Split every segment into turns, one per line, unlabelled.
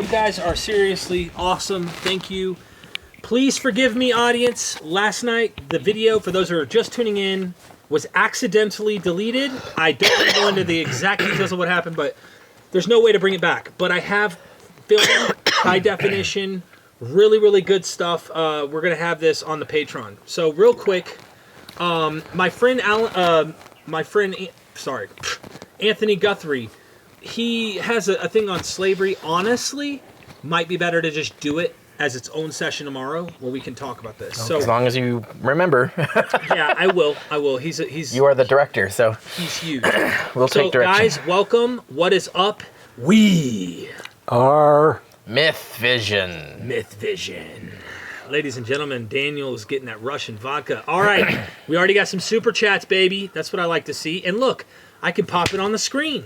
You guys are seriously awesome. Thank you. Please forgive me, audience. Last night, the video, for those who are just tuning in, was accidentally deleted. I don't want to go into the exact details of what happened, but there's no way to bring it back. But I have filmed high definition, really, really good stuff. We're going to have this on the Patreon. So real quick, my friend Anthony Guthrie, he has a thing on slavery. Honestly, might be better to just do it as its own session tomorrow where we can talk about this. So
as long as you remember.
Yeah, I will. He's
You are the director, so
he's huge.
We'll take direction.
Guys, welcome. What is up? We
are
Myth Vision.
Ladies and gentlemen, Daniel is getting that Russian vodka. All right, we already got some super chats, baby. That's what I like to see. And look, I can pop it on the screen.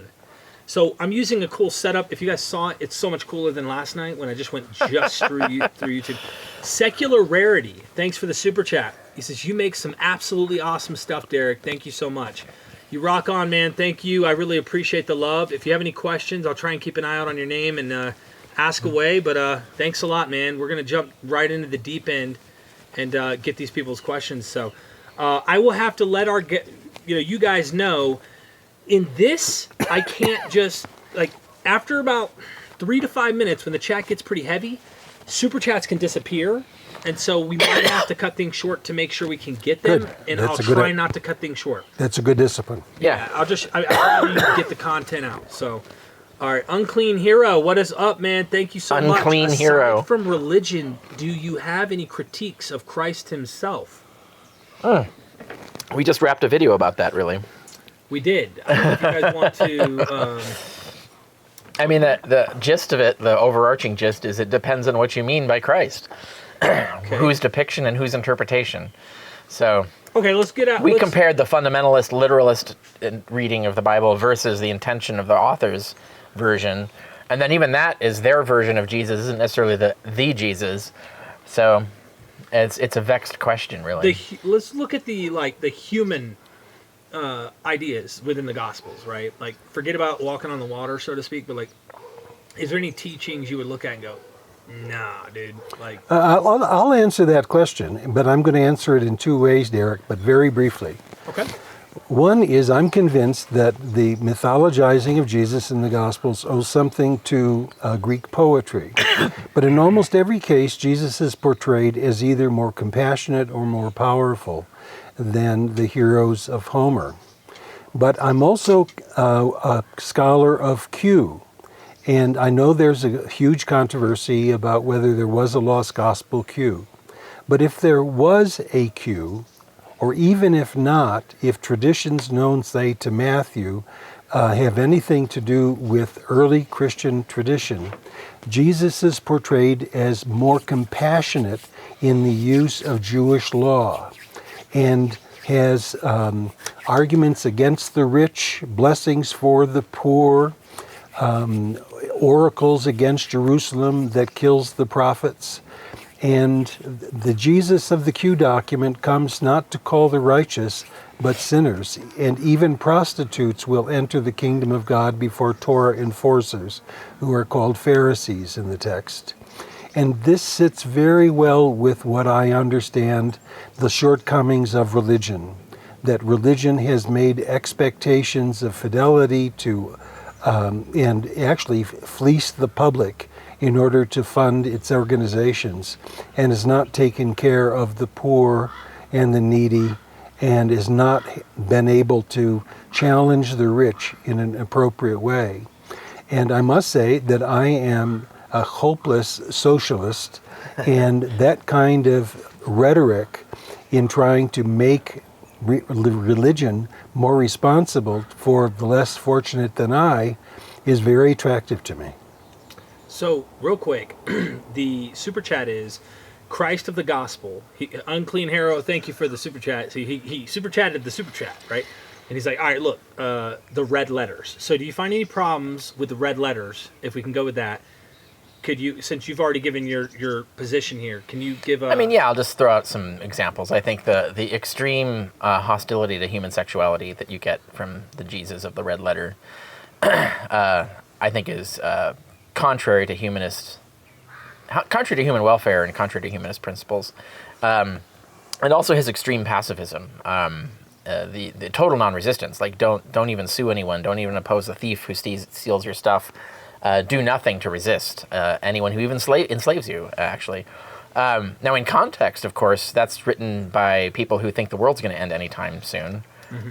So I'm using a cool setup. If you guys saw it, it's so much cooler than last night when I just went through YouTube. Secular Rarity, thanks for the super chat. He says, you make some absolutely awesome stuff, Derek. Thank you so much. You rock on, man. Thank you. I really appreciate the love. If you have any questions, I'll try and keep an eye out on your name and ask away. But thanks a lot, man. We're going to jump right into the deep end and get these people's questions. So I will have to let you guys know. In this, I can't just, after about 3 to 5 minutes, when the chat gets pretty heavy, super chats can disappear. And so we might have to cut things short to make sure we can get them.
Good.
And I'll try not to cut things short.
That's a good discipline.
Yeah, I'll get the content out. So, all right, Unclean Hero, what is up, man? Thank you so much.
Unclean Hero.
Aside from religion, do you have any critiques of Christ himself?
We just wrapped a video about that, really.
We did. I don't know if you guys want to...
I mean, the gist of it, the overarching gist, is it depends on what you mean by Christ. Okay. Whose depiction and whose interpretation. So...
Okay, let's get out.
We compared the fundamentalist, literalist reading of the Bible versus the intention of the author's version. And then even that is their version of Jesus, isn't necessarily the Jesus. So it's a vexed question, really.
Let's look at the human... ideas within the Gospels, right? Like, forget about walking on the water, so to speak, but is there any teachings you would look at and go, nah, dude?
I'll answer that question, but I'm going to answer it in two ways, Derek, but very briefly.
Okay.
One is I'm convinced that the mythologizing of Jesus in the Gospels owes something to Greek poetry. But in almost every case, Jesus is portrayed as either more compassionate or more powerful than the heroes of Homer. But I'm also a scholar of Q, and I know there's a huge controversy about whether there was a lost gospel Q. But if there was a Q, or even if not, if traditions known, say, to Matthew, have anything to do with early Christian tradition, Jesus is portrayed as more compassionate in the use of Jewish law, and has arguments against the rich, blessings for the poor, oracles against Jerusalem that kills the prophets. And the Jesus of the Q document comes not to call the righteous, but sinners. And even prostitutes will enter the kingdom of God before Torah enforcers, who are called Pharisees in the text. And this sits very well with what I understand the shortcomings of religion, that religion has made expectations of fidelity to, and actually fleeced the public in order to fund its organizations, and has not taken care of the poor and the needy, and has not been able to challenge the rich in an appropriate way. And I must say that I am a hopeless socialist, and that kind of rhetoric in trying to make religion more responsible for the less fortunate than I is very attractive to me.
So, real quick, the super chat is Christ of the Gospel. Unclean Hero, thank you for the super chat. So he super chatted the super chat, right? And he's like, all right, look, the red letters. So do you find any problems with the red letters, if we can go with that? Could you, since you've already given your position here, can you give a...
I mean, yeah, I'll just throw out some examples. I think the extreme hostility to human sexuality that you get from the Jesus of the red letter, I think is contrary to human welfare and contrary to humanist principles. And also his extreme pacifism, the total non-resistance. Like, don't even sue anyone. Don't even oppose a thief who steals your stuff. Do nothing to resist anyone who even enslaves you, actually. Now, in context, of course, that's written by people who think the world's going to end anytime soon,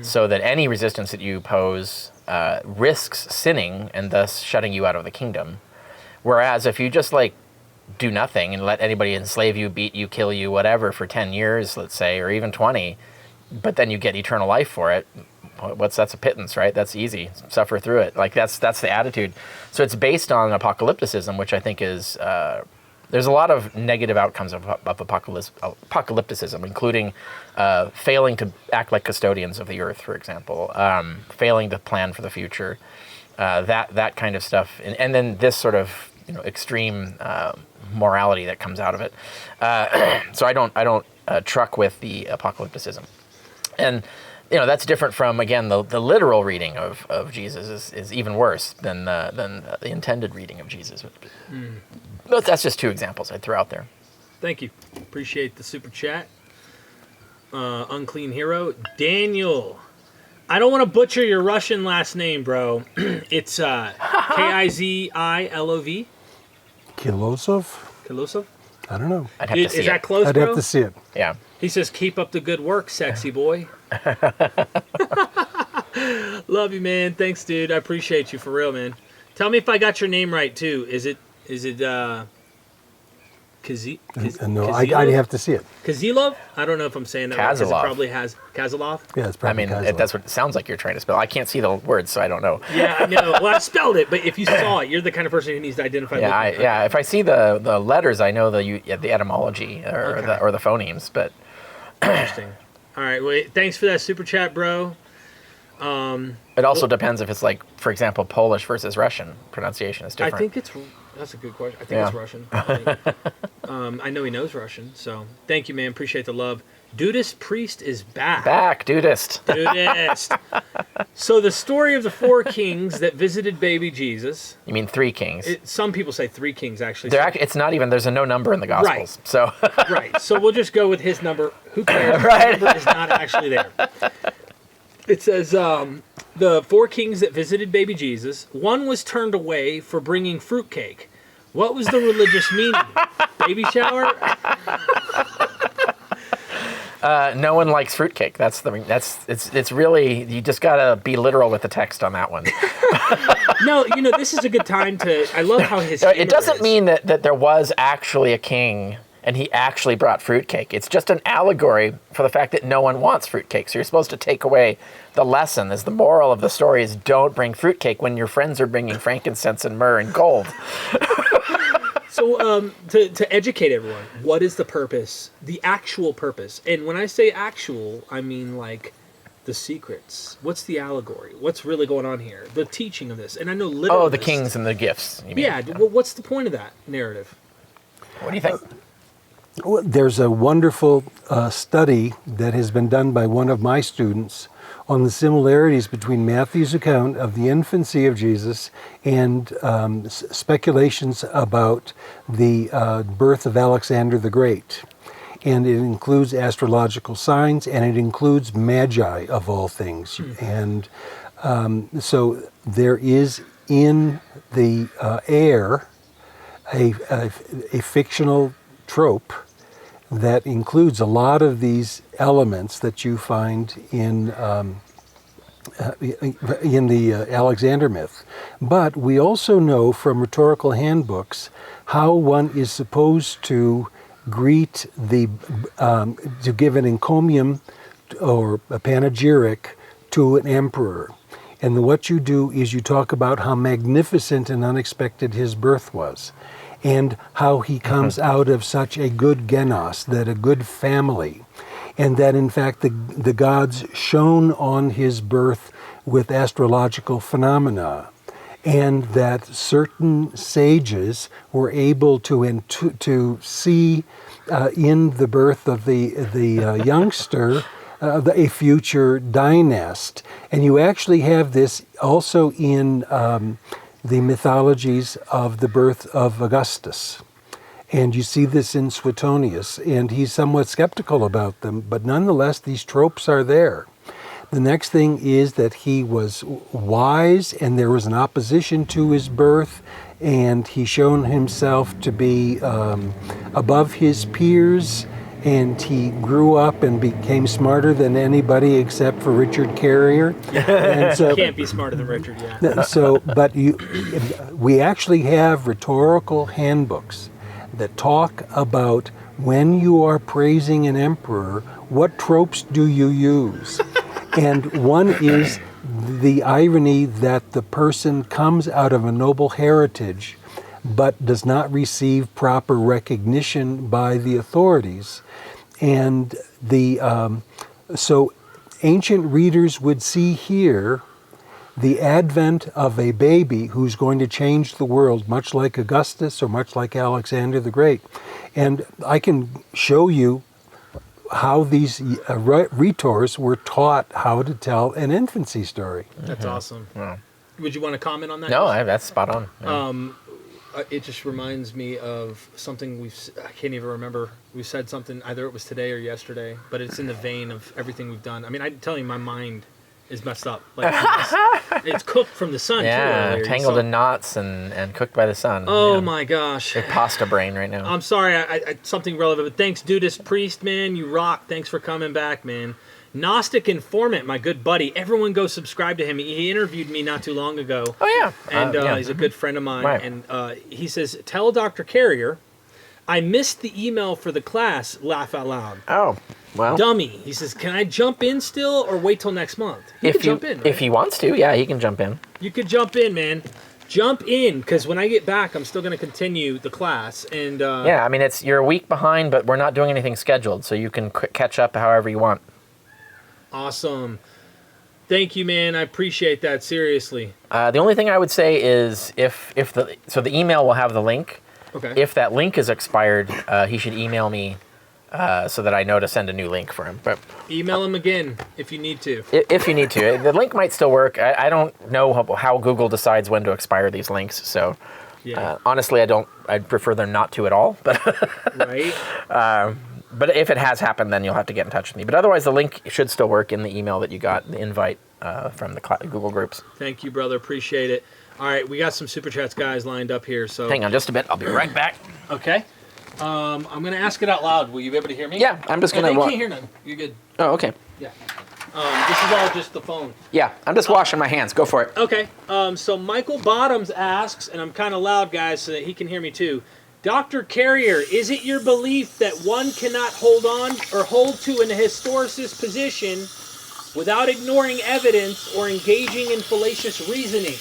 so that any resistance that you pose risks sinning and thus shutting you out of the kingdom. Whereas if you just, like, do nothing and let anybody enslave you, beat you, kill you, whatever, for 10 years, let's say, or even 20, but then you get eternal life for it, that's a pittance, right? That's easy. Suffer through it. Like, that's the attitude. So it's based on apocalypticism, which I think is... there's a lot of negative outcomes of apocalypticism, including failing to act like custodians of the earth, for example, failing to plan for the future, that kind of stuff, and then this sort of extreme morality that comes out of it. So I don't truck with the apocalypticism, and that's different from, again, the literal reading of Jesus is even worse than the intended reading of Jesus. But that's just two examples I'd throw out there.
Thank you. Appreciate the super chat. Unclean Hero. Daniel. I don't want to butcher your Russian last name, bro. It's Kizilov.
Kilosov? I don't know.
I'd have to see
Is that
it.
close,
I'd
bro?
have to see it.
Yeah.
He says, keep up the good work, sexy boy. Love you, man. Thanks, dude. I appreciate you for real, man. Tell me if I got your name right, too. Is it
No, I'd have to see it.
Kizilov? I don't know if I'm saying that right, 'cause it
Kazilov.
probably has Kazilov.
Yeah, it's probably Kazilov.
That's what it sounds like you're trying to spell. I can't see the words, so I don't know.
Yeah, I know. Well, I spelled it, but if you saw it, you're the kind of person who needs to identify.
Yeah, if I see the letters, I know the etymology or the phonemes. But
Interesting. All right, wait. Thanks for that super chat, bro.
It also depends if it's, like, for example, Polish versus Russian. Pronunciation is different.
I think that's a good question. I think it's Russian. I know he knows Russian, so thank you, man. Appreciate the love. Dudist priest is back.
Back, Dudist.
Dudist. So the story of the 4 kings that visited baby Jesus.
You mean 3 kings?
Some people say 3 kings, actually.
It's not even, there's no number in the Gospels.
Right.
So
Right. So we'll just go with his number. Who cares?
Right.
His number is not actually there. It says, the 4 kings that visited baby Jesus, one was turned away for bringing fruitcake. What was the religious meaning? Baby shower?
no one likes fruitcake. It's really, you just gotta be literal with the text on that one.
No, this is a good time I love how his
It doesn't mean that there was actually a king and he actually brought fruitcake. It's just an allegory for the fact that no one wants fruitcake. So you're supposed to take away the lesson. As the moral of the story is, don't bring fruitcake when your friends are bringing frankincense and myrrh and gold.
So to educate everyone, what is the purpose, the actual purpose? And when I say actual, I mean like the secrets. What's the allegory? What's really going on here? The teaching of this. And I know literally.
Oh, the kings and the gifts. You mean.
Yeah. Well, what's the point of that narrative?
What do you think?
Well, there's a wonderful study that has been done by one of my students on the similarities between Matthew's account of the infancy of Jesus and speculations about the birth of Alexander the Great. And it includes astrological signs, and it includes magi, of all things. And so there is in the air a fictional trope that includes a lot of these elements that you find in the Alexander myth. But we also know from rhetorical handbooks how one is supposed to greet to give an encomium or a panegyric to an emperor. And what you do is you talk about how magnificent and unexpected his birth was, and how he comes out of such a good genos, that a good family, and that in fact the gods shone on his birth with astrological phenomena, and that certain sages were able to see in the birth of the youngster a future dynast. And you actually have this also in the mythologies of the birth of Augustus. And you see this in Suetonius, and he's somewhat skeptical about them, but nonetheless, these tropes are there. The next thing is that he was wise, and there was an opposition to his birth, and he shown himself to be above his peers, and he grew up and became smarter than anybody except for Richard Carrier. And so,
Can't be smarter than Richard, yeah.
So, but we actually have rhetorical handbooks that talk about when you are praising an emperor, what tropes do you use? And one is the irony that the person comes out of a noble heritage but does not receive proper recognition by the authorities. And so ancient readers would see here the advent of a baby who's going to change the world, much like Augustus or much like Alexander the Great. And I can show you how these rhetors were taught how to tell an infancy story.
That's awesome.
Wow.
Would you want to comment on that?
No, that's spot on. Yeah.
It just reminds me of something I can't even remember. We said something, either it was today or yesterday, but it's in the vein of everything we've done. I mean, I'm telling you, my mind is messed up. Like, it's cooked from the sun, too.
Yeah, tangled in knots and cooked by the sun.
Oh, my gosh.
Big pasta brain right now.
I'm sorry, I something relevant, but thanks, Dudas Priest, man. You rock. Thanks for coming back, man. Gnostic Informant, my good buddy. Everyone go subscribe to him. He interviewed me not too long ago.
Oh, yeah.
And he's a good friend of mine.
Right.
And he says, tell Dr. Carrier, I missed the email for the class, laugh out loud.
Oh, well.
Dummy. He says, can I jump in still or wait till next month? He can jump in, right?
If he wants to, yeah, he can jump in.
You could jump in, man. Jump in, because when I get back, I'm still going to continue the class. And
yeah, I mean, you're a week behind, but we're not doing anything scheduled, so you can catch up however you want.
Awesome. Thank you, man. I appreciate that, seriously.
The only thing I would say is the email will have the link.
Okay.
If that link is expired, he should email me so that I know to send a new link for him. But
email him again if you need to.
If you need to. The link might still work. I don't know how Google decides when to expire these links, so
Yeah.
honestly, I'd prefer them not to at all. But
Right?
But if it has happened, then you'll have to get in touch with me. But otherwise, the link should still work in the email that you got, the invite from the Google groups.
Thank you, brother. Appreciate it. All right, we got some Super Chats guys lined up here. So
Hang on just a bit. I'll be right back.
Okay. I'm going to ask it out loud. Will you be able to hear me?
Yeah, I'm just going to...
You can't hear none. You're good.
Oh, okay.
Yeah. This is all just the phone.
Yeah, I'm just washing my hands. Go for it.
Okay. So Michael Bottoms asks, and I'm kind of loud, guys, so that he can hear me too. Dr. Carrier, is it your belief that one cannot hold on or hold to an historicist position without ignoring evidence or engaging in fallacious reasoning?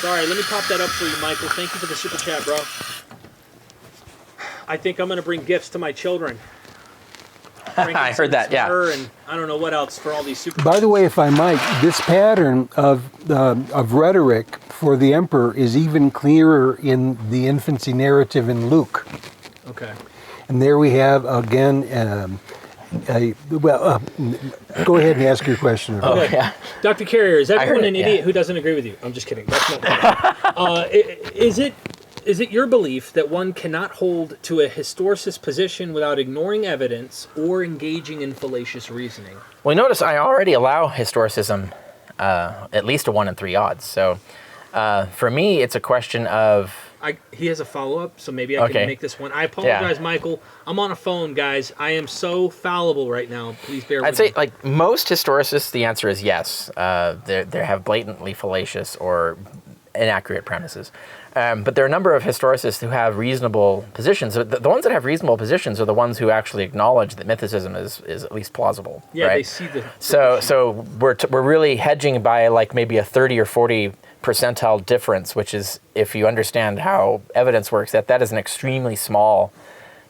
Sorry, let me pop that up for you, Michael. Thank you for the super chat, bro. I think I'm going to bring gifts to my children.
I heard that, yeah.
And I don't know what else for all these super
By the way, if I might, this pattern of rhetoric for the emperor is even clearer in the infancy narrative in Luke.
Okay.
And there we have, again, go ahead and ask your question.
Oh, yeah.
Dr. Carrier, is everyone an
yeah.
idiot who doesn't agree with you? I'm just kidding. That's not Is it your belief that one cannot hold to a historicist position without ignoring evidence or engaging in fallacious reasoning?
Well, notice I already allow historicism at least a 1 in 3 odds. So for me, it's a question of...
He has a follow-up, so maybe I can make this one. I apologize, Michael. I'm on a phone, guys. I am so fallible right now. Please bear with me.
I'd say, like, most historicists, the answer is yes. They have blatantly fallacious or inaccurate premises. But there are a number of historicists who have reasonable positions. The ones that have reasonable positions are the ones who actually acknowledge that mythicism is at least plausible.
Yeah,
right?
they see the...
So we're really hedging by like maybe a 30 or 40 percentile difference, which is, if you understand how evidence works, that is an extremely small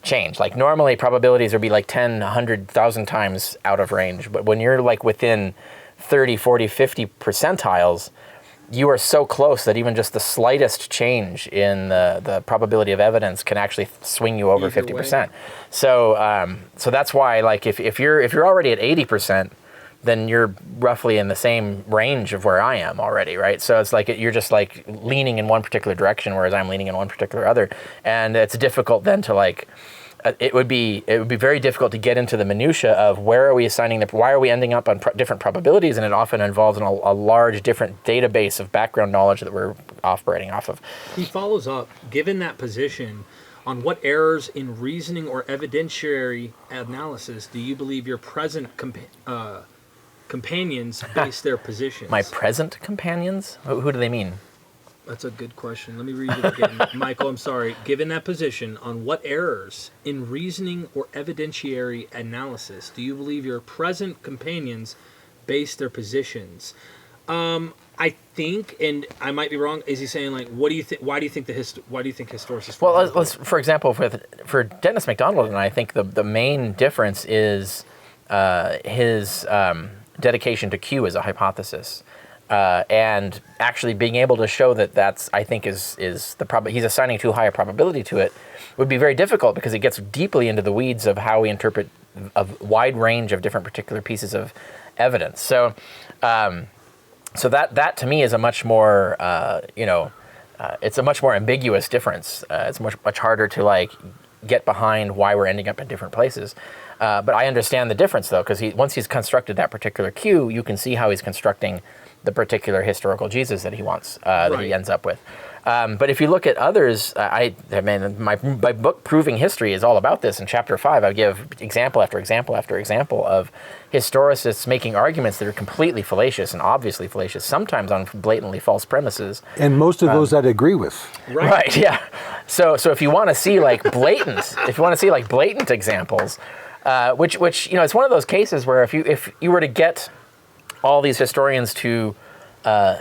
change. Like normally probabilities would be like 10, 100,000 times out of range. But when you're like within 30, 40, 50 percentiles, you are so close that even just the slightest change in the probability of evidence can actually swing you over 50%. So that's why, like, if you're already at 80%, then you're roughly in the same range of where I am already, right? So it's like you're just like leaning in one particular direction, whereas I'm leaning in one particular other, and it's difficult then to like. It would be very difficult to get into the minutia of where are we assigning why are we ending up on different probabilities, and it often involves a large different database of background knowledge that we're operating off of.
He follows up, given that position, on what errors in reasoning or evidentiary analysis do you believe your present companions base their positions?
My present companions? Who do they mean?
That's a good question. Let me read it again. Michael, I'm sorry. Given that position, on what errors in reasoning or evidentiary analysis do you believe your present companions base their positions? I think, and I might be wrong. Is he saying like, what do you think? Why do you think historicists?
Well, let's for example, for Dennis MacDonald and I think the main difference is his dedication to Q as a hypothesis. And actually being able to show that's I think is the he's assigning too high a probability to it would be very difficult because it gets deeply into the weeds of how we interpret a wide range of different particular pieces of evidence. So that to me is a much more it's a much more ambiguous difference. It's much harder to like get behind why we're ending up in different places. But I understand the difference though, because once he's constructed that particular Q, you can see how he's constructing the particular historical Jesus that he wants, that he ends up with. But if you look at others, my book Proving History is all about this. In chapter 5, I give example after example after example of historicists making arguments that are completely fallacious and obviously fallacious, sometimes on blatantly false premises.
And most of those I'd agree with.
Right, yeah. So if you want to see like blatant examples, which it's one of those cases where if you were to get all these historians to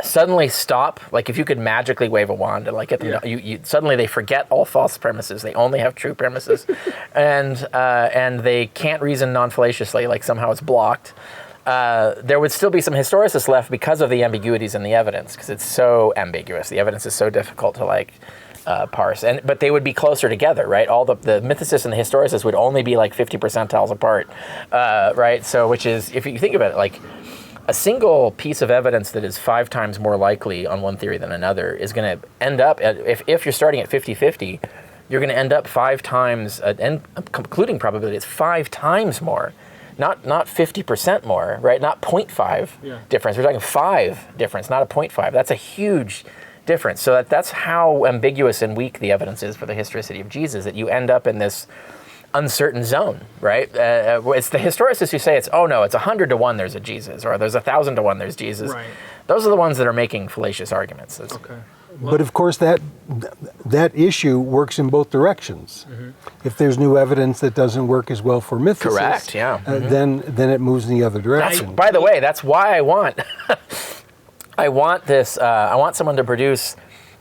suddenly stop, like if you could magically wave a wand and like get them, you suddenly they forget all false premises, they only have true premises, and they can't reason non-fallaciously, like somehow it's blocked. There would still be some historicists left because of the ambiguities in the evidence, because it's so ambiguous. The evidence is so difficult to like parse, but they would be closer together, right? All the mythicists and the historicists would only be like 50 percentiles apart, right? So, which is, if you think about it, like a single piece of evidence that is 5 times more likely on one theory than another is going to end up, if you're starting at 50-50, you're going to end up 5 times, and concluding probability, it's 5 times more. Not 50% more, right? Not 0.5 difference. We're talking 5 difference, not a 0.5. That's a huge difference. So that's how ambiguous and weak the evidence is for the historicity of Jesus, that you end up in this uncertain zone, right? It's the historicists who say it's 100 to 1 there's a Jesus, or there's 1,000 to 1 there's Jesus.
Right.
Those are the ones that are making fallacious arguments.
Okay.
But of course, that issue works in both directions. Mm-hmm. If there's new evidence that doesn't work as well for mythicists,
correct, yeah.
Then it moves in the other direction.
By the way, that's why I want I want someone to produce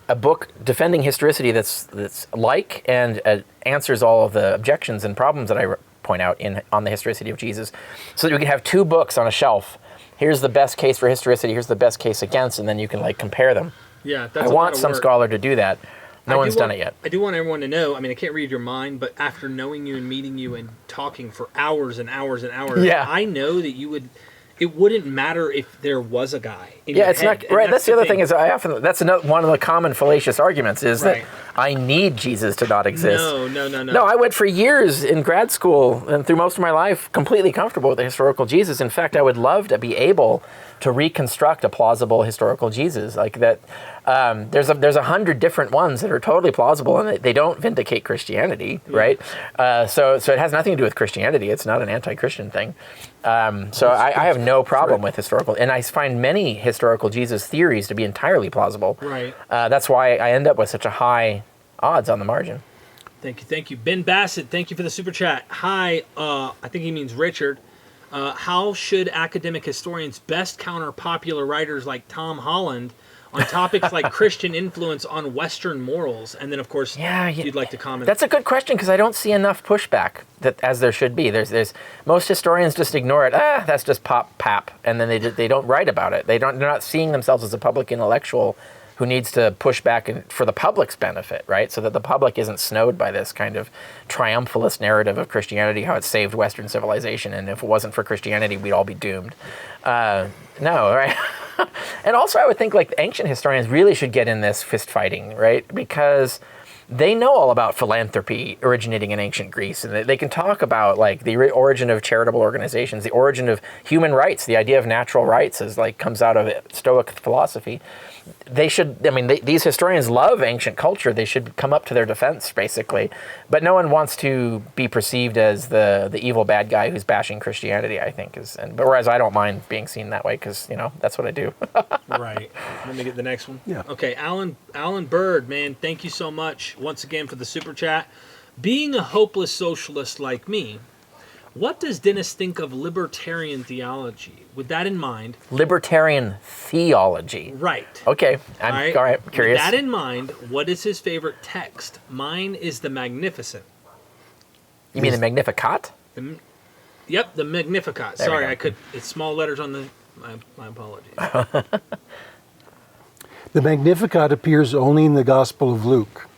a book defending historicity that's like and answers all of the objections and problems that I point out on the historicity of Jesus, so that we can have 2 books on a shelf. Here's the best case for historicity, here's the best case against, and then you can like compare them.
Yeah, that's
I want some scholar to do that. No one's done it yet.
I do want everyone to know, I mean, I can't read your mind, but after knowing you and meeting you and talking for hours and hours and hours, I know that it wouldn't matter if there was a guy in your
it's
head.
not right. That's the other thing is that's one of the common fallacious arguments is that I need Jesus to not exist.
No.
No, I went for years in grad school and through most of my life completely comfortable with the historical Jesus. In fact, I would love to be able to reconstruct a plausible historical Jesus like that. There's 100 different ones that are totally plausible and they don't vindicate Christianity, right? So it has nothing to do with Christianity. It's not an anti-Christian thing. So I have no problem with historical, and I find many historical Jesus theories to be entirely plausible.
Right.
That's why I end up with such a high odds on the margin.
Thank you. Ben Bassett, thank you for the super chat. Hi, I think he means Richard. How should academic historians best counter popular writers like Tom Holland on topics like Christian influence on Western morals? And then, of course, if you'd like to comment.
That's a good question, because I don't see enough pushback as there should be. There's most historians just ignore it. That's just pap, and then they don't write about it. They're not seeing themselves as a public intellectual who needs to push back for the public's benefit, right? So that the public isn't snowed by this kind of triumphalist narrative of Christianity, how it saved Western civilization, and if it wasn't for Christianity, we'd all be doomed. No, right? And also, I would think like ancient historians really should get in this fist fighting, right? Because they know all about philanthropy originating in ancient Greece, and they can talk about like the origin of charitable organizations, the origin of human rights, the idea of natural rights is like comes out of Stoic philosophy. They should, I mean, these historians love ancient culture. They should come up to their defense, basically. But no one wants to be perceived as the evil bad guy who's bashing Christianity, I think. But whereas I don't mind being seen that way because, that's what I do.
Right. Let me get the next one.
Yeah.
Okay, Alan Bird, man, thank you so much once again for the super chat. Being a hopeless socialist like me, what does Dennis think of libertarian theology? With that in mind...
Libertarian theology.
Right.
Okay. All right. Curious.
With that in mind, what is his favorite text? Mine is the Magnificent.
You mean the Magnificat?
Yep, the Magnificat.
There we
Sorry,
go.
it's small letters on the... My apologies.
The Magnificat appears only in the Gospel of Luke.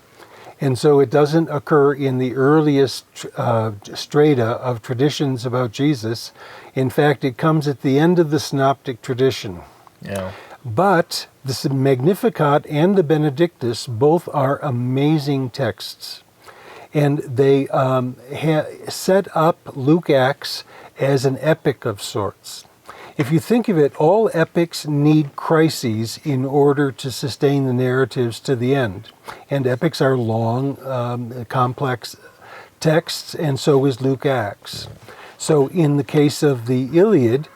And so it doesn't occur in the earliest strata of traditions about Jesus. In fact, it comes at the end of the Synoptic tradition.
Yeah.
But the Magnificat and the Benedictus both are amazing texts. And they set up Luke Acts as an epic of sorts. If you think of it, all epics need crises in order to sustain the narratives to the end. And epics are long, complex texts, and so is Luke Acts. So in the case of the Iliad,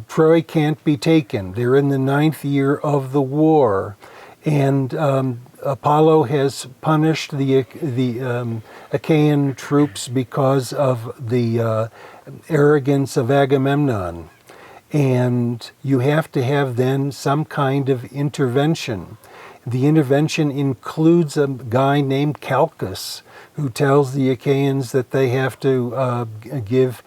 Troy can't be taken. They're in the 9th year of the war. And Apollo has punished the Achaean troops because of the arrogance of Agamemnon. And you have to have then some kind of intervention. The intervention includes a guy named Calchas, who tells the Achaeans that they have to give,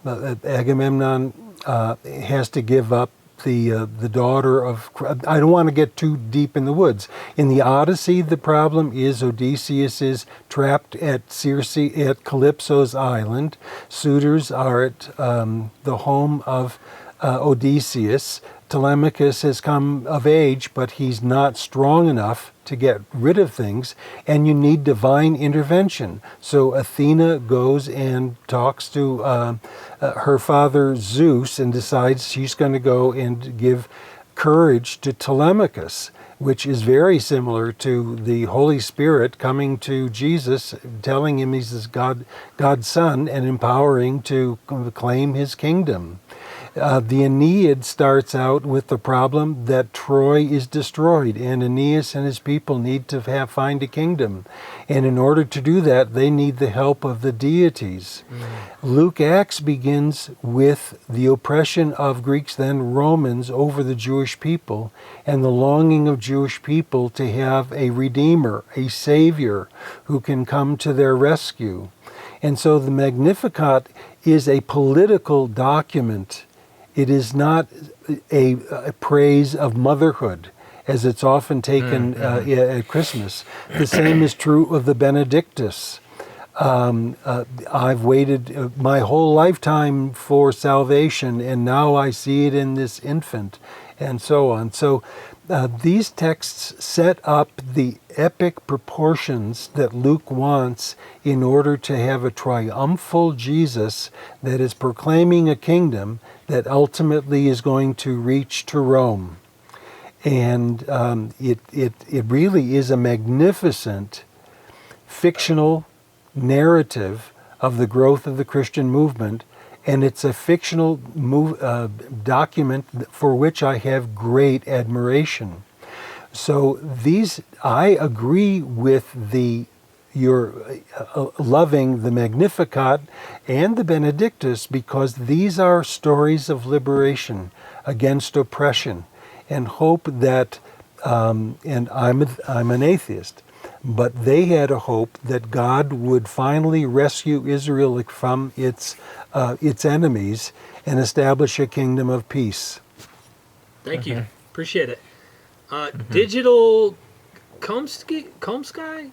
Agamemnon has to give up the daughter of, I don't want to get too deep in the woods. In the Odyssey, the problem is Odysseus is trapped at Circe, at Calypso's island. Suitors are at the home of Odysseus. Telemachus has come of age, but he's not strong enough to get rid of things, and you need divine intervention. So Athena goes and talks to her father Zeus and decides she's going to go and give courage to Telemachus, which is very similar to the Holy Spirit coming to Jesus, telling him he's God's son and empowering to claim his kingdom. The Aeneid starts out with the problem that Troy is destroyed, and Aeneas and his people need to find a kingdom. And in order to do that, they need the help of the deities. Luke Acts begins with the oppression of Greeks, then Romans, over the Jewish people, and the longing of Jewish people to have a redeemer, a savior, who can come to their rescue. And so the Magnificat is a political document. It is not a praise of motherhood, as it's often taken at Christmas. The same is true of the Benedictus. I've waited my whole lifetime for salvation, and now I see it in this infant, and so on. So these texts set up the epic proportions that Luke wants in order to have a triumphal Jesus that is proclaiming a kingdom that ultimately is going to reach to Rome. And it really is a magnificent fictional narrative of the growth of the Christian movement, and it's a fictional document for which I have great admiration. So I agree with your loving the Magnificat and the Benedictus, because these are stories of liberation against oppression, and hope that, and I'm an atheist, but they had a hope that God would finally rescue Israel from its enemies and establish a kingdom of peace.
Thank you. Appreciate it. Digital Komsky? I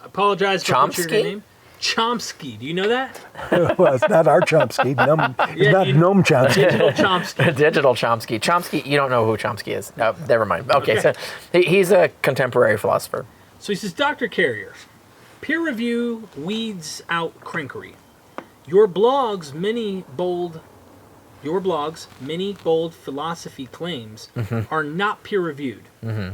apologize for butchering your name. Chomsky. Do you know that?
Well, it's not our Chomsky. It's not Noam Chomsky.
Digital Chomsky.
Digital Chomsky. Chomsky, you don't know who Chomsky is. Oh, never mind. Okay. So he's a contemporary philosopher.
So he says, Dr. Carrier, peer review weeds out crankery. Your blogs, many bold philosophy claims are not peer reviewed.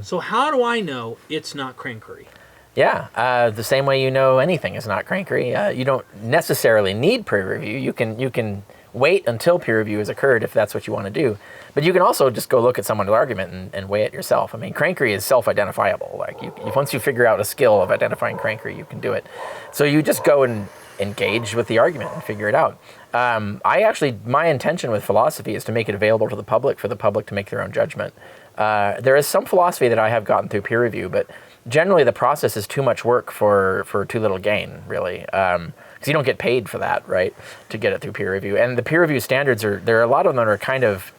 So how do I know it's not crankery?
Yeah, the same way you know anything is not crankery. You don't necessarily need peer review. You can wait until peer review has occurred if that's what you want to do. But you can also just go look at someone's argument and weigh it yourself. I mean, crankery is self-identifiable. Like once you figure out a skill of identifying crankery, you can do it. So you just go and engage with the argument and figure it out. My intention with philosophy is to make it available to the public for the public to make their own judgment. There is some philosophy that I have gotten through peer review, but generally the process is too much work for too little gain, really. Because you don't get paid for that, right, to get it through peer review. And the peer review standards, there are a lot of them that are kind of,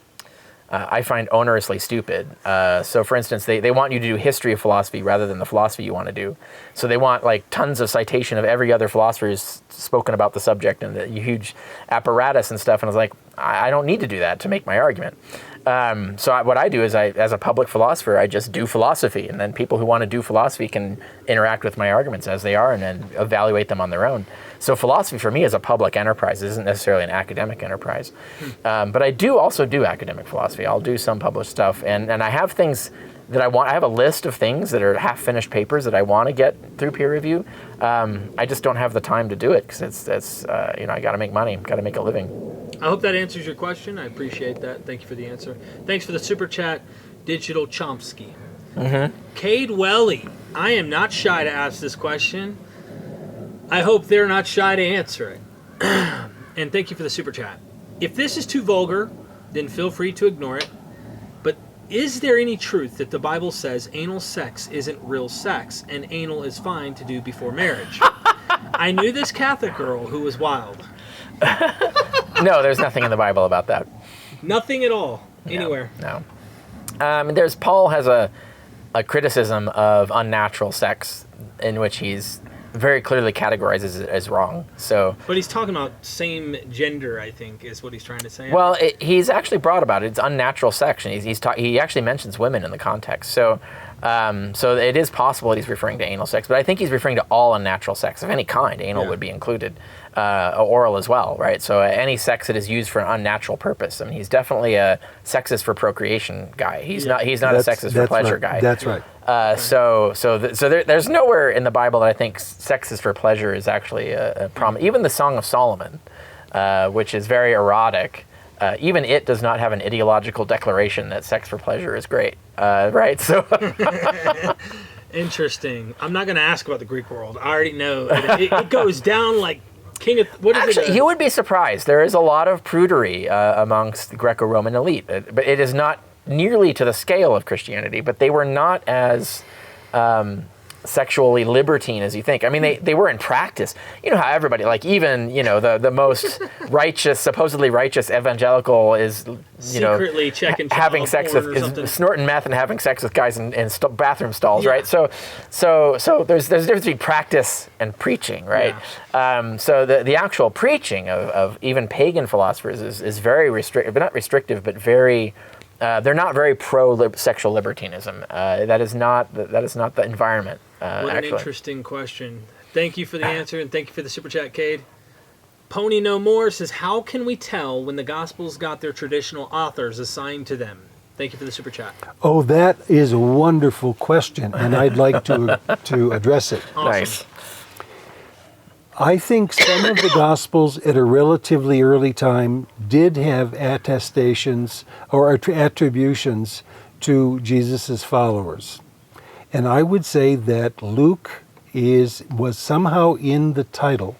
I find onerously stupid. So for instance, they want you to do history of philosophy rather than the philosophy you want to do. So they want like tons of citation of every other philosopher who's spoken about the subject and the huge apparatus and stuff. And I was like, I don't need to do that to make my argument. What I do is as a public philosopher, I just do philosophy, and then people who want to do philosophy can interact with my arguments as they are and then evaluate them on their own. So philosophy for me is a public enterprise. It isn't necessarily an academic enterprise. But I do also do academic philosophy. I'll do some published stuff, and I have things that I want. I have a list of things that are half-finished papers that I want to get through peer review. I just don't have the time to do it because it's I got to make money, got to make a living.
I hope that answers your question. I appreciate that. Thank you for the answer. Thanks for the super chat, Digital Chomsky. Cade Welly, I am not shy to ask this question. I hope they're not shy to answer it. And thank you for the super chat. If this is too vulgar, then feel free to ignore it. But is there any truth that the Bible says anal sex isn't real sex and anal is fine to do before marriage? I knew this Catholic girl who was wild.
No, there's nothing in the Bible about that.
Nothing at all, anywhere.
No. Paul has a criticism of unnatural sex in which he's very clearly categorizes it as wrong. So,
but he's talking about same gender, I think, is what he's trying to say.
Well, he's actually brought about it. It's unnatural sex, and he actually mentions women in the context. So it is possible that he's referring to anal sex, but I think he's referring to all unnatural sex of any kind. Anal would be included, oral as well, right? So any sex that is used for an unnatural purpose. I mean, he's definitely a sexist for procreation guy. He's not a sexist for pleasure guy.
That's right.
There's nowhere in the Bible that I think sex is for pleasure is actually a problem. Even the Song of Solomon, which is very erotic, even it does not have an ideological declaration that sex for pleasure is great, right? So
interesting. I'm not going to ask about the Greek world. I already know it goes down like king of what is
actually, you would be surprised. There is a lot of prudery amongst the Greco-Roman elite, but it is not nearly to the scale of Christianity, but they were not as sexually libertine as you think. I mean, they were in practice. You know how everybody, like even, the most righteous, supposedly righteous evangelical is,
secretly checking
having sex with, is snorting meth and having sex with guys in bathroom stalls, right? So there's a difference between practice and preaching, right? Yeah. So the actual preaching of even pagan philosophers is very restrictive, but not restrictive, but very. They're not very pro-sexual libertinism. That is not the environment.
What an interesting question. Thank you for the answer, and thank you for the super chat, Cade. Pony No More says, how can we tell when the Gospels got their traditional authors assigned to them? Thank you for the super chat.
Oh, that is a wonderful question, and I'd like to address it.
Awesome.
Nice.
I think some of the Gospels at a relatively early time did have attestations or attributions to Jesus' followers. And I would say that Luke was somehow in the title,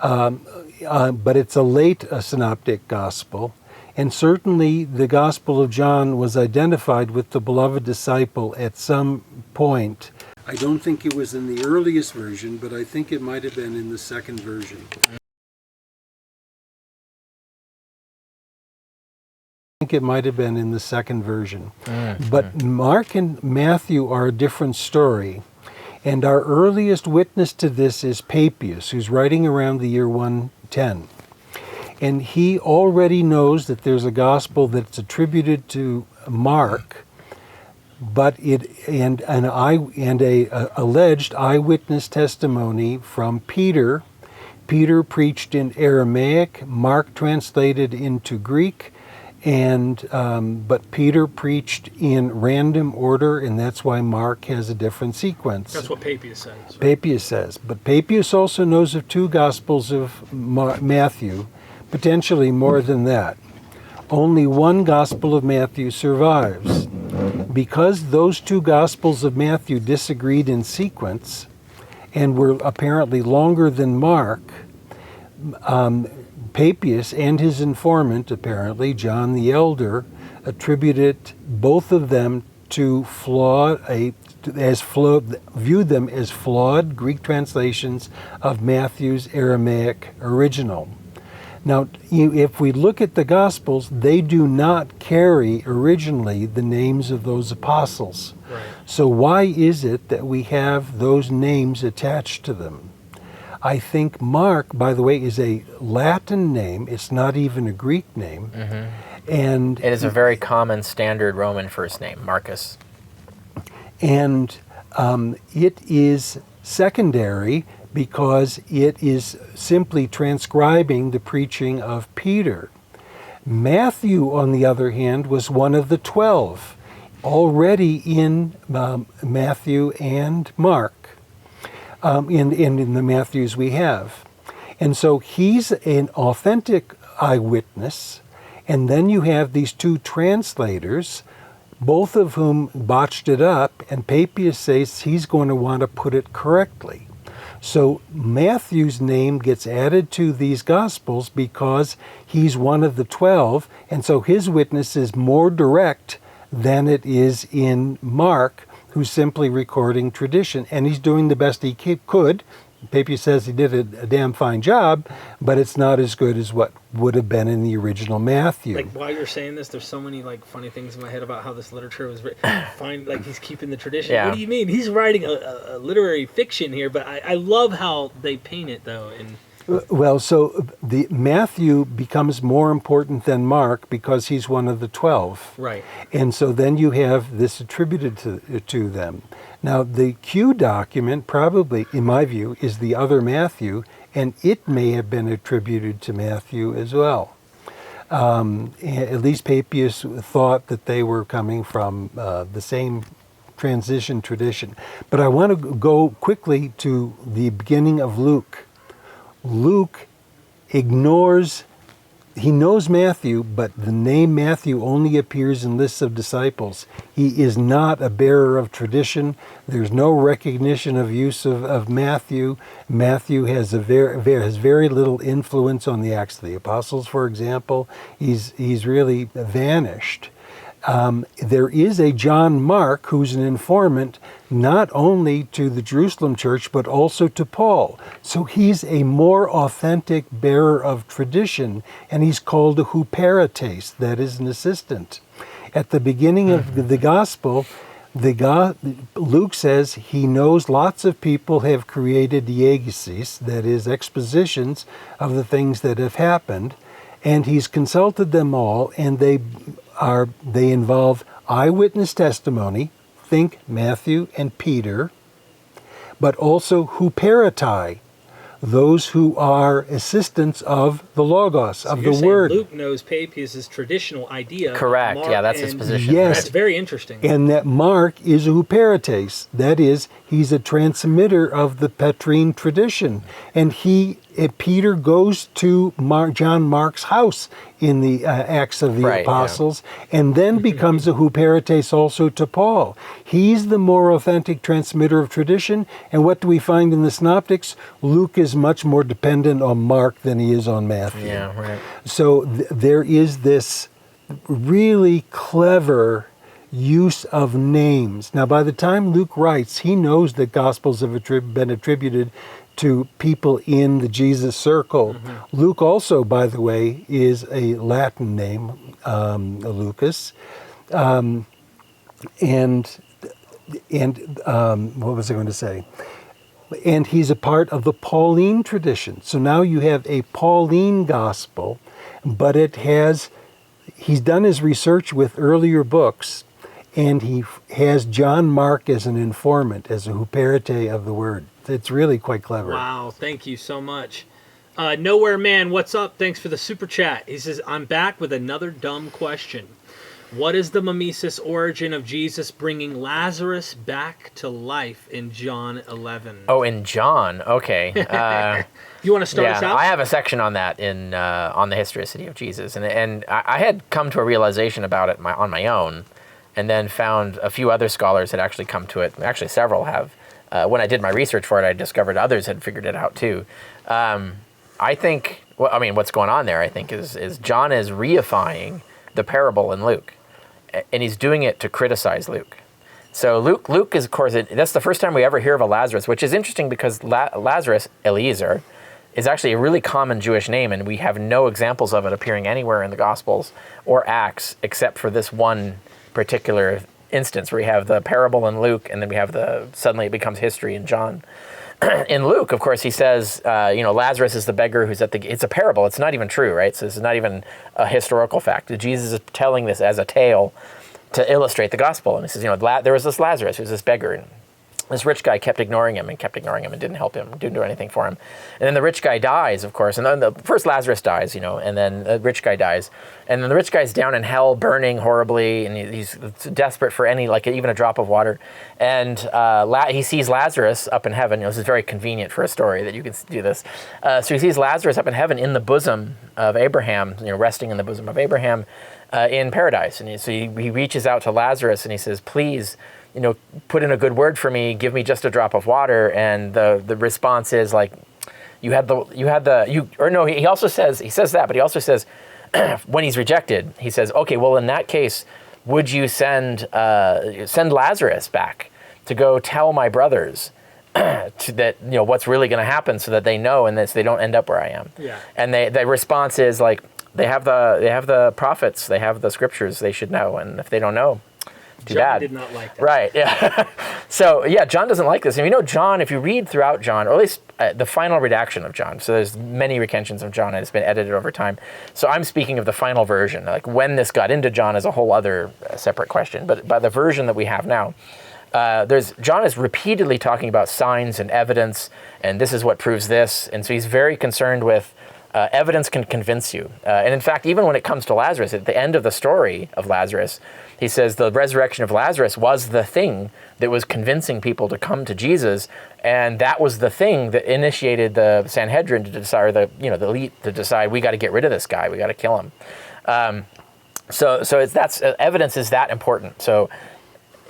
but it's a late synoptic gospel. And certainly the Gospel of John was identified with the beloved disciple at some point. I don't think it was in the earliest version, but I think it might have been in the second version. think it might have been in the second version. But Mark and Matthew are a different story. And our earliest witness to this is Papias, who's writing around the year 110. And he already knows that there's a gospel that's attributed to Mark, but an alleged eyewitness testimony from Peter. Peter preached in Aramaic, Mark translated into Greek, and but Peter preached in random order, and that's why Mark has a different sequence.
That's what Papias says. Right?
Papias says. But Papias also knows of two Gospels of Matthew, potentially more than that. Only one Gospel of Matthew survives. Because those two Gospels of Matthew disagreed in sequence and were apparently longer than Mark, Papias and his informant, apparently, John the Elder, attributed both of them to viewed them as flawed Greek translations of Matthew's Aramaic original. Now, if we look at the Gospels, they do not carry originally the names of those apostles.
Right.
So why is it that we have those names attached to them? I think Mark, by the way, is a Latin name. It's not even a Greek name. And
It is a very common standard Roman first name, Marcus.
And it is secondary because it is simply transcribing the preaching of Peter. Matthew, on the other hand, was one of the 12, already in Matthew and Mark, in the Matthews we have. And so he's an authentic eyewitness, and then you have these two translators, both of whom botched it up, and Papias says he's going to want to put it correctly. So Matthew's name gets added to these Gospels because he's one of the 12, and so his witness is more direct than it is in Mark, who's simply recording tradition, and he's doing the best he could. Papias says he did a damn fine job, but it's not as good as what would have been in the original Matthew.
Like, while you're saying this, there's so many like funny things in my head about how this literature was written. Fine, like he's keeping the tradition.
Yeah.
What do you mean? He's writing a literary fiction here, but I love how they paint it though. And
Well, so the Matthew becomes more important than Mark because he's one of the 12.
right,
And so then you have this attributed to them. Now, the Q document probably, in my view, is the other Matthew, and it may have been attributed to Matthew as well. At least Papias thought that they were coming from the same transition tradition. But I want to go quickly to the beginning of Luke. Luke ignores, he knows Matthew, but the name Matthew only appears in lists of disciples. He is not a bearer of tradition. There's no recognition of use of Matthew. Matthew has very little influence on the Acts of the Apostles, for example. He's really vanished. There is a John Mark who's an informant not only to the Jerusalem church but also to Paul. So he's a more authentic bearer of tradition, and he's called a huperetes, that is an assistant. At the beginning of the gospel, Luke says he knows lots of people have created diegesis, that is expositions of the things that have happened, and he's consulted them all, and they involve eyewitness testimony, think Matthew and Peter, but also huperetai, those who are assistants of the Logos,
so
of
you're
the
saying
Word.
Luke knows Papias' traditional idea.
Correct.
Mark
Yeah, that's his
and-
position.
Yes.
That's very interesting.
And that Mark is a huperetes, that is, he's a transmitter of the Petrine tradition. And Peter goes to John Mark's house in the Acts of the
Right,
Apostles, and then becomes a huperetes also to Paul. He's the more authentic transmitter of tradition, and what do we find in the Synoptics? Luke is much more dependent on Mark than he is on Matthew.
Yeah, right.
So there is this really clever use of names. Now, by the time Luke writes, he knows that Gospels have been attributed to people in the Jesus circle. Luke also, by the way, is a Latin name, Lucas. And what was I going to say? And he's a part of the Pauline tradition. So now you have a Pauline gospel, but he's done his research with earlier books, and he has John Mark as an informant, as a huperite of the word. It's really quite clever.
Wow, thank you so much. Nowhere Man, what's up? Thanks for the super chat. He says, I'm back with another dumb question. What is the mimesis origin of Jesus bringing Lazarus back to life in John 11?
Oh, in John. Okay.
You want to start us out?
I have a section on that on the historicity of Jesus, and I had come to a realization about it on my own, and then found a few other scholars had actually come to it. Actually, several have. When I did my research for it, I discovered others had figured it out too. I think, what's going on there, I think, is John is reifying the parable in Luke. And he's doing it to criticize Luke. So Luke is, of course, that's the first time we ever hear of a Lazarus, which is interesting because Lazarus, Eliezer, is actually a really common Jewish name, and we have no examples of it appearing anywhere in the Gospels or Acts except for this one particular instance where we have the parable in Luke, and then we have suddenly it becomes history in John. In Luke, of course, he says, Lazarus is the beggar who's it's a parable. It's not even true, right? So this is not even a historical fact. Jesus is telling this as a tale to illustrate the gospel. And he says, there was this Lazarus who's this beggar. And this rich guy kept ignoring him and didn't help him, didn't do anything for him. And then the rich guy dies, of course. And then the first Lazarus dies, and then the rich guy dies. And then the rich guy's down in hell, burning horribly, and he's desperate for even a drop of water. And he sees Lazarus up in heaven. This is very convenient for a story that you can do this. So he sees Lazarus up in heaven in the bosom of Abraham, resting in the bosom of Abraham in paradise. And so he reaches out to Lazarus and he says, please, put in a good word for me, give me just a drop of water. And the response is like, he also says that, but he also says, when he's rejected, he says, okay, well, in that case, would you send Lazarus back to go tell my brothers that what's really going to happen, so that they know and that they don't end up where I am.
Yeah. And
the response is like, they have the prophets, they have the scriptures, they should know, and if they don't know, too bad.
John did not like that.
Right, yeah. So, yeah, John doesn't like this. And John, if you read throughout John, or at least the final redaction of John, so there's many recensions of John, and it's been edited over time. So I'm speaking of the final version. Like, when this got into John is a whole other separate question. But by the version that we have now, John is repeatedly talking about signs and evidence, and this is what proves this. And so he's very concerned with evidence can convince you. And in fact, even when it comes to Lazarus, at the end of the story of Lazarus, he says the resurrection of Lazarus was the thing that was convincing people to come to Jesus, and that was the thing that initiated the Sanhedrin to decide, the elite to decide, we got to get rid of this guy, we got to kill him. So evidence is that important. So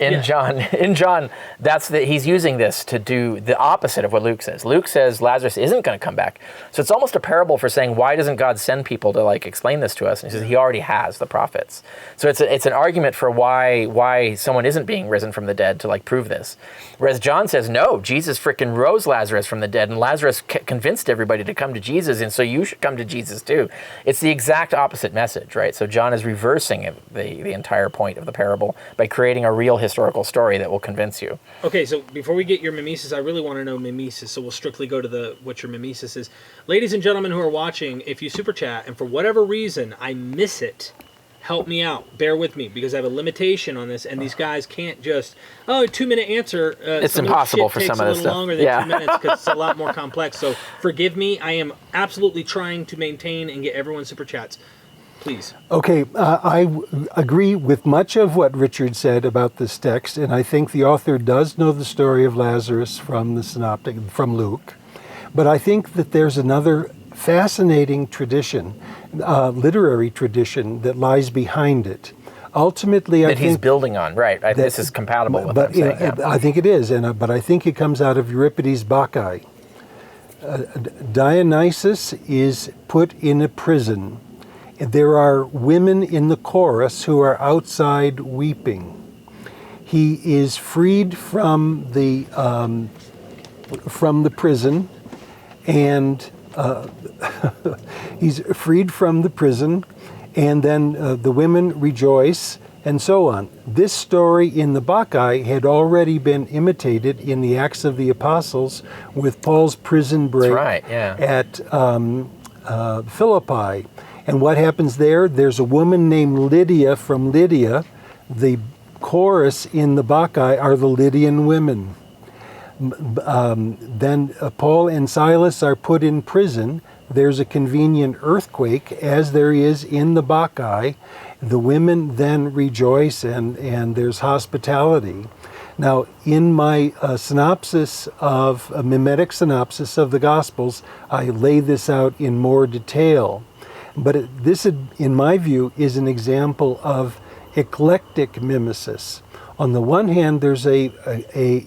in John, he's using this to do the opposite of what Luke says. Luke says Lazarus isn't going to come back. So it's almost a parable for saying, why doesn't God send people to explain this to us? And he says he already has the prophets. So it's an argument for why someone isn't being risen from the dead to prove this. Whereas John says, no, Jesus freaking rose Lazarus from the dead, and Lazarus convinced everybody to come to Jesus, and so you should come to Jesus too. It's the exact opposite message, right? So John is reversing the entire point of the parable by creating a real historical story that will convince you.
Okay, so before we get your mimesis, I really want to know mimesis, so we'll strictly go to what your mimesis is. Ladies and gentlemen who are watching, if you super chat, and for whatever reason I miss it, help me out. Bear with me, because I have a limitation on this, and these guys can't just, 2-minute answer.
It's impossible for some of this stuff.
It takes a little longer than 2 minutes because it's a lot more complex. So forgive me. I am absolutely trying to maintain and get everyone's super chats. Please. Okay,
I agree with much of what Richard said about this text, and I think the author does know the story of Lazarus from the Synoptic, from Luke. But I think that there's another fascinating tradition, literary tradition, that lies behind it. Ultimately, I think
he's building on, right? This is compatible with what I'm saying. Yeah.
I think it is, but I think it comes out of Euripides' Bacchae. Dionysus is put in a prison. There are women in the chorus who are outside weeping. He is freed from the prison, and he's freed from the prison, and then the women rejoice, and so on. This story in the Bacchae had already been imitated in the Acts of the Apostles with Paul's prison break at Philippi. And what happens there? There's a woman named Lydia from Lydia. The chorus in the Bacchae are the Lydian women. Then Paul and Silas are put in prison. There's a convenient earthquake, as there is in the Bacchae. The women then rejoice, and there's hospitality. Now, in my synopsis of a mimetic synopsis of the Gospels, I lay this out in more detail. But this, in my view, is an example of eclectic mimesis. On the one hand, there's a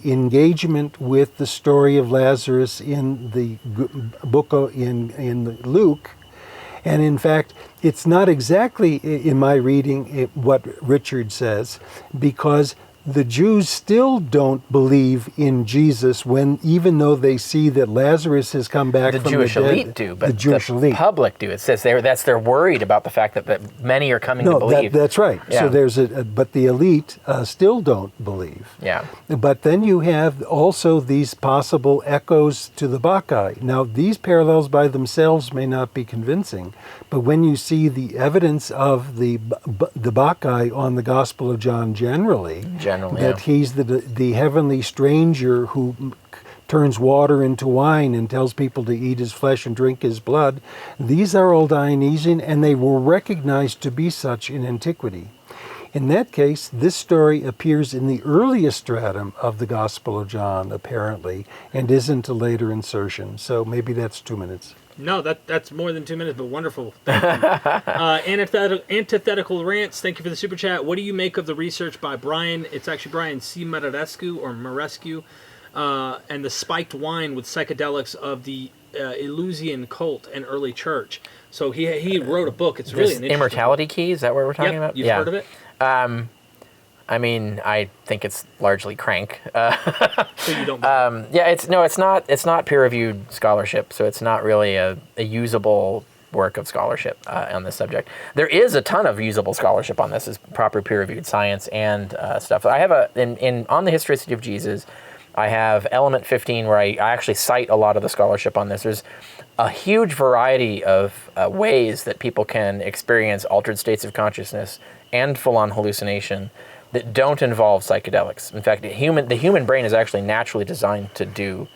engagement with the story of Lazarus in the book in Luke, and in fact, it's not exactly in my reading what Richard says, because the Jews still don't believe in Jesus even though they see that Lazarus has come back from the dead.
The Jewish elite do, but the public do. It says they're worried about the fact that many are coming to believe.
That's right.
Yeah.
So but the elite still don't believe.
Yeah.
But then you have also these possible echoes to the Bacchae. Now, these parallels by themselves may not be convincing, but when you see the evidence of the Bacchae on the Gospel of John generally, that he's the heavenly stranger who turns water into wine and tells people to eat his flesh and drink his blood. These are all Dionysian, and they were recognized to be such in antiquity. In that case, this story appears in the earliest stratum of the Gospel of John, apparently, and isn't a later insertion. So maybe that's 2 minutes.
No, that's more than 2 minutes, but wonderful. Thank you. Antithetical Rants, thank you for the super chat. What do you make of the research by Brian? It's actually Brian C. Marescu, and the spiked wine with psychedelics of the Eleusinian cult and early church. So he wrote a book. It's really an interesting
Immortality
book.
Key, is that what we're talking about?
You've heard of it?
I mean, I think it's largely crank.
So you don't believe
it's not peer-reviewed scholarship, so it's not really a usable work of scholarship on this subject. There is a ton of usable scholarship on this, as proper peer-reviewed science and stuff. I have on the historicity of Jesus, I have element 15 where I actually cite a lot of the scholarship on this. There's a huge variety of ways that people can experience altered states of consciousness and full-on hallucination that don't involve psychedelics. In fact, the human brain is actually naturally designed to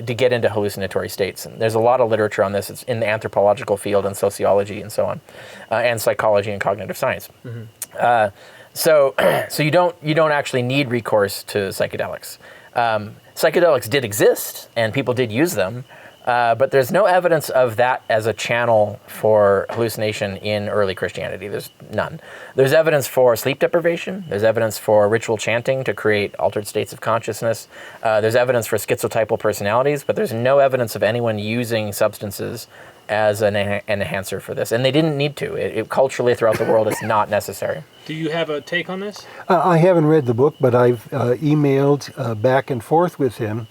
get into hallucinatory states. And there's a lot of literature on this. It's in the anthropological field and sociology and so on, and psychology and cognitive science. Mm-hmm. So you don't actually need recourse to psychedelics. Psychedelics did exist, and people did use them, but there's no evidence of that as a channel for hallucination in early Christianity. There's none. There's evidence for sleep deprivation. There's evidence for ritual chanting to create altered states of consciousness. There's evidence for schizotypal personalities, but there's no evidence of anyone using substances as an enhancer for this. And they didn't need to. It culturally throughout the world, it's not necessary.
Do you have a take on this?
I haven't read the book, but I've emailed back and forth with him.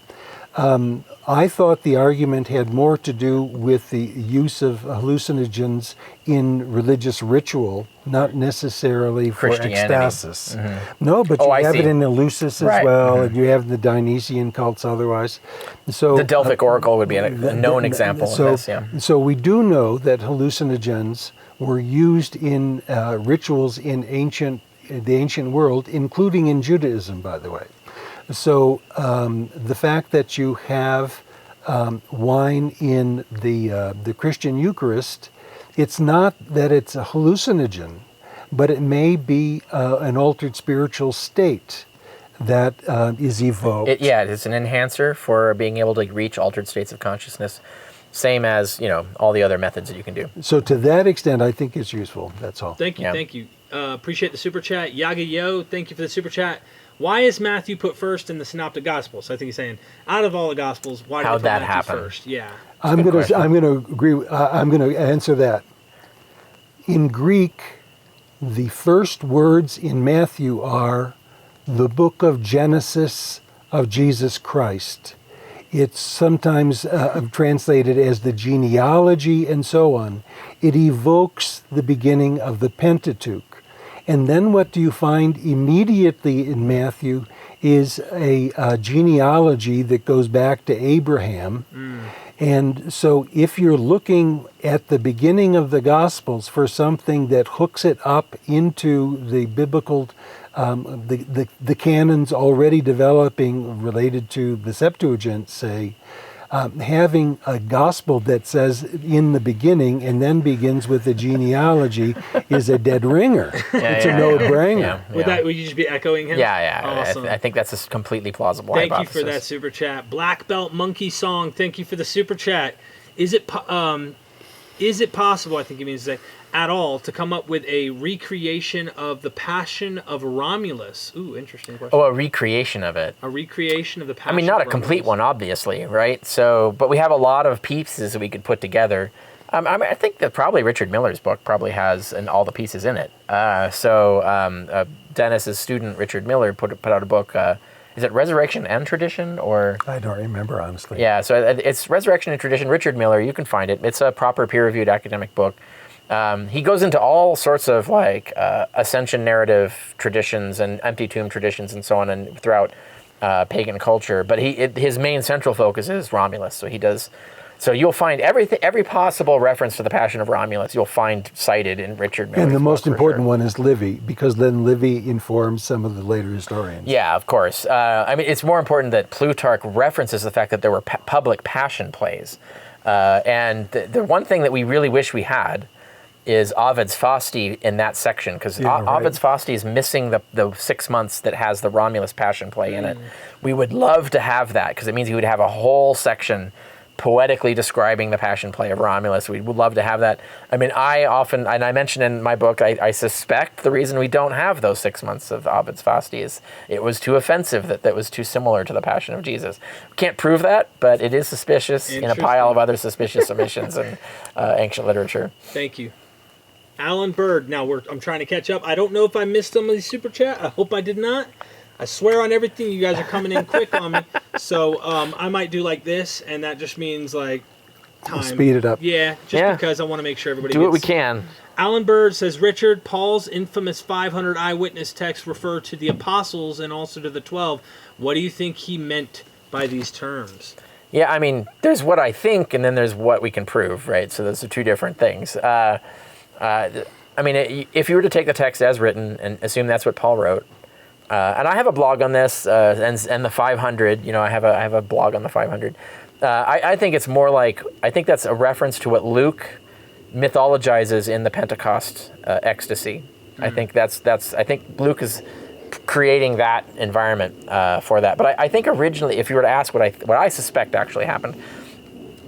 I thought the argument had more to do with the use of hallucinogens in religious ritual, not necessarily for ecstasis. Mm-hmm. No, but you have it in Eleusis as well, mm-hmm. and you have the Dionysian cults otherwise. So
the Delphic Oracle would be a known example of this, yeah.
So we do know that hallucinogens were used in rituals in the ancient world, including in Judaism, by the way. So the fact that you have wine in the Christian Eucharist, it's not that it's a hallucinogen, but it may be an altered spiritual state that is evoked.
It's an enhancer for being able to reach altered states of consciousness, same as all the other methods that you can do.
So to that extent, I think it's useful. That's all.
Thank you. Appreciate the super chat. Yaga Yo, thank you for the super chat. Why is Matthew put first in the Synoptic Gospels? I think he's saying, out of all the Gospels, why did they put Matthew first? Yeah.
I'm going to agree. I'm going to answer that. In Greek, the first words in Matthew are the book of Genesis of Jesus Christ. It's sometimes translated as the genealogy and so on. It evokes the beginning of the Pentateuch. And then what do you find immediately in Matthew is a genealogy that goes back to Abraham. And so if you're looking at the beginning of the Gospels for something that hooks it up into the biblical, the canons already developing related to the Septuagint, say, having a gospel that says in the beginning and then begins with the genealogy is a dead ringer. It's a no-brainer.
Would you just be echoing him?
Yeah.
Awesome.
I think that's a completely plausible
Thank
hypothesis.
you for that super chat. Black Belt Monkey Song, thank you for the super chat. Is it possible, I think he means to say, at all, to come up with a recreation of the Passion of Romulus? Ooh, interesting question.
Oh, a recreation of it.
A recreation of the Passion
I mean, not a
of
complete
Romulus.
one, obviously, right? So, but we have a lot of pieces that we could put together. I think that probably Richard Miller's book probably has all the pieces in it. Dennis's student, Richard Miller, put out a book. Is it Resurrection and Tradition, or?
I don't remember, honestly.
Yeah, so it's Resurrection and Tradition. Richard Miller, you can find it. It's a proper peer-reviewed academic book. He goes into all sorts of ascension narrative traditions and empty tomb traditions and so on, and throughout pagan culture. But his main central focus is Romulus. So he does. So you'll find every possible reference to the Passion of Romulus you'll find cited in Richard Miller's
And the most
book,
important
sure.
one is Livy, because then Livy informs some of the later historians.
Yeah, of course. I mean, it's more important that Plutarch references the fact that there were public passion plays. And the one thing that we really wish we had is Ovid's Fasti in that section, because Ovid's Fasti is missing the 6 months that has the Romulus Passion play in it. We would love to have that, because it means we would have a whole section poetically describing the Passion play of Romulus. We would love to have that. I mean, I often, and I mention in my book, I suspect the reason we don't have those 6 months of Ovid's Fasti is it was too offensive, that was too similar to the Passion of Jesus. Can't prove that, but it is suspicious in a pile of other suspicious omissions in ancient literature.
Thank you. Alan Bird. Now I'm trying to catch up. I don't know if I missed some of these super chat. I hope I did not. I swear on everything, you guys are coming in quick on me. So I might do like this, and that just means time.
Speed it up.
Yeah, because I want to make sure everybody
do what we can.
Alan Bird says, Richard, Paul's infamous 500 eyewitness texts refer to the apostles and also to the 12. What do you think he meant by these terms?
Yeah, I mean, there's what I think, and then there's what we can prove, right? So those are two different things. I mean, if you were to take the text as written and assume that's what Paul wrote, and I have a blog on this, and the 500, I have a blog on the 500. I think it's more like, I think that's a reference to what Luke mythologizes in the Pentecost ecstasy. Mm-hmm. I think Luke is creating that environment for that. But I think originally, if you were to ask what I suspect actually happened,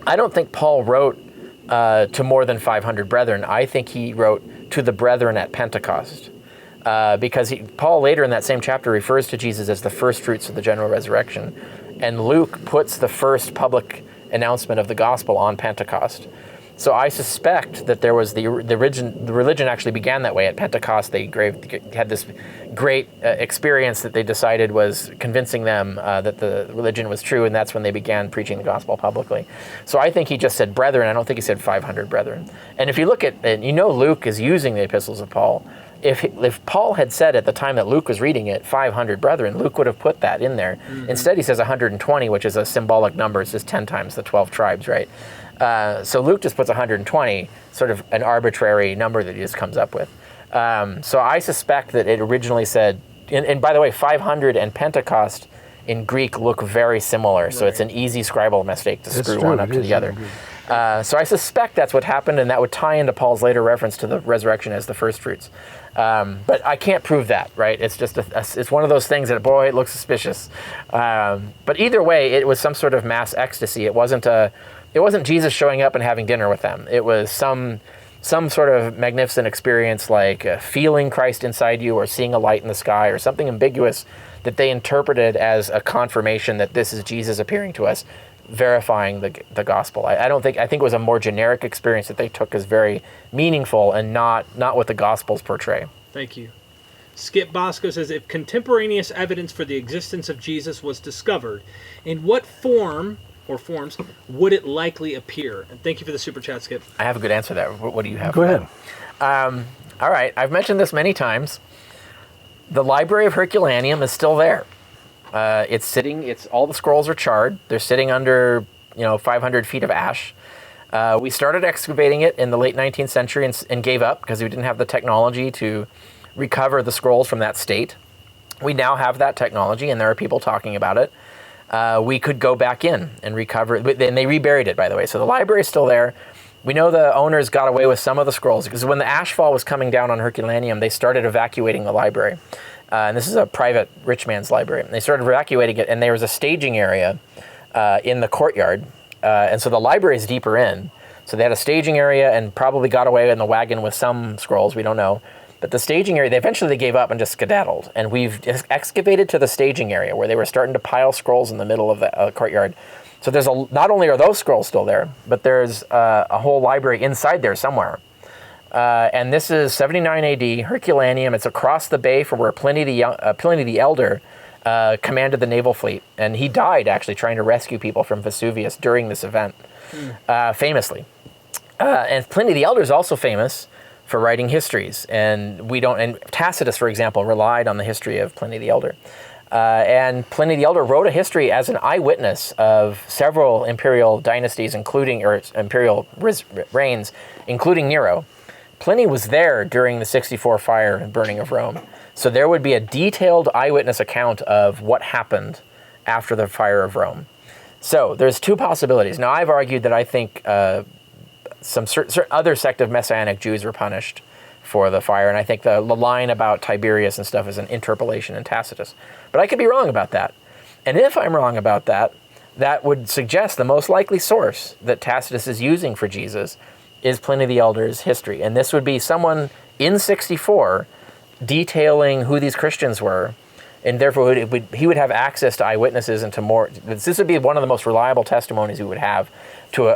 I don't think Paul wrote to more than 500 brethren. I think he wrote to the brethren at Pentecost. Because Paul later in that same chapter refers to Jesus as the first fruits of the general resurrection. And Luke puts the first public announcement of the gospel on Pentecost. So I suspect that there was the religion actually began that way at Pentecost. They had this great experience that they decided was convincing them that the religion was true, and that's when they began preaching the gospel publicly. So I think he just said brethren. I don't think he said 500 brethren. And if you look at, Luke is using the epistles of Paul. If Paul had said at the time that Luke was reading it, 500 brethren, Luke would have put that in there. Mm-hmm. Instead, he says 120, which is a symbolic number. It's just 10 times the 12 tribes, right? So Luke just puts 120, sort of an arbitrary number that he just comes up with. So I suspect that it originally said, and by the way, 500 and Pentecost in Greek look very similar. Right. So it's an easy scribal mistake to screw one up to the other. So I suspect that's what happened, and that would tie into Paul's later reference to the resurrection as the first fruits. But I can't prove that, right? It's just it's one of those things that, boy, it looks suspicious. But either way, it was some sort of mass ecstasy. It wasn't Jesus showing up and having dinner with them. It was some sort of magnificent experience, like feeling Christ inside you, or seeing a light in the sky, or something ambiguous that they interpreted as a confirmation that this is Jesus appearing to us, verifying the gospel. I think it was a more generic experience that they took as very meaningful and not what the gospels portray.
Thank you. Skip Bosco says, if contemporaneous evidence for the existence of Jesus was discovered, in what form or forms would it likely appear? And thank you for the super chat, Skip.
I have a good answer there. What do you have?
Go ahead.
All right, I've mentioned this many times. The Library of Herculaneum is still there. It's sitting. All the scrolls are charred. They're sitting under 500 feet of ash. We started excavating it in the late 19th century and gave up because we didn't have the technology to recover the scrolls from that state. We now have that technology, and there are people talking about it. We could go back in and recover it, and they reburied it, by the way. So the library is still there. We know the owners got away with some of the scrolls because when the ashfall was coming down on Herculaneum, they started evacuating the library. And this is a private rich man's library. And they started evacuating it, and there was a staging area in the courtyard. And so the library is deeper in. So they had a staging area and probably got away in the wagon with some scrolls. We don't know. But the staging area, they gave up and just skedaddled. And we've excavated to the staging area where they were starting to pile scrolls in the middle of the courtyard. So there's not only are those scrolls still there, but there's a whole library inside there somewhere. And this is 79 AD, Herculaneum. It's across the bay from where Pliny the Elder commanded the naval fleet. And he died actually trying to rescue people from Vesuvius during this event, famously. And Pliny the Elder is also famous for writing histories. And Tacitus, for example, relied on the history of Pliny the Elder. And Pliny the Elder wrote a history as an eyewitness of several imperial dynasties, imperial reigns, including Nero. Pliny was there during the 64 fire and burning of Rome. So there would be a detailed eyewitness account of what happened after the fire of Rome. So there's two possibilities. Now, I've argued that I think some certain other sect of Messianic Jews were punished for the fire, and I think the line about Tiberius and stuff is an interpolation in Tacitus. But I could be wrong about that. And if I'm wrong about that, that would suggest the most likely source that Tacitus is using for Jesus is Pliny the Elder's history. And this would be someone in 64 detailing who these Christians were, and therefore he would have access to eyewitnesses and to more. This would be one of the most reliable testimonies we would have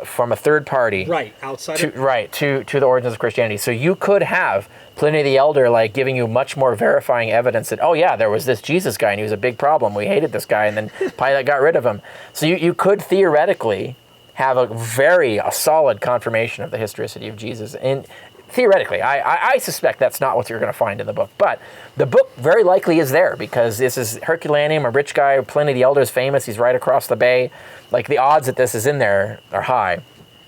from a third party,
outside
to the origins of Christianity. So you could have Pliny the Elder giving you much more verifying evidence that, oh yeah, there was this Jesus guy and he was a big problem. We hated this guy, and then Pilate got rid of him. So you could theoretically have a solid confirmation of the historicity of Jesus. And theoretically, I suspect that's not what you're going to find in the book. But the book very likely is there because this is Herculaneum, a rich guy. Pliny the Elder is famous. He's right across the bay. The odds that this is in there are high.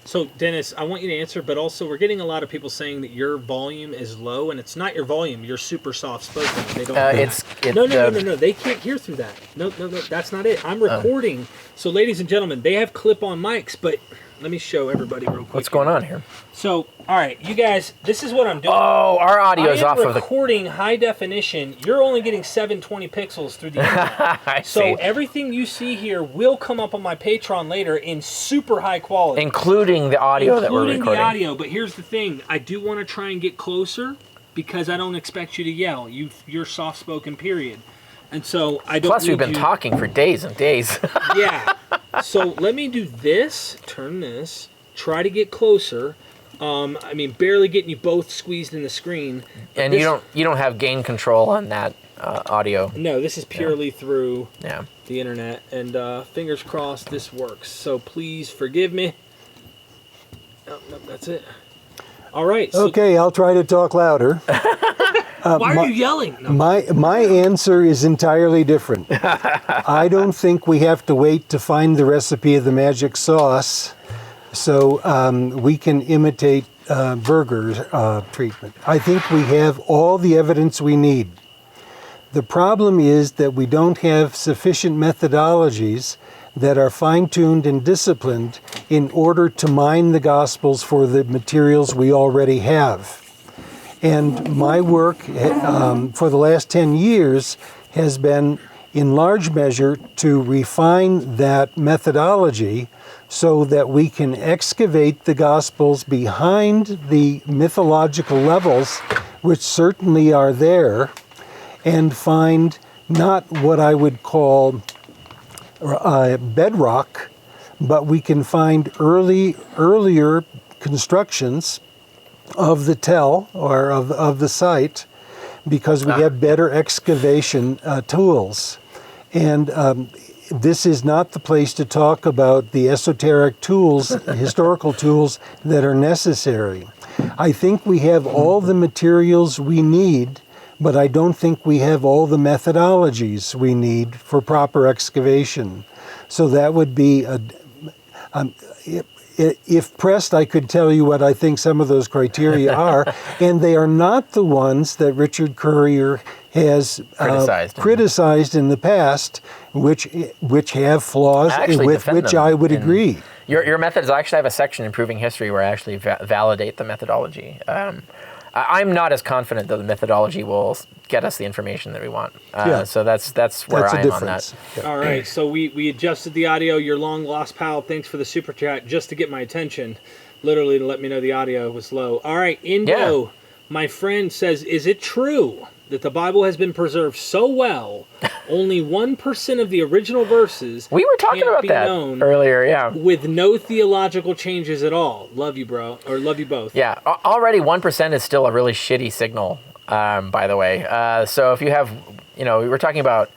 So, Dennis, I want you to answer, but also we're getting a lot of people saying that your volume is low, and it's not your volume. You're super soft-spoken. They don't. No. They can't hear through that. No. That's not it. I'm recording. So, ladies and gentlemen, they have clip-on mics, but let me show everybody real quick.
What's going on here?
So, all right, you guys, this is what I'm doing.
Oh, our audio is off of the...
I am recording high definition. You're only getting 720 pixels through the internet. So everything you see here will come up on my Patreon later in super high quality.
Including the audio that we're recording.
Including the audio, but here's the thing. I do want to try and get closer because I don't expect you to yell. You're soft-spoken, period. And so I don't
Plus, we've been talking for days and days.
Yeah. So let me do this, turn this, try to get closer. Barely getting you both squeezed in the screen.
And you don't have gain control on that audio.
No, this is purely through the internet. And fingers crossed this works. So please forgive me. Oh, no, that's it. All right. So
okay, I'll try to talk louder.
Why are you yelling? No.
My answer is entirely different. I don't think we have to wait to find the recipe of the magic sauce so we can imitate Berger's treatment. I think we have all the evidence we need. The problem is that we don't have sufficient methodologies that are fine-tuned and disciplined in order to mine the Gospels for the materials we already have. And my work for the last 10 years has been, in large measure, to refine that methodology so that we can excavate the Gospels behind the mythological levels, which certainly are there, and find not what I would call bedrock, but we can find earlier constructions of the tell or of the site because we have better excavation tools. And this is not the place to talk about the esoteric tools, historical tools that are necessary. I think we have all the materials we need, but I don't think we have all the methodologies we need for proper excavation. So that would be if pressed, I could tell you what I think some of those criteria are, and they are not the ones that Richard Currier has criticized in the past, which have flaws, with which I would agree.
Your methods, I actually have a section in Proving History where I actually validate the methodology. I'm not as confident that the methodology will get us the information that we want. So that's where I am on that.
Yeah.
All right, so we adjusted the audio. Your long lost pal, thanks for the super chat, just to get my attention, literally to let me know the audio was low. All right, Indo, my friend says, is it true that the Bible has been preserved so well, only 1% of the original verses
we were talking about that earlier,
with no theological changes at all? Love you, bro, or love you both.
Yeah, already 1% is still a really shitty signal, by the way. So if you have, we were talking about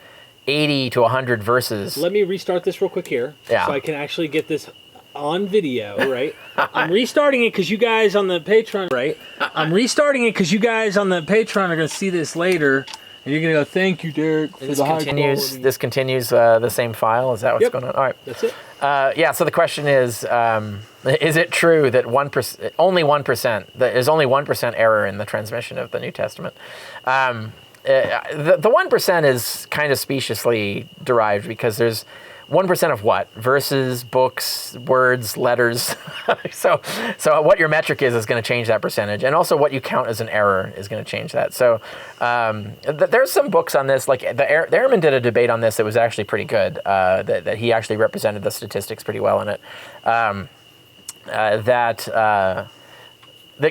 80 to 100 verses.
Let me restart this real quick here, so I can actually get this on video, right? I'm restarting it because you guys on the Patreon, right? I'm restarting it because you guys on the Patreon are going to see this later, and you're going to go, thank you, Derek, for the high quality.
This continues the same file? Is that what's going on? All right.
That's it.
So the question is it true that only 1%, there's only 1% error in the transmission of the New Testament? The 1% is kind of speciously derived because there's 1% of what? Verses, books, words, letters. So what your metric is going to change that percentage. And also what you count as an error is going to change that. So there's some books on this. Like Hermann did a debate on this that was actually pretty good. That he actually represented the statistics pretty well in it. That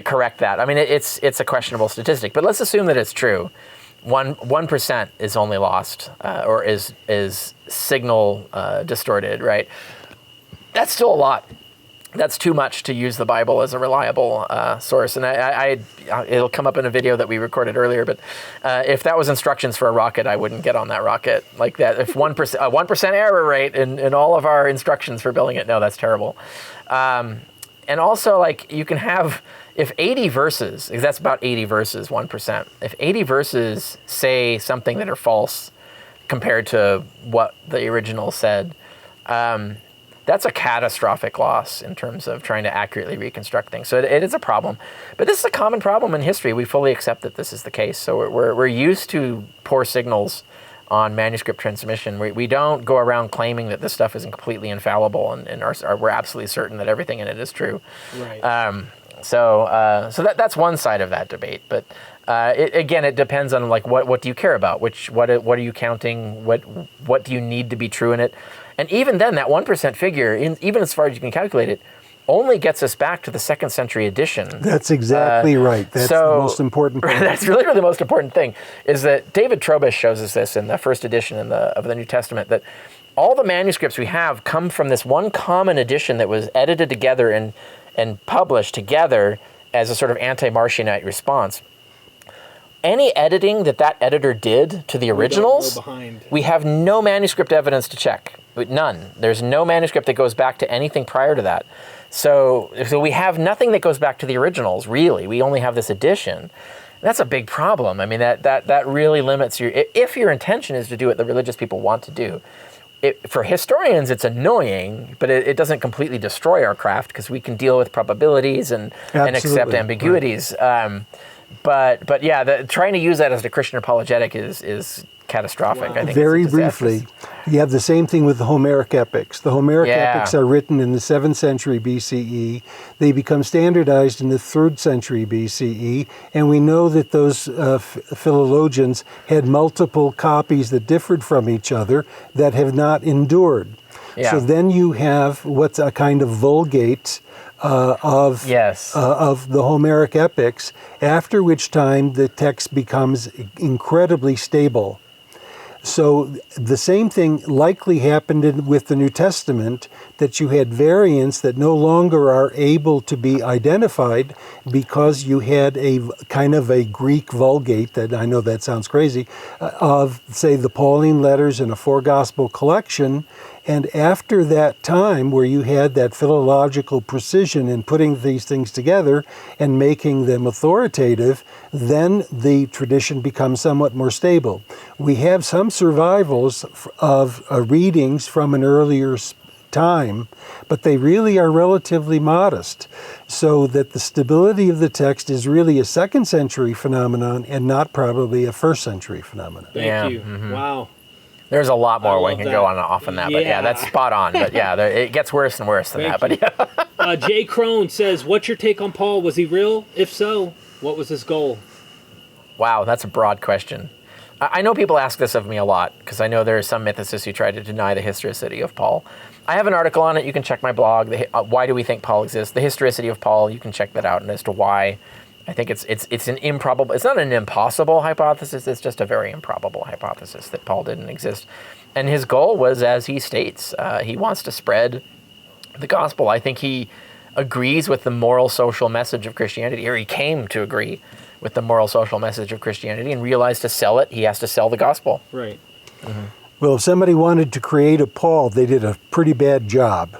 correct that. I mean, it's a questionable statistic. But let's assume that it's true. 1% is only lost or is signal distorted, right? That's still a lot. That's too much to use the Bible as a reliable source. And it'll come up in a video that we recorded earlier. But if that was instructions for a rocket, I wouldn't get on that rocket like that. If 1% error rate in all of our instructions for building it, no, that's terrible. And also, like, you can have, if 80 verses, because that's about 80 verses, 1%, if 80 verses say something that are false compared to what the original said, that's a catastrophic loss in terms of trying to accurately reconstruct things. So it is a problem. But this is a common problem in history. We fully accept that this is the case. So we're used to poor signals on manuscript transmission. We don't go around claiming that this stuff isn't completely infallible and we're absolutely certain that everything in it is true.
Right.
So that's one side of that debate. But it depends on like what do you care about? What are you counting? What do you need to be true in it? And even then, that 1% figure, even as far as you can calculate it, only gets us back to the 2nd century edition.
That's exactly right. That's the most important point.
That's really the most important thing, is that David Trobisch shows us this in the first edition of the New Testament, that all the manuscripts we have come from this one common edition that was edited together and published together as a sort of anti-Marcionite response. Any editing that editor did to the originals, we have no manuscript evidence to check. None. There's no manuscript that goes back to anything prior to that. So we have nothing that goes back to the originals, really. We only have this edition. That's a big problem. I mean, that really limits if your intention is to do what the religious people want to do. For historians, it's annoying, but it doesn't completely destroy our craft because we can deal with probabilities and accept ambiguities. Right. But yeah, trying to use that as a Christian apologetic is catastrophic.
Wow.
I think
very briefly, you have the same thing with the Homeric epics. The Homeric epics are written in the 7th century BCE. They become standardized in the 3rd century BCE, and we know that those philologians had multiple copies that differed from each other that have not endured. Yeah. So then you have what's a kind of Vulgate of the Homeric epics, after which time the text becomes incredibly stable. So the same thing likely happened with the New Testament, that you had variants that no longer are able to be identified because you had a kind of a Greek Vulgate, that I know that sounds crazy, of, say, the Pauline letters in a four-gospel collection. And after that time where you had that philological precision in putting these things together and making them authoritative, then the tradition becomes somewhat more stable. We have some survivals of readings from an earlier time, but they really are relatively modest, so that the stability of the text is really a second century phenomenon and not probably a first century phenomenon.
Thank you. Mm-hmm. Wow.
There's a lot more one can go on and off on that, but yeah, that's spot on. But yeah, it gets worse and worse than that. But yeah.
Jay Crone says, "What's your take on Paul? Was he real? If so, what was his goal?"
Wow, that's a broad question. I know people ask this of me a lot because I know there are some mythicists who try to deny the historicity of Paul. I have an article on it. You can check my blog. Why do we think Paul exists? The historicity of Paul. You can check that out, and as to why. I think it's an improbable. It's not an impossible hypothesis. It's just a very improbable hypothesis that Paul didn't exist. And his goal was, as he states, he wants to spread the gospel. I think he agrees with the moral social message of Christianity, or he came to agree with the moral social message of Christianity, and realized to sell it, he has to sell the gospel.
Right.
Mm-hmm.
Well, if somebody wanted to create a Paul, they did a pretty bad job.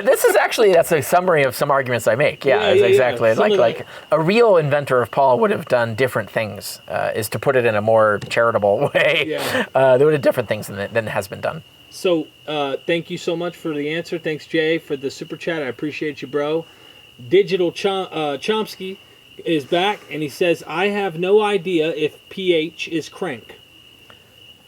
This is actually, that's a summary of some arguments I make. Yeah, exactly.
Yeah.
Like a real inventor of Paul would have done different things, is to put it in a more charitable way.
Yeah.
They would have different things than has been done.
So thank you so much for the answer. Thanks, Jay, for the super chat. I appreciate you, bro. Digital Chomsky is back, and he says, "I have no idea if pH is crank."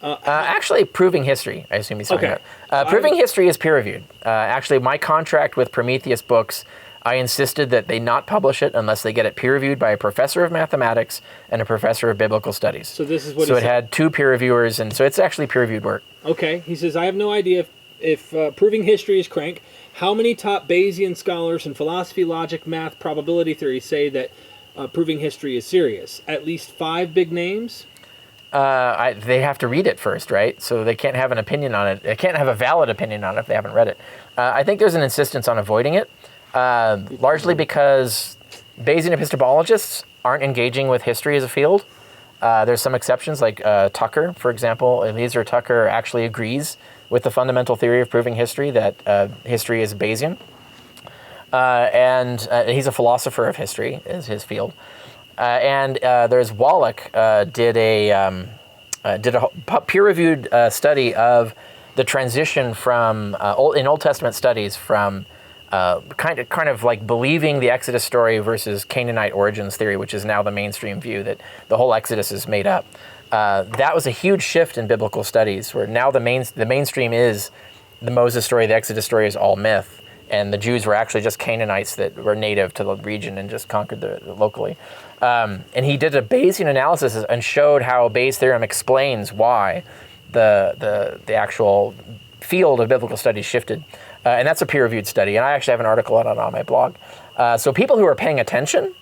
Actually, Proving History, I assume he's talking about. Proving History is peer-reviewed. Actually, my contract with Prometheus Books, I insisted that they not publish it unless they get it peer-reviewed by a professor of mathematics and a professor of biblical studies.
So this is what
So it had two peer reviewers, and so it's actually peer-reviewed work.
Okay. He says, "I have no idea if Proving History is crank. How many top Bayesian scholars in philosophy, logic, math, probability theory say that Proving History is serious? At least 5 big names?"
They have to read it first, right? So they can't have an opinion on it. They can't have a valid opinion on it if they haven't read it. I think there's an insistence on avoiding it, largely because Bayesian epistemologists aren't engaging with history as a field. There's some exceptions, like Tucker, for example. Eliezer Tucker actually agrees with the fundamental theory of proving history, that history is Bayesian. And he's a philosopher of history, is his field. And there's Wallach did a peer-reviewed study of the transition from in Old Testament studies from kind of like believing the Exodus story versus Canaanite origins theory, which is now the mainstream view that the whole Exodus is made up. That was a huge shift in biblical studies, where now the mainstream is the Moses story, the Exodus story is all myth. And the Jews were actually just Canaanites that were native to the region and just conquered locally. And he did a Bayesian analysis and showed how Bayes' theorem explains why the actual field of biblical studies shifted. And that's a peer-reviewed study. And I actually have an article on it on my blog. So people who are paying attention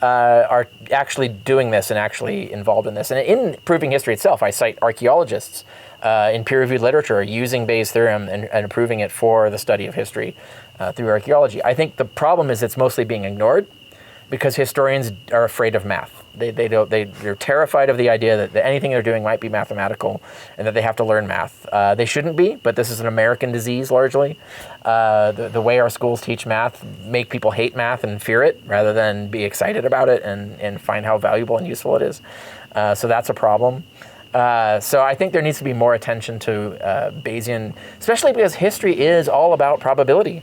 are actually doing this and actually involved in this. And in Proving History itself, I cite archaeologists in peer-reviewed literature using Bayes' theorem and approving it for the study of history through archaeology. I think the problem is it's mostly being ignored because historians are afraid of math. They're terrified of the idea that anything they're doing might be mathematical and that they have to learn math. They shouldn't be, but this is an American disease largely. The way our schools teach math make people hate math and fear it rather than be excited about it and find how valuable and useful it is. So that's a problem. So I think there needs to be more attention to Bayesian, especially because history is all about probability.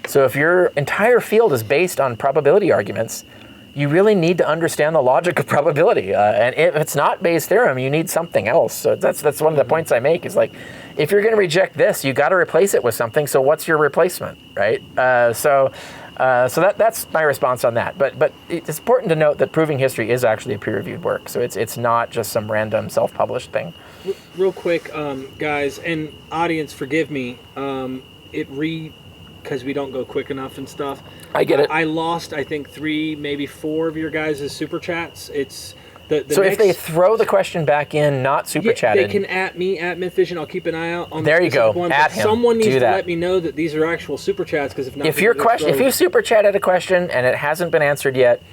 So if your entire field is based on probability arguments, you really need to understand the logic of probability. And if it's not Bayes' theorem, you need something else. So that's one of the points I make is like, if you're going to reject this, you got to replace it with something. So what's your replacement, right? So that's my response on that. But it's important to note that Proving History is actually a peer-reviewed work. So it's not just some random self-published thing.
Real quick, guys, and audience, forgive me. Because we don't go quick enough and stuff.
I get it.
I lost, I think, 3, maybe 4 of your guys' super chats. It's
So if they throw the question back in, not super chatted,
they can at me at MythVision. I'll keep an eye out on.
There you go.
One,
at him.
Someone needs
Do
to
that.
let me know that these are actual super chats, because if not,
if you super chatted a question and it hasn't been answered yet,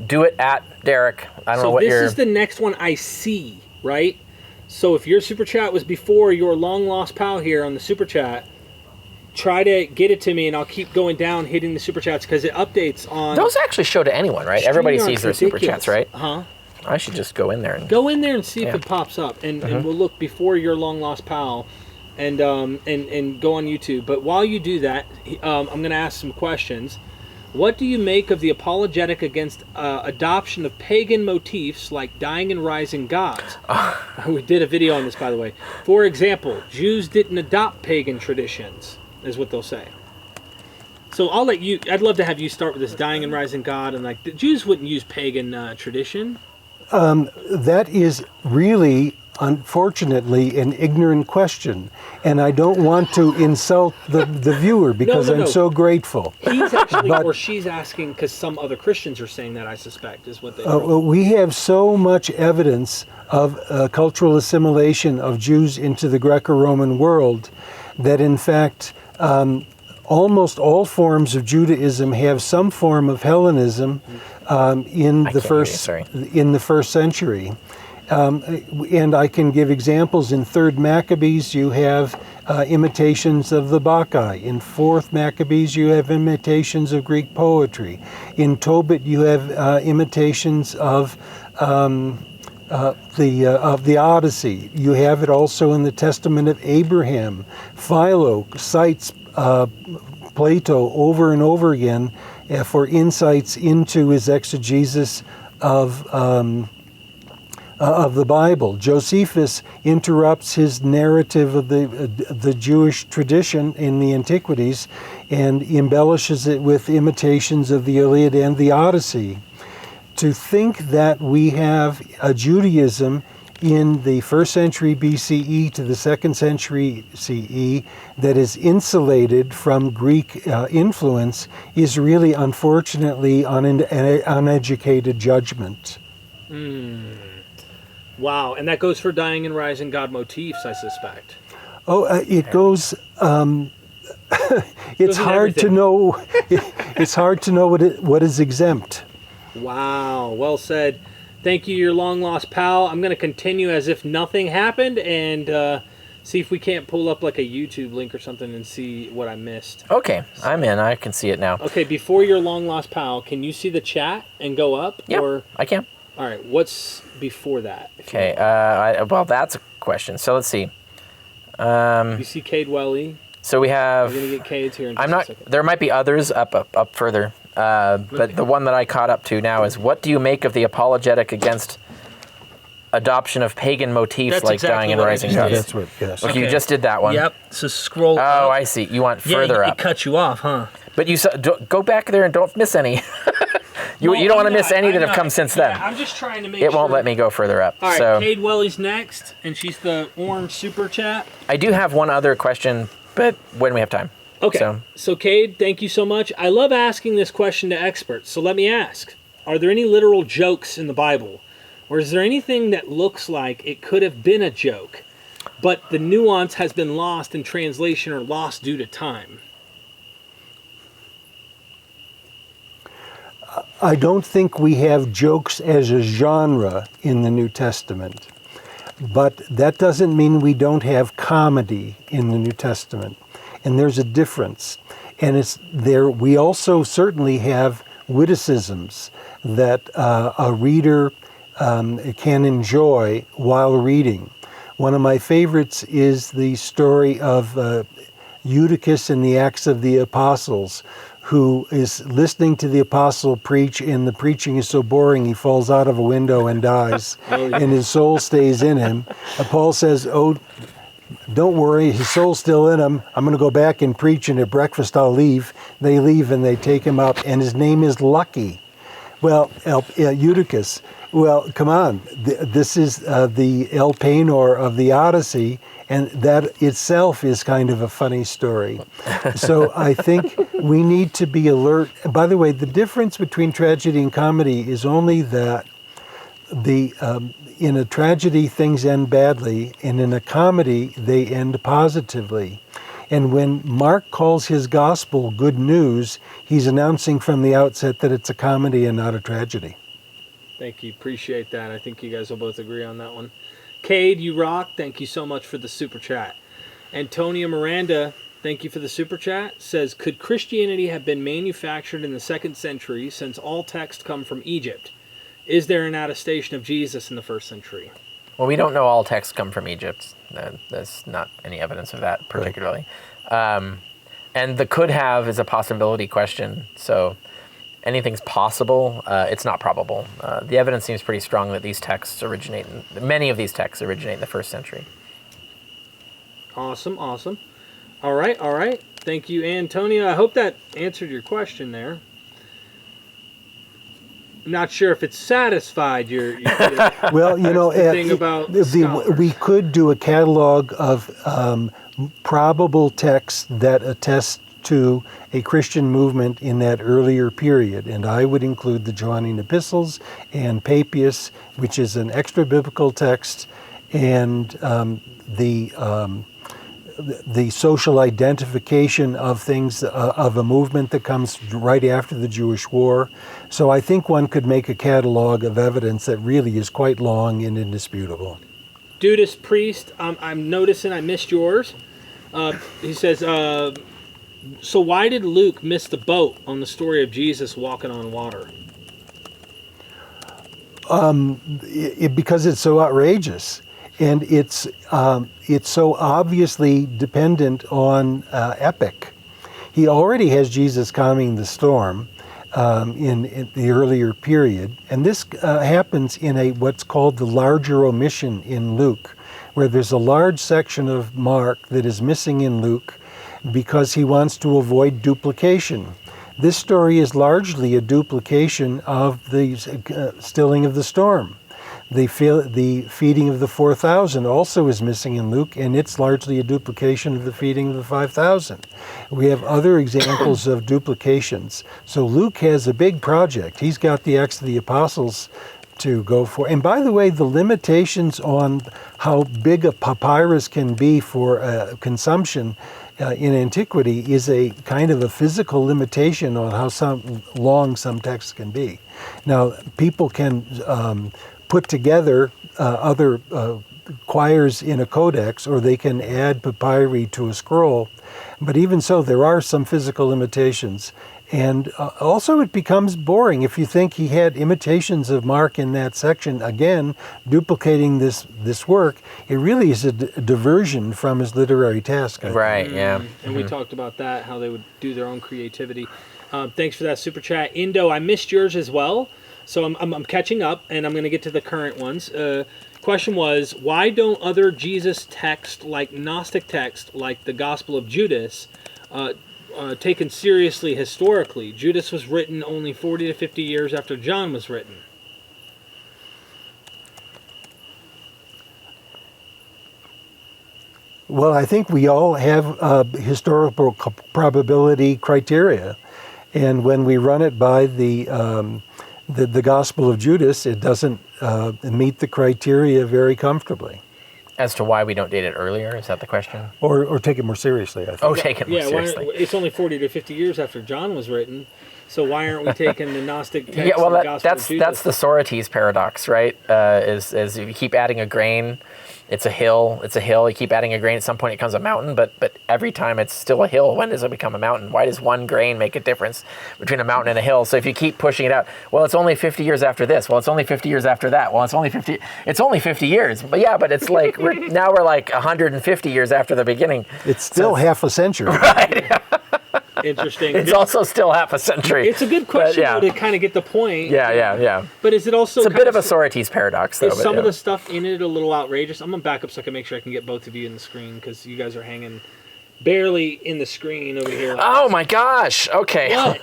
do it at Derek. I don't know what
this is the next one I see, right? So if your super chat was before your long lost pal here on the super chat, try to get it to me, and I'll keep going down hitting the super chats, because it updates on.
Those actually show to anyone, right? Everybody sees their super chats, right?
Huh?
I should just go in there and
See if it pops up, and we'll look before your long lost pal, and go on YouTube. But while you do that, I'm going to ask some questions. What do you make of the apologetic against adoption of pagan motifs like dying and rising gods? We did a video on this, by the way. For example, Jews didn't adopt pagan traditions, is what they'll say. So I'd love to have you start with this dying and rising god, and like the Jews wouldn't use pagan tradition.
That is really, unfortunately, an ignorant question, and I don't want to insult the viewer, because I'm so grateful.
He's actually, or she's asking because some other Christians are saying that, I suspect, is what they
we have so much evidence of cultural assimilation of Jews into the Greco-Roman world that, in fact, almost all forms of Judaism have some form of Hellenism in the first century. And I can give examples. In 3rd Maccabees, you have imitations of the Bacchae. In 4th Maccabees, you have imitations of Greek poetry. In Tobit, you have imitations of the Odyssey. You have it also in the Testament of Abraham. Philo cites Plato over and over again for insights into his exegesis of the Bible. Josephus interrupts his narrative of the Jewish tradition in the Antiquities and embellishes it with imitations of the Iliad and the Odyssey. To think that we have a Judaism in the 1st century BCE to the 2nd century CE that is insulated from Greek influence is really, unfortunately, an uneducated judgment.
Wow, and that goes for dying and rising god motifs, I suspect.
Oh, it goes. It's hard to know. It's hard to know what is exempt.
Wow, well said. Thank you, your long lost pal. I'm going to continue as if nothing happened, and see if we can't pull up like a YouTube link or something and see what I missed.
Okay, I'm in. I can see it now.
Okay, before your long lost pal, can you see the chat and go up?
Yeah, I can.
All right, what's before that?
Okay, well, that's a question. So let's see.
You see Cade Welly?
So we have.
We're going to get Cade's here in just a second.
There might be others up further. But the one that I caught up to now is, what do you make of the apologetic against adoption of pagan motifs like dying and rising gods?
That's what. Yes.
Okay, you just did that one.
Yep. So scroll up.
Oh, I see. You want further up.
It cut you off, huh?
But you go back there and don't miss any. You don't want to miss any that have come since then.
I'm just trying to make
It won't let me go further up.
All right,
so.
Cade Welly's next, and she's the orange super chat.
I do have one other question, but when we have time.
Okay, so Cade, thank you so much. I love asking this question to experts, so let me ask. Are there any literal jokes in the Bible? Or is there anything that looks like it could have been a joke, but the nuance has been lost in translation or lost due to time?
I don't think we have jokes as a genre in the New Testament, but that doesn't mean we don't have comedy in the New Testament. And there's a difference. And it's there. We also certainly have witticisms that a reader can enjoy while reading. One of my favorites is the story of Eutychus in the Acts of the Apostles, who is listening to the apostle preach, and the preaching is so boring he falls out of a window and dies, and his soul stays in him. And Paul says, "Oh, don't worry, his soul's still in him. I'm going to go back and preach, and at breakfast I'll leave." They leave, and they take him up, and his name is Lucky. Well, Eutychus. Well, come on. This is the Elpenor of the Odyssey, and that itself is kind of a funny story. So I think we need to be alert. By the way, the difference between tragedy and comedy is only that in a tragedy, things end badly, and in a comedy, they end positively. And when Mark calls his gospel good news, he's announcing from the outset that it's a comedy and not a tragedy.
Thank you. Appreciate that. I think you guys will both agree on that one. Cade, you rock. Thank you so much for the super chat. Antonia Miranda, thank you for the super chat, says, could Christianity have been manufactured in the 2nd century since all texts come from Egypt? Is there an attestation of Jesus in the 1st century?
Well, we don't know all texts come from Egypt. There's not any evidence of that particularly. Right. And the could have is a possibility question. So anything's possible. It's not probable. The evidence seems pretty strong that many of these texts originate in the 1st century.
Awesome. All right. Thank you, Antonia. I hope that answered your question there. I'm not sure if it satisfied your
well,
thing about
we could do a catalog of probable texts that attest to a Christian movement in that earlier period, and I would include the Johannine epistles and Papias, which is an extra biblical text, and the social identification of things, of a movement that comes right after the Jewish War. So I think one could make a catalog of evidence that really is quite long and indisputable.
Dudas Priest, I'm noticing I missed yours. He says, so why did Luke miss the boat on the story of Jesus walking on water?
Because it's so outrageous. And it's so obviously dependent on epic. He already has Jesus calming the storm in the earlier period, and this happens in what's called the larger omission in Luke, where there's a large section of Mark that is missing in Luke because he wants to avoid duplication. This story is largely a duplication of the stilling of the storm. The feeding of the 4,000 also is missing in Luke, and it's largely a duplication of the feeding of the 5,000. We have other examples of duplications. So Luke has a big project. He's got the Acts of the Apostles to go for. And by the way, the limitations on how big a papyrus can be for consumption in antiquity is a kind of a physical limitation on how long some texts can be. Now, people can put together other choirs in a codex, or they can add papyri to a scroll. But even so, there are some physical limitations. And also it becomes boring if you think he had imitations of Mark in that section, again, duplicating this work. It really is a diversion from his literary task.
Right, yeah.
And we talked about that, how they would do their own creativity. Thanks for that super chat. Indo, I missed yours as well. So I'm catching up, and I'm going to get to the current ones. Question was, why don't other Jesus texts, like Gnostic texts, like the Gospel of Judas, taken seriously historically? Judas was written only 40 to 50 years after John was written.
Well, I think we all have historical probability criteria, and when we run it by the Gospel of Judas, it doesn't meet the criteria very comfortably.
As to why we don't date it earlier, is that the question?
Or take it more seriously, I think.
Oh, take it more seriously.
It's only 40 to 50 years after John was written, so why aren't we taking the Gnostic text
yeah, well,
and the Gospel of Judas?
That's the Sorites paradox, right? Is if you keep adding a grain, it's a hill. You keep adding a grain, at some point it becomes a mountain, but every time it's still a hill. When does it become a mountain? Why does one grain make a difference between a mountain and a hill? So if you keep pushing it out, well, it's only 50 years after this. Well, it's only 50 years after that. Well, it's only 50 years. But yeah, but it's like we're like 150 years after the beginning.
It's still half a century.
Right.
Interesting.
It's also still half a century.
It's a good question to kind of get the point.
Yeah.
But is it also
it's a bit of a Sorites paradox, though.
Is some of the stuff in it a little outrageous? I'm going to back up so I can make sure I can get both of you in the screen, because you guys are hanging barely in the screen over here.
Oh my gosh. Okay.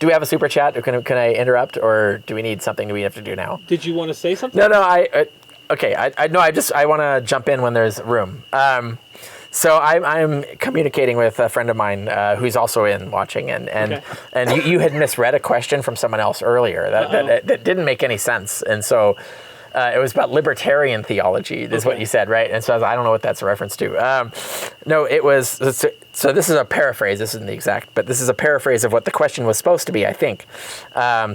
Do we have a super chat? Can I interrupt, or do we need something we have to do now?
Did you want to say something?
No, okay. I want to jump in when there's room. So I'm communicating with a friend of mine who's also watching, and you had misread a question from someone else earlier that didn't make any sense, and so It was about libertarian theology, is what you said, right? And so I don't know what that's a reference to. No, it was, so this is a paraphrase, this isn't the exact, but this is a paraphrase of what the question was supposed to be, I think.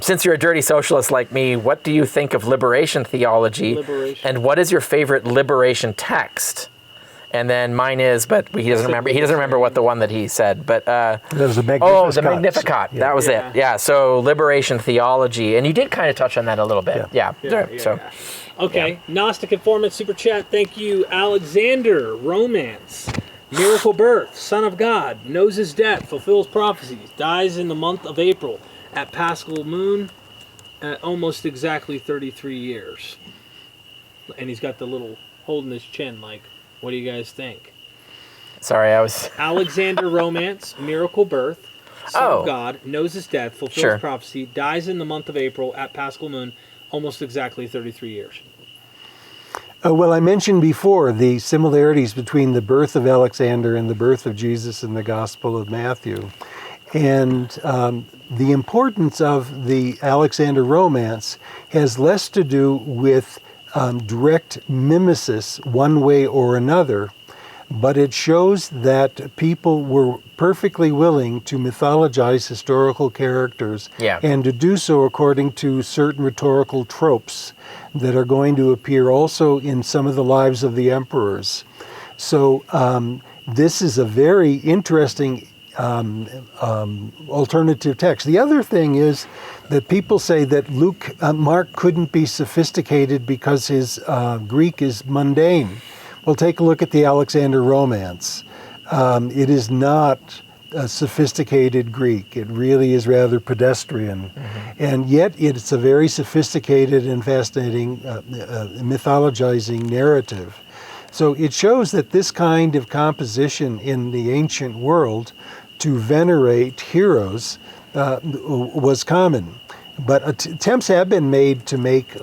Since you're a dirty socialist like me, what do you think of liberation theology? And what is your favorite liberation text? And then mine is, but he doesn't remember. He doesn't remember what the one that he said. But
that was the Magnificat.
Oh, the Magnificat. Yeah. That was it. Yeah. So liberation theology, and you did kind of touch on that a little bit. Yeah.
Okay. Gnostic Informant Super Chat. Thank you, Alexander. Romance. Miracle birth. Son of God. Knows his death. Fulfills prophecies. Dies in the month of April at Paschal Moon at almost exactly 33 years. And he's got the little holding his chin like. What do you guys think?
Sorry, I was...
Alexander Romance, Miracle Birth, Son of God, Knows His Death, Fulfills Prophecy, Dies in the month of April at Paschal Moon, almost exactly 33 years.
Well, I mentioned before the similarities between the birth of Alexander and the birth of Jesus in the Gospel of Matthew. And the importance of the Alexander Romance has less to do with direct mimesis one way or another, but it shows that people were perfectly willing to mythologize historical characters and to do so according to certain rhetorical tropes that are going to appear also in some of the lives of the emperors. So this is a very interesting alternative text. The other thing is that people say that Mark couldn't be sophisticated because his Greek is mundane. Well, take a look at the Alexander Romance. It is not a sophisticated Greek. It really is rather pedestrian. And yet it's a very sophisticated and fascinating mythologizing narrative. So it shows that this kind of composition in the ancient world to venerate heroes was common. But attempts have been made to make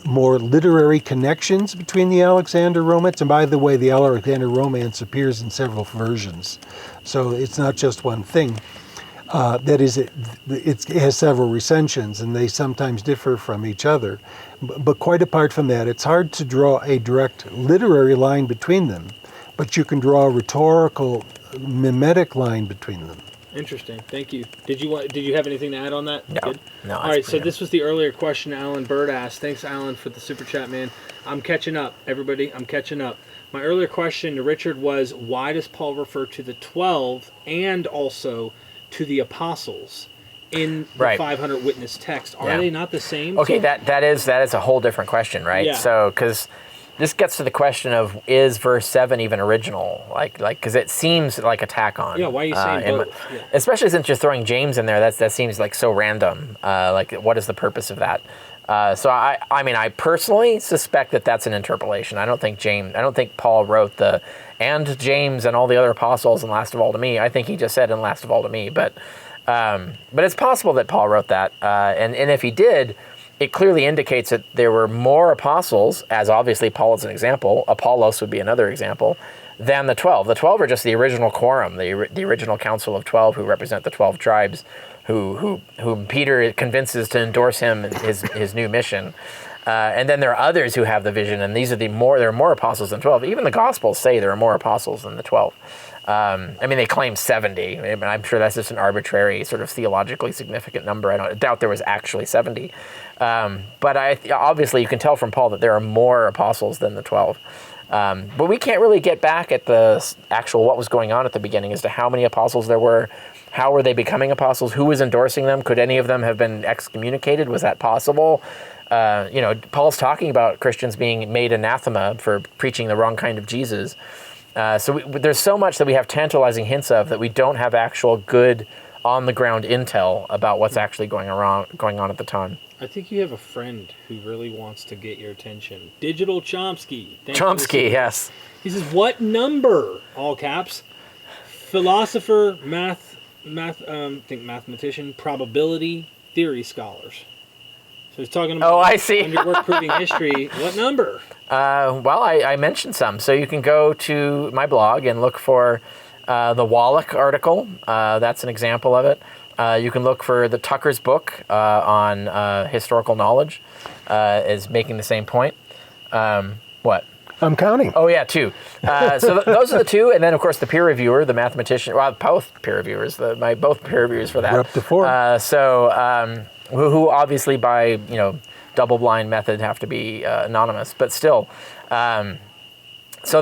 more literary connections between the Alexander Romance. And by the way, the Alexander Romance appears in several versions. So it's not just one thing. That is, it has several recensions, and they sometimes differ from each other. But quite apart from that, it's hard to draw a direct literary line between them. But you can draw a rhetorical, mimetic line between them.
Interesting. Thank you. Did you have anything to add on that?
No.
Good?
No.
All right. So this was the earlier question Alan Bird asked. Thanks, Alan, for the super chat, man. I'm catching up, everybody. I'm catching up. My earlier question to Richard was, why does Paul refer to the 12 and also to the apostles in the 500 witness text? Are they not the same?
Okay, that is a whole different question, right?
Yeah.
So, because this gets to the question of, is verse 7 even original? Like, because it seems like a tack on.
Yeah, why are you saying both?
Especially since you're throwing James in there, that seems like so random. Like, what is the purpose of that? So I personally suspect that that's an interpolation. I don't think Paul wrote and James and all the other apostles and last of all to me. I think he just said and last of all to me. But it's possible that Paul wrote that. And if he did, it clearly indicates that there were more apostles, as obviously Paul is an example, Apollos would be another example, than the 12. The 12 are just the original quorum, the original council of 12 who represent the 12 tribes, whom Peter convinces to endorse him in his new mission. And then there are others who have the vision, and there are more apostles than 12. Even the Gospels say there are more apostles than the 12. They claim 70. I'm sure that's just an arbitrary, sort of theologically significant number. I doubt there was actually 70. But obviously you can tell from Paul that there are more apostles than the 12. But we can't really get back at the actual what was going on at the beginning as to how many apostles there were. How were they becoming apostles? Who was endorsing them? Could any of them have been excommunicated? Was that possible? Paul's talking about Christians being made anathema for preaching the wrong kind of Jesus. So there's so much that we have tantalizing hints of that we don't have actual good on-the-ground intel about what's actually going on at the time.
I think you have a friend who really wants to get your attention. Digital Chomsky.
Chomsky, yes.
He says, what number, all caps, philosopher, mathematician, probability theory scholars? So he's talking about
I see.
on your work proving history. What number?
I mentioned some. So you can go to my blog and look for the Wallach article. That's an example of it. You can look for the Tucker's book on historical knowledge is making the same point. What?
I'm counting.
Oh, yeah, 2. So those are the 2. And then, of course, the peer reviewer, the mathematician, well, both peer reviewers, both peer reviewers for that.
We're up to 4.
Who obviously by, double-blind method have to be anonymous. But still, so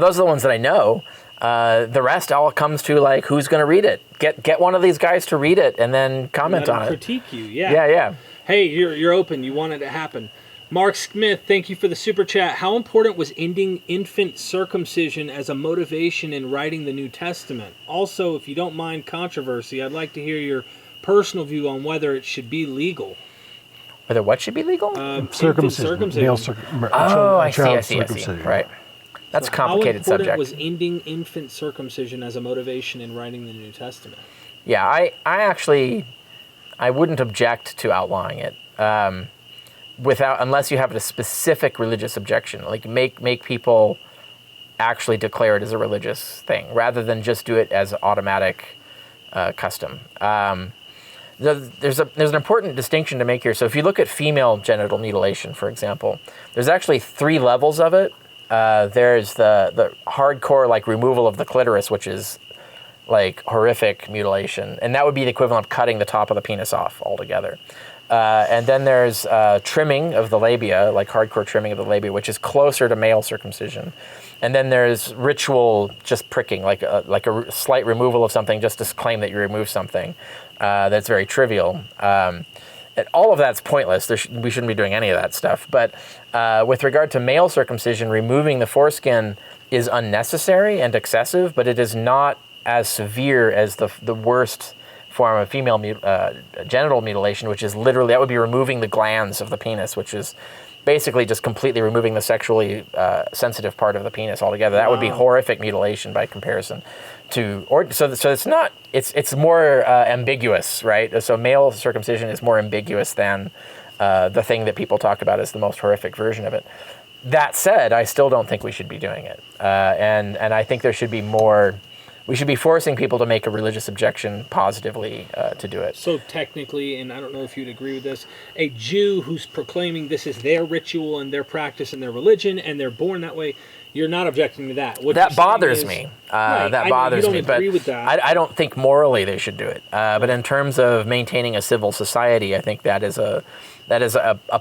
those are the ones that I know. The rest all comes to, like, who's going to read it? Get one of these guys to read it and then comment on it.
Critique you, yeah.
Yeah.
Hey, you're open. You want it to happen. Mark Smith, thank you for the super chat. How important was ending infant circumcision as a motivation in writing the New Testament? Also, if you don't mind controversy, I'd like to hear your personal view on whether it should be legal.
Whether what should be legal?
Circumcision. Male
I see.
circumcision.
Right. That's a complicated subject.
How important was ending infant circumcision as a motivation in writing the New Testament?
Yeah, I wouldn't object to outlawing it. Unless you have a specific religious objection, like make people actually declare it as a religious thing, rather than just do it as automatic custom. There's an important distinction to make here. So if you look at female genital mutilation, for example, there's actually 3 levels of it. There's the hardcore, like, removal of the clitoris, which is like horrific mutilation, and that would be the equivalent of cutting the top of the penis off altogether. And then there's trimming of the labia, like hardcore trimming of the labia, which is closer to male circumcision. And then there's ritual just pricking, like a slight removal of something just to claim that you removed something. That's very trivial. And all of that's pointless. We shouldn't be doing any of that stuff. But with regard to male circumcision, removing the foreskin is unnecessary and excessive, but it is not as severe as the worst form of female genital mutilation, which is literally, that would be removing the glands of the penis, which is basically just completely removing the sexually sensitive part of the penis altogether. That would be horrific mutilation by comparison to, so it's not, it's more ambiguous, right? So male circumcision is more ambiguous than the thing that people talk about as the most horrific version of it. That said, I still don't think we should be doing it. And I think there should be more. We should be forcing people to make a religious objection positively to do it.
So technically, and I don't know if you'd agree with this, a Jew who's proclaiming this is their ritual and their practice and their religion, and they're born that way, you're not objecting to that. What
that bothers me.
Right,
that bothers me.
Agree with that.
I don't think morally they should do it. But in terms of maintaining a civil society, I think that is a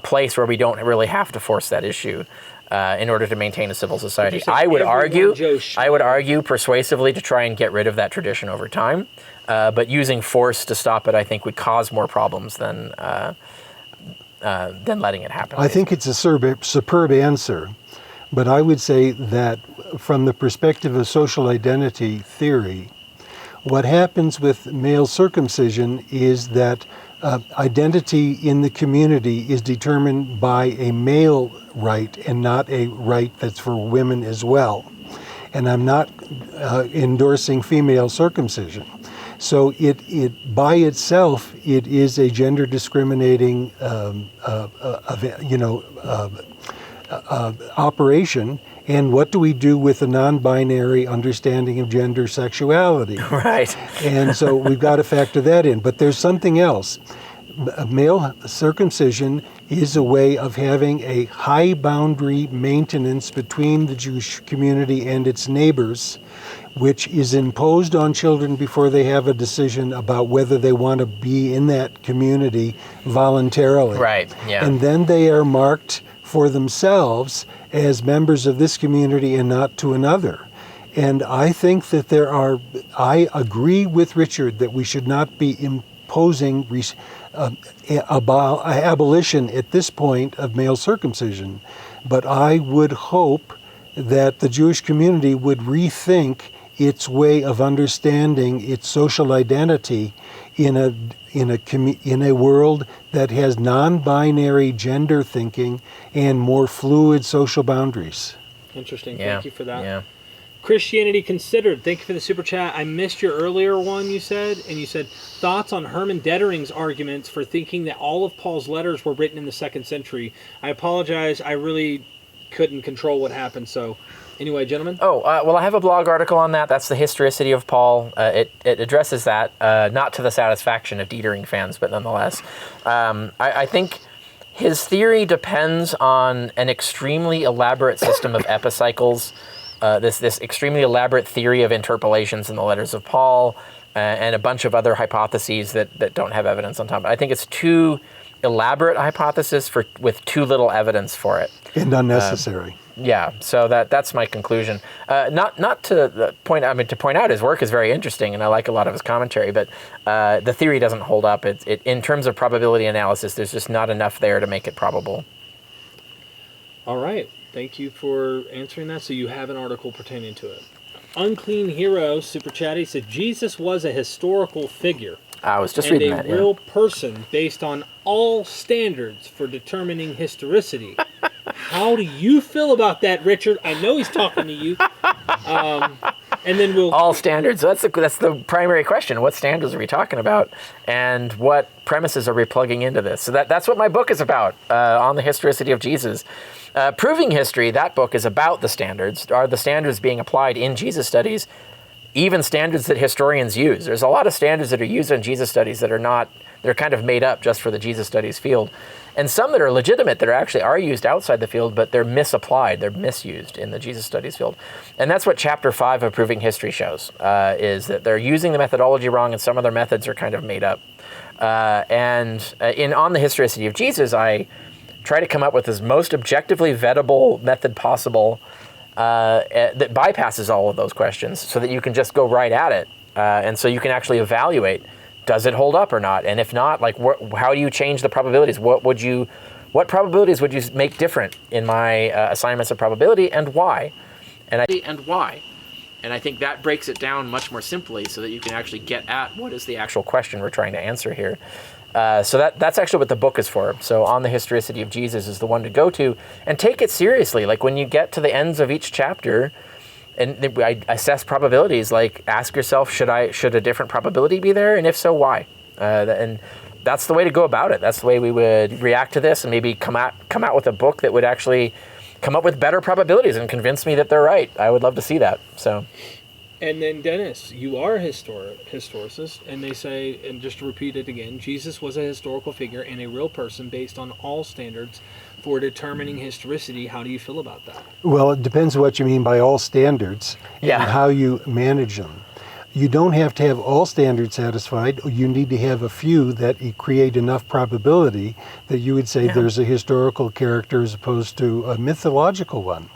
place where we don't really have to force that issue. In order to maintain a civil society, I would argue persuasively to try and get rid of that tradition over time. But using force to stop it, I think, would cause more problems than letting it happen.
I think it's a superb answer, but I would say that from the perspective of social identity theory, what happens with male circumcision is that identity in the community is determined by a male right and not a right that's for women as well. And I'm not endorsing female circumcision. So it by itself, it is a gender discriminating operation. And what do we do with a non-binary understanding of gender sexuality?
Right.
And so we've got to factor that in. But there's something else. Male circumcision is a way of having a high boundary maintenance between the Jewish community and its neighbors, which is imposed on children before they have a decision about whether they want to be in that community voluntarily.
Right, yeah.
And then they are marked for themselves as members of this community and not to another. And I think that I agree with Richard that we should not be imposing abolition at this point of male circumcision. But I would hope that the Jewish community would rethink its way of understanding its social identity in a world that has non-binary gender thinking and more fluid social boundaries.
Interesting.
Yeah.
Thank you for that.
Yeah.
Christianity Considered. Thank you for the super chat. I missed your earlier one, you said, and you said thoughts on Hermann Detering's arguments for thinking that all of Paul's letters were written in the 2nd century. I apologize. I really couldn't control what happened, so Anyway, gentlemen.
Oh, well, I have a blog article on that. That's the Historicity of Paul. It addresses that, not to the satisfaction of Detering fans, but nonetheless. I think his theory depends on an extremely elaborate system of epicycles, this extremely elaborate theory of interpolations in the letters of Paul, and a bunch of other hypotheses that don't have evidence on top. I think it's too elaborate hypothesis with too little evidence for it.
And unnecessary.
Yeah, so that's my conclusion. Not to point. I mean, to point out his work is very interesting, and I like a lot of his commentary. But the theory doesn't hold up. It in terms of probability analysis, there's just not enough there to make it probable.
All right, thank you for answering that. So you have an article pertaining to it. Unclean Hero super chatty said Jesus was a historical figure.
I was just reading that.
And a real person based on all standards for determining historicity. How do you feel about that, Richard? I know he's talking to you. And then we'll...
All standards. That's the primary question. What standards are we talking about? And what premises are we plugging into this? So that's what my book is about, on the historicity of Jesus. Proving History, that book is about the standards. Are the standards being applied in Jesus studies? Even standards that historians use. There's a lot of standards that are used in Jesus studies that are not, they're kind of made up just for the Jesus studies field. And some that are legitimate that are used outside the field, but they're misapplied, they're misused in the Jesus studies field. And that's what chapter 5 of Proving History shows, is that they're using the methodology wrong and some of their methods are kind of made up. On the historicity of Jesus, I try to come up with the most objectively vettable method possible that bypasses all of those questions so that you can just go right at it. And so you can actually evaluate, does it hold up or not? And if not, like, how do you change the probabilities? What probabilities would you make different in my assignments of probability, and why? And I think that breaks it down much more simply so that you can actually get at what is the actual question we're trying to answer here. So that's actually what the book is for. So On the Historicity of Jesus is the one to go to and take it seriously. Like when you get to the ends of each chapter and I assess probabilities, like ask yourself, should a different probability be there? And if so, why? And that's the way to go about it. That's the way we would react to this and maybe come out with a book that would actually come up with better probabilities and convince me that they're right. I would love to see that. So.
And then, Dennis, you are a historicist, and they say, and just to repeat it again, Jesus was a historical figure and a real person based on all standards for determining historicity. How do you feel about that?
Well, it depends what you mean by all standards and how you manage them. You don't have to have all standards satisfied. You need to have a few that create enough probability that you would say there's a historical character as opposed to a mythological one.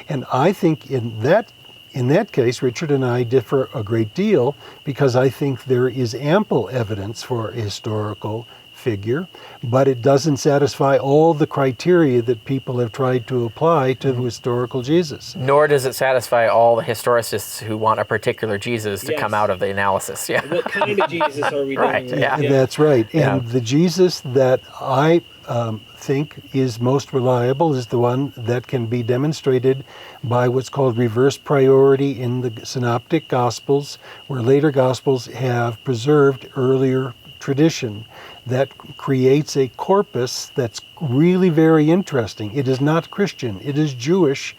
And I think in that case, Richard and I differ a great deal because I think there is ample evidence for a historical figure, but it doesn't satisfy all the criteria that people have tried to apply to the historical Jesus.
Nor does it satisfy all the historicists who want a particular Jesus to come out of the analysis. Yeah.
What kind of Jesus are we dealing with?
Yeah.
That's right. And the Jesus that I think is most reliable is the one that can be demonstrated by what's called reverse priority in the synoptic gospels, where later gospels have preserved earlier tradition that creates a corpus that's really very interesting. It is not Christian, it is Jewish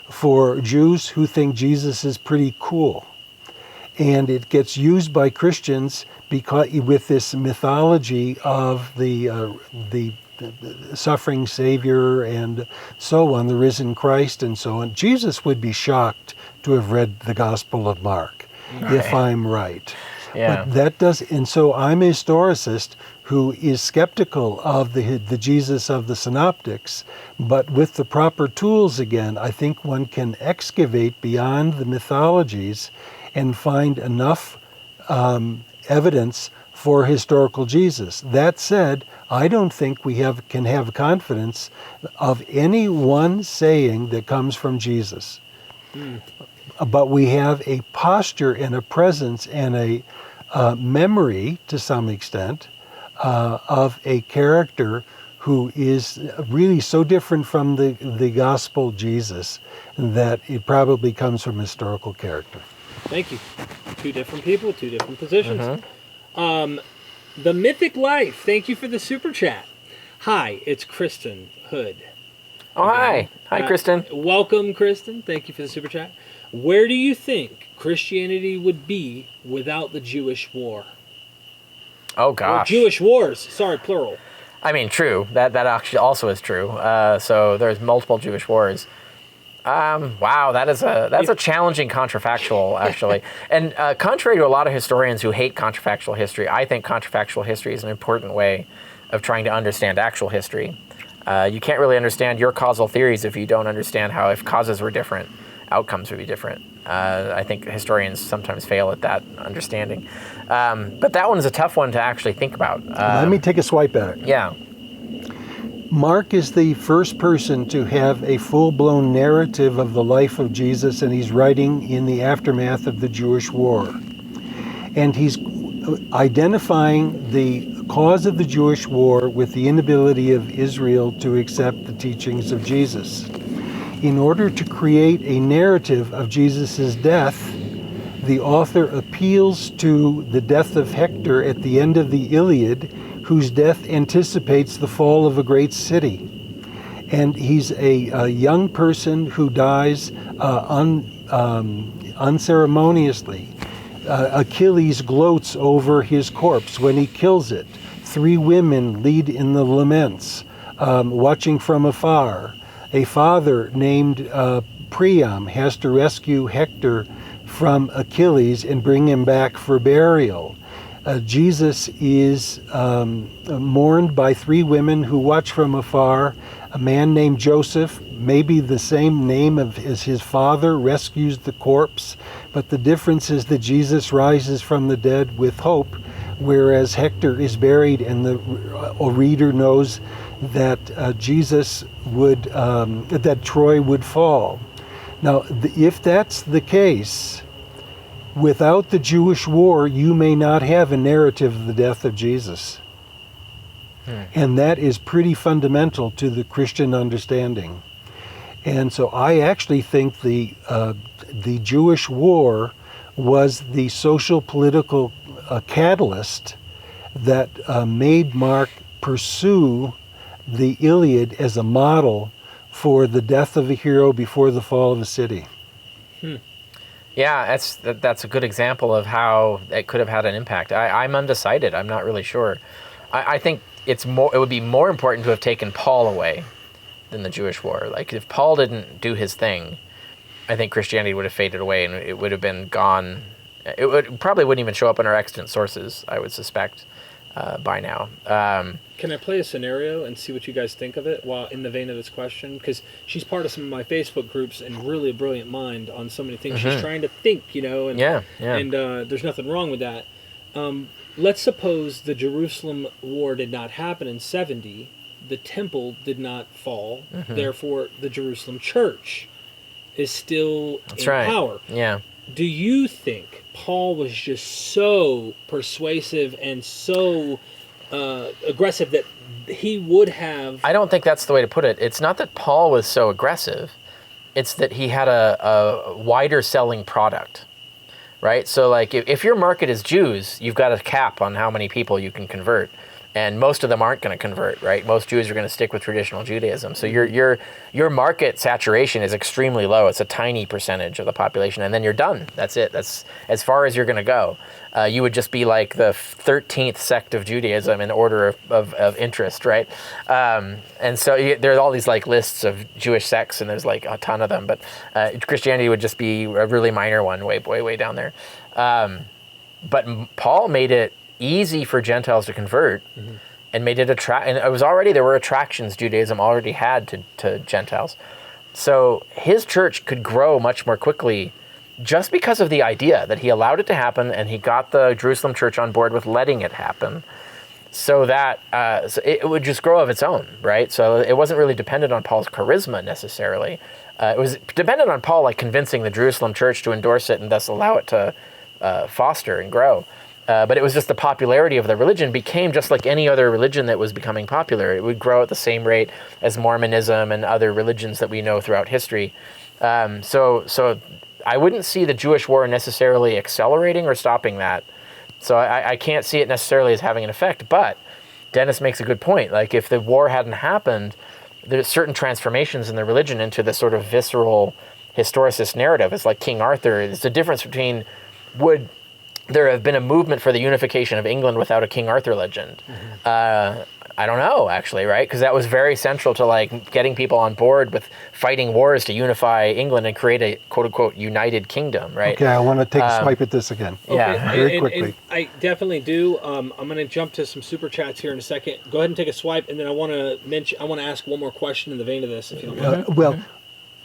for Jews who think Jesus is pretty cool. And it gets used by Christians because with this mythology of the suffering Savior and so on, the risen Christ and so on. Jesus would be shocked to have read the Gospel of Mark, if I'm right.
Yeah.
But that does, and so I'm a historicist who is skeptical of the Jesus of the synoptics, but with the proper tools again, I think one can excavate beyond the mythologies and find enough evidence for historical Jesus. That said, I don't think we can have confidence of any one saying that comes from Jesus. But we have a posture and a presence and a memory, to some extent, of a character who is really so different from the gospel Jesus that it probably comes from historical character.
Thank you. Two different people, two different positions. The Mythic Life, thank you for the super chat. Hi, it's Kristen Hood.
Oh, hi. Hi, Kristen.
Welcome, Kristen. Thank you for the super chat. Where do you think Christianity would be without the Jewish war?
Oh,
Or
gosh.
Jewish wars. Sorry, plural.
I mean, true. That actually also is true. So there's multiple Jewish wars. Wow, that's a challenging contrafactual, actually. And contrary to a lot of historians who hate contrafactual history, I think contrafactual history is an important way of trying to understand actual history. You can't really understand your causal theories if you don't understand how, if causes were different, outcomes would be different. I think historians sometimes fail at that understanding. But that one is a tough one to actually think about.
Let me take a swipe at it.
Yeah.
Mark is the first person to have a full-blown narrative of the life of Jesus, and he's writing in the aftermath of the Jewish war. And he's identifying the cause of the Jewish war with the inability of Israel to accept the teachings of Jesus. In order to create a narrative of Jesus' death, the author appeals to the death of Hector at the end of the Iliad, whose death anticipates the fall of a great city. And he's a young person who dies unceremoniously. Achilles gloats over his corpse when he kills it. 3 women lead in the laments, watching from afar. A father named Priam has to rescue Hector from Achilles and bring him back for burial. Jesus is mourned by 3 women who watch from afar. A man named Joseph, maybe the same name as his father, rescues the corpse. But the difference is that Jesus rises from the dead with hope, whereas Hector is buried, and the reader knows that Jesus would, that Troy would fall. Now, if that's the case, without the Jewish war, you may not have a narrative of the death of Jesus. And that is pretty fundamental to the Christian understanding. And so I actually think the Jewish war was the social political catalyst that made Mark pursue the Iliad as a model for the death of a hero before the fall of a city.
Yeah, that's a good example of how it could have had an impact. I'm undecided. I'm not really sure. I think it would be more important to have taken Paul away than the Jewish war. Like, if Paul didn't do his thing, I think Christianity would have faded away and it would have been gone. It probably wouldn't even show up in our extant sources, I would suspect, by now.
Can I play a scenario and see what you guys think of it while in the vein of this question? Because she's part of some of my Facebook groups and really a brilliant mind on so many things. She's trying to think, and and there's nothing wrong with that. Let's suppose the Jerusalem war did not happen in 70. The temple did not fall. Therefore, the Jerusalem church is still in power.
Yeah.
Do you think Paul was just so persuasive and so aggressive that he would have...
I don't think that's the way to put it. It's not that Paul was so aggressive. It's that he had a wider selling product, right? So like if your market is Jews, you've got a cap on how many people you can convert. And most of them aren't going to convert, right? Most Jews are going to stick with traditional Judaism. So your market saturation is extremely low. It's a tiny percentage of the population, and then you're done. That's it. That's as far as you're going to go. You would just be like the 13th sect of Judaism in order of interest, right? And so there are all these like lists of Jewish sects, and there's like a ton of them. But Christianity would just be a really minor one, way down there. But Paul made it easy for Gentiles to convert, and made it and it was already, there were attractions Judaism already had to Gentiles. So his church could grow much more quickly just because of the idea that he allowed it to happen, and he got the Jerusalem church on board with letting it happen, so that so it would just grow of its own, right? So it wasn't really dependent on Paul's charisma necessarily. It was dependent on Paul like convincing the Jerusalem church to endorse it and thus allow it to foster and grow. But it was just the popularity of the religion became just like any other religion that was becoming popular. It would grow at the same rate as Mormonism and other religions that we know throughout history. So I wouldn't see the Jewish war necessarily accelerating or stopping that. So I can't see it necessarily as having an effect. But Dennis makes a good point. Like if the war hadn't happened, there's certain transformations in the religion into this sort of visceral historicist narrative. It's like King Arthur. It's the difference between would there have been a movement for the unification of England without a King Arthur legend? I don't know, actually, right? Because that was very central to like getting people on board with fighting wars to unify England and create a quote-unquote united kingdom, right?
Okay, I want to take a swipe at this again.
Yeah.
Very quickly.
And I definitely do. I'm going to jump to some super chats here in a second. Go ahead and take a swipe, and then I want to ask one more question in the vein of this, if you don't mind.
Well,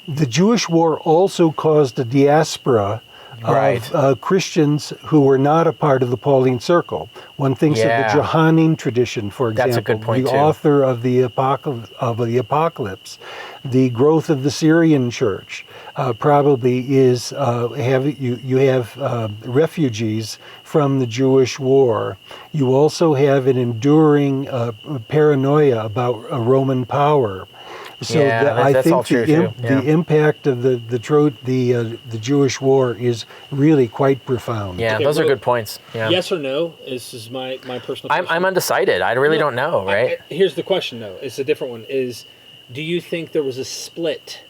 the Jewish war also caused a diaspora
Right.
of Christians who were not a part of the Pauline Circle. One thinks
Yeah.
of the Johannine tradition, for example,
That's a good point,
the
too.
author of the Apocalypse. The growth of the Syrian church probably is you have refugees from the Jewish war. You also have an enduring paranoia about a Roman power. So
Yeah,
I
that's
think
all true, too. Yeah.
the impact of the Jewish war is really quite profound.
Yeah,
Okay,
those are
well,
good points. Yeah.
Yes or no? This is my personal question.
I'm undecided. I really don't know, right?
Here's the question, though. It's a different one. Do you think there was a split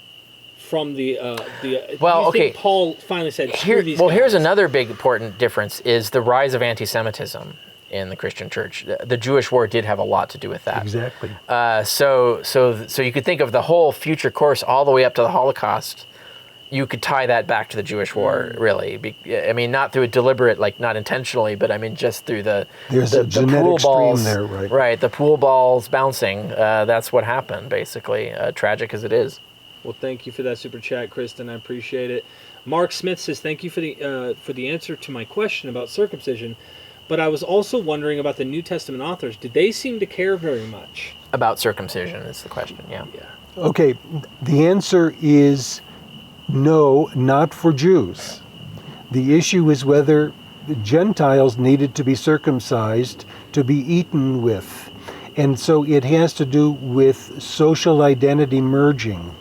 from the
Well,
do you
okay.
think Paul finally said, screw these
Here's
guys?
another big important difference is the rise of anti-Semitism in the Christian church. The Jewish war did have a lot to do with that.
Exactly.
So you could think of the whole future course all the way up to the Holocaust. You could tie that back to the Jewish war, really. I mean, not through a deliberate, like not intentionally, but I mean just through
There's
the
a genetic
pool
stream
balls
there, right?
Right, the pool balls bouncing. That's what happened, basically. Tragic as it is.
Well, thank you for that super chat, Kristen. I appreciate it. Mark Smith says, thank you for the answer to my question about circumcision. But I was also wondering about the New Testament authors. Did they seem to care very much?
About circumcision is the question, yeah.
Okay, the answer is no, not for Jews. The issue is whether the Gentiles needed to be circumcised to be eaten with. And so it has to do with social identity merging.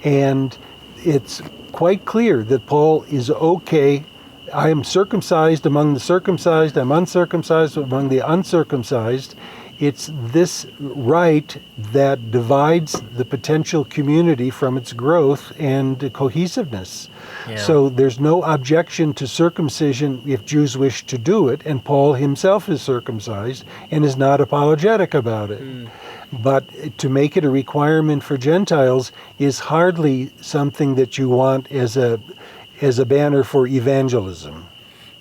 And it's quite clear that Paul is okay. I am circumcised among the circumcised, I'm uncircumcised among the uncircumcised. It's this right that divides the potential community from its growth and cohesiveness.
Yeah.
So there's no objection to circumcision if Jews wish to do it, and Paul himself is circumcised and is not apologetic about it. But to make it a requirement for Gentiles is hardly something that you want as a banner for evangelism.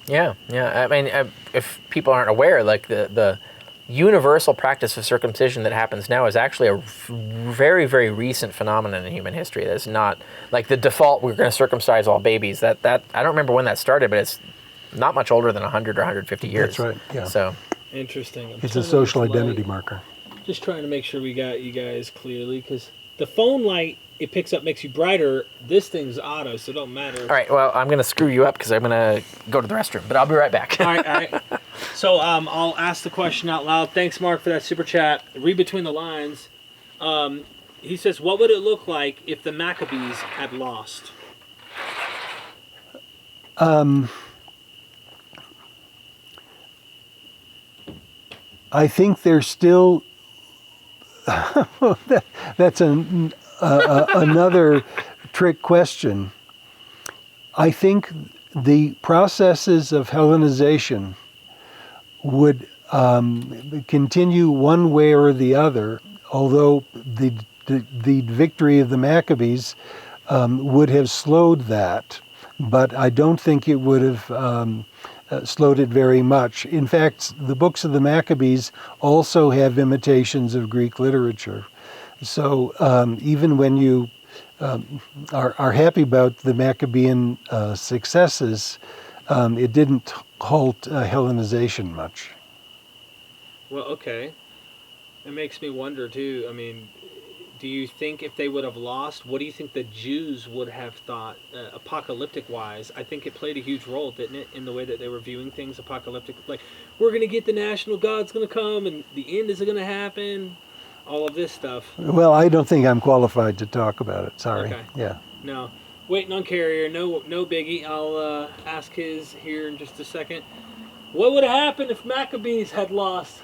Yeah. I mean, if people aren't aware, like the universal practice of circumcision that happens now is actually a very, very recent phenomenon in human history. That's not like the default, we're going to circumcise all babies. That I don't remember when that started, but it's not much older than 100 or 150 years.
That's right, yeah.
So
Interesting.
It's a social identity marker.
Just trying to make sure we got you guys clearly, because the phone light, it picks up, makes you brighter. This thing's auto, so it don't matter.
all right, well, I'm going to screw you up because I'm going to go to the restroom, but I'll be right back.
All right. So I'll ask the question out loud. Thanks, Mark, for that super chat. Read between the lines. He says, what would it look like if the Maccabees had lost?
I think there's still that's another trick question. I think the processes of Hellenization would continue one way or the other, although the victory of the Maccabees would have slowed that. But I don't think it would have slowed it very much. In fact, the books of the Maccabees also have imitations of Greek literature. So even when you are happy about the Maccabean successes, it didn't halt Hellenization much.
Well, okay. It makes me wonder, too. I mean, do you think if they would have lost, what do you think the Jews would have thought, apocalyptic-wise? I think it played a huge role, didn't it, in the way that they were viewing things apocalyptic? Like, we're going to get the national God's going to come, and the end is going to happen, all of this stuff.
Well, I don't think I'm qualified to talk about it. Sorry.
Okay.
Yeah.
No. Waiting on Carrier. No biggie. I'll ask his here in just a second. What would have happened if Maccabees had lost?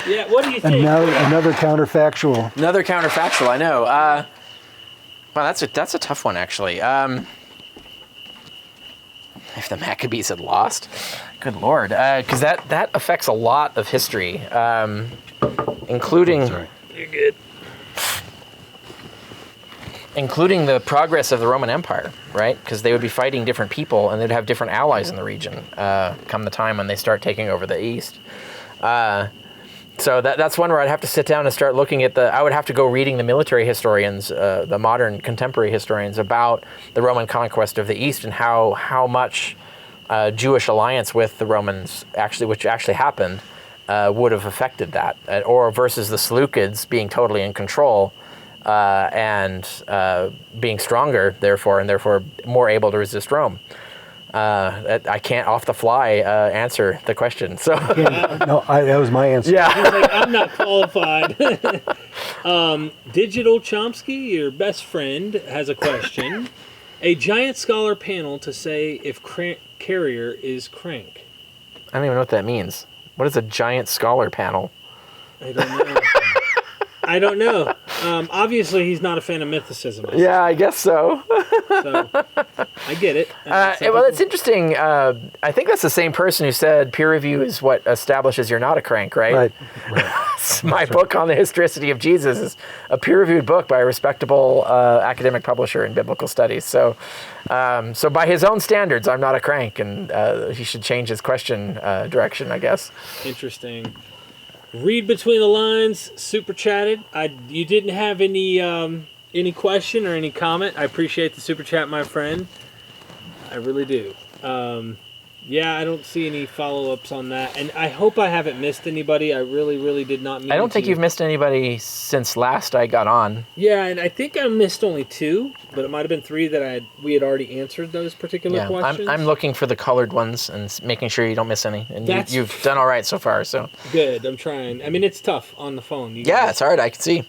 Yeah, what do you think?
And now another counterfactual.
Another counterfactual, I know. Well, that's a tough one, actually. If the Maccabees had lost, good lord, because that affects a lot of history, including.
Sorry.
You're good.
Including the progress of the Roman Empire, right? Because they would be fighting different people, and they'd have different allies in the region come the time when they start taking over the East. So that's one where I'd have to sit down and start looking at I would have to go reading the military historians, the modern contemporary historians, about the Roman conquest of the East and how much Jewish alliance with the Romans, which actually happened, would have affected that, or versus the Seleucids being totally in control. And being stronger, therefore more able to resist Rome. I can't off the fly answer the question. So
No, that was my answer.
yeah,
He's like, I'm not qualified. Digital Chomsky, your best friend, has a question. A giant scholar panel to say if Carrier is crank.
I don't even know what that means. What is a giant scholar panel?
I don't know. I don't know. Obviously, he's not a fan of mythicism.
Yeah, I guess so.
So I get it.
Well, it's interesting. I think that's the same person who said peer review is what establishes you're not a crank, right?
Right.
My book on the historicity of Jesus is a peer-reviewed book by a respectable academic publisher in biblical studies. So by his own standards, I'm not a crank, and he should change his question direction, I guess.
Interesting. Read between the lines. Super chatted. You didn't have any question or any comment. I appreciate the super chat, my friend. I really do. Yeah, I don't see any follow-ups on that. And I hope I haven't missed anybody. I really, really did not mean to.
I don't think you've missed anybody since last I got on.
Yeah, and I think I missed only 2, but it might have been 3 that we had already answered those particular questions.
I'm looking for the colored ones and making sure you don't miss any. And you've done all right so far. So
good. I'm trying. I mean, it's tough on the phone.
It's hard. I can see.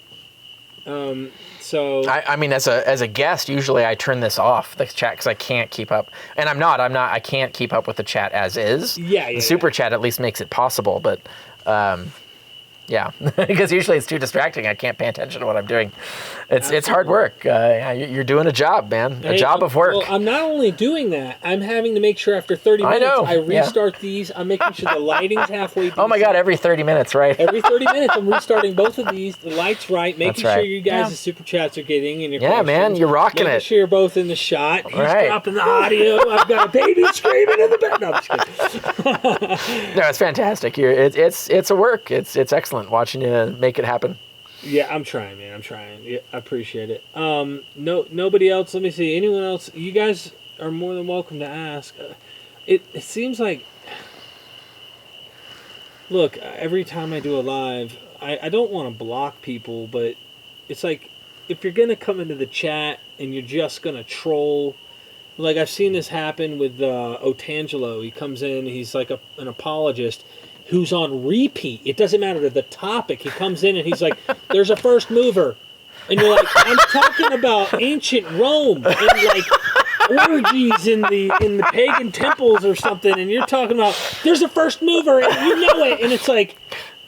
So
I mean, as a guest, usually I turn this off, the chat, because I can't keep up. And I can't keep up with the chat as is.
Yeah.
The super chat at least makes it possible, but yeah, because usually it's too distracting. I can't pay attention to what I'm doing. It's hard work. You're doing a job, man. A job of work.
Well, I'm not only doing that, I'm having to make sure after 30 minutes I restart these. I'm making sure the lighting's halfway decent.
Oh my God, every 30 minutes, right?
Every 30 minutes, I'm restarting both of these. The light's right, making sure you guys' super chats are getting in your questions.
Man, you're rocking
making
it.
sure you're both in the shot. He's
right.
dropping the audio. I've got a baby screaming in the back. No, I'm just kidding.
No, it's fantastic. It's a work. It's excellent watching you make it happen.
Yeah, I'm trying, man. I'm trying. Yeah, I appreciate it. Nobody else. Let me see. Anyone else? You guys are more than welcome to ask. It seems like, look, every time I do a live, I don't want to block people, but it's like, if you're going to come into the chat and you're just going to troll, like I've seen this happen with Otangelo. He comes in, he's like an apologist who's on repeat. It doesn't matter the topic. He comes in and he's like, there's a first mover. And you're like, I'm talking about ancient Rome and like orgies in the pagan temples or something, and you're talking about there's a first mover and you know it, and it's like,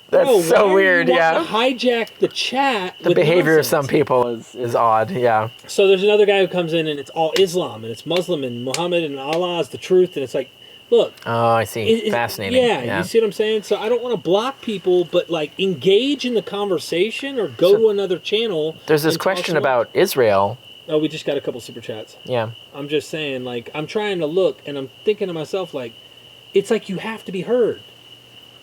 that's so weird.
You want to hijack the chat.
The behavior of some people is odd. Yeah.
So there's another guy who comes in and it's all Islam and it's Muslim and Muhammad and Allah is the truth, and it's like, look.
Oh, I see. Fascinating.
Yeah, you see what I'm saying? So I don't want to block people, but like engage in the conversation or go to another channel.
There's this question about Israel.
Oh, we just got a couple super chats.
Yeah.
I'm just saying, like, I'm trying to look and I'm thinking to myself, like, it's like you have to be heard.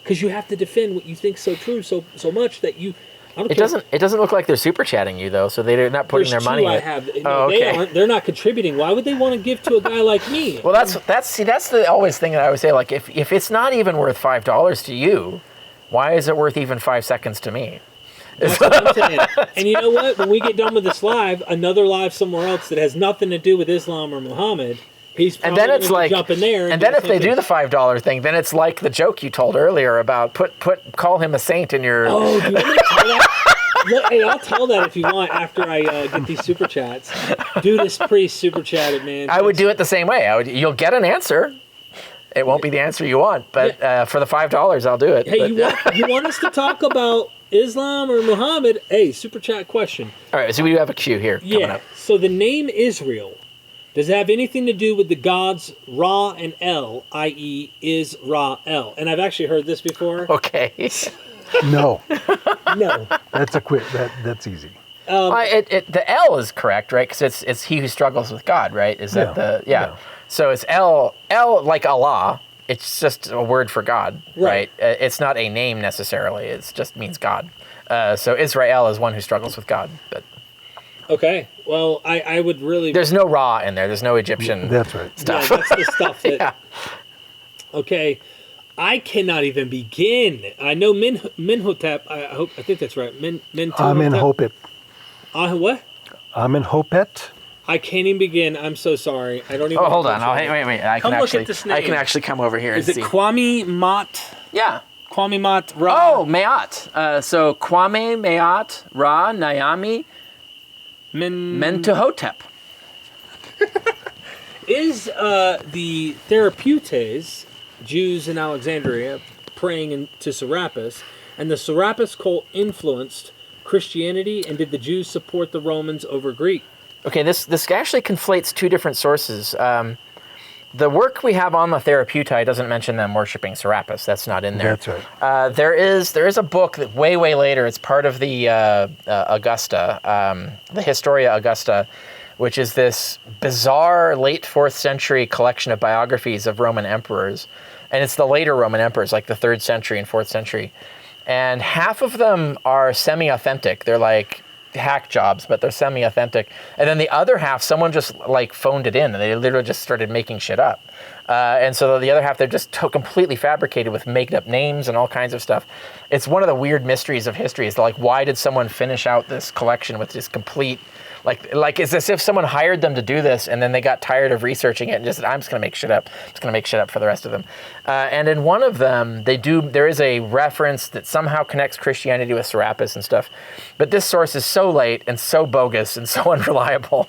Because you have to defend what you think so true so much that you... It
doesn't look like they're super chatting you though, so they're not putting their money.
They're not contributing. Why would they want to give to a guy like me?
Well, that's the always thing that I always say. Like, if it's not even worth $5 to you, why is it worth even 5 seconds to me?
That's what I'm saying. And you know what? When we get done with this live, another live somewhere else that has nothing to do with Islam or Muhammad.
And then it's like,
jump in there
and then if they do the $5 thing, then it's like the joke you told earlier about call him a saint in your.
Oh, do you want me to tell that? Hey, I'll tell that if you want after I get these super chats. Judas Priest super chatted, man.
I would do it the same way. You'll get an answer, It won't be the answer you want, but for the $5, I'll do it.
Hey,
But-
you want us to talk about Islam or Muhammad? Hey, super chat question.
All right, so we do have a queue here coming
Yeah.
up.
So the name Israel, does it have anything to do with the gods Ra and El, i.e., Israel? And I've actually heard this before.
Okay.
No,
No.
that's easy.
The L is correct, right? Because it's he who struggles with God, right? Is that
Yeah.
So it's L like Allah. It's just a word for God, right? It's not a name necessarily. It just means God. So Israel is one who struggles with God. But
Okay. Well, I would really.
there's no Ra in there. There's no Egyptian
That's right.
Yeah, that's the stuff that.
Yeah.
Okay. I cannot even begin. I know Minhotep. I think that's right.
Amenhotep.
What?
Amenhotep.
I can't even begin. I'm so sorry. I don't even.
Oh, hold on. Wait. I
Come
can
look
actually,
at this
I can
name.
actually come over here
Is
and
it
see.
Kwame Mott?
Yeah.
Kwame Mott Ra?
Oh, Me'at. So Kwame Me'at Ra Naomi Mentuhotep.
Is the Therapeutes, Jews in Alexandria, praying to Serapis, and the Serapis cult influenced Christianity, and did the Jews support the Romans over Greek?
Okay, this actually conflates two different sources. The work we have on the Therapeutae doesn't mention them worshiping Serapis. That's not in there.
That's right.
There is a book that way later. It's part of the Augusta, the Historia Augusta, which is this bizarre late 4th century collection of biographies of Roman emperors. And it's the later Roman emperors, like the 3rd century and 4th century. And half of them are semi-authentic. They're like hack jobs, but they're semi-authentic. And then the other half, someone just like phoned it in, and they literally just started making shit up. And so the other half, they're just completely fabricated with made up names and all kinds of stuff. It's one of the weird mysteries of history. Is like, why did someone finish out this collection with this complete, like it's as if someone hired them to do this, and then they got tired of researching it and just said, I'm just going to make shit up. I'm just going to make shit up for the rest of them. And in one of them, there is a reference that somehow connects Christianity with Serapis and stuff. But this source is so late and so bogus and so unreliable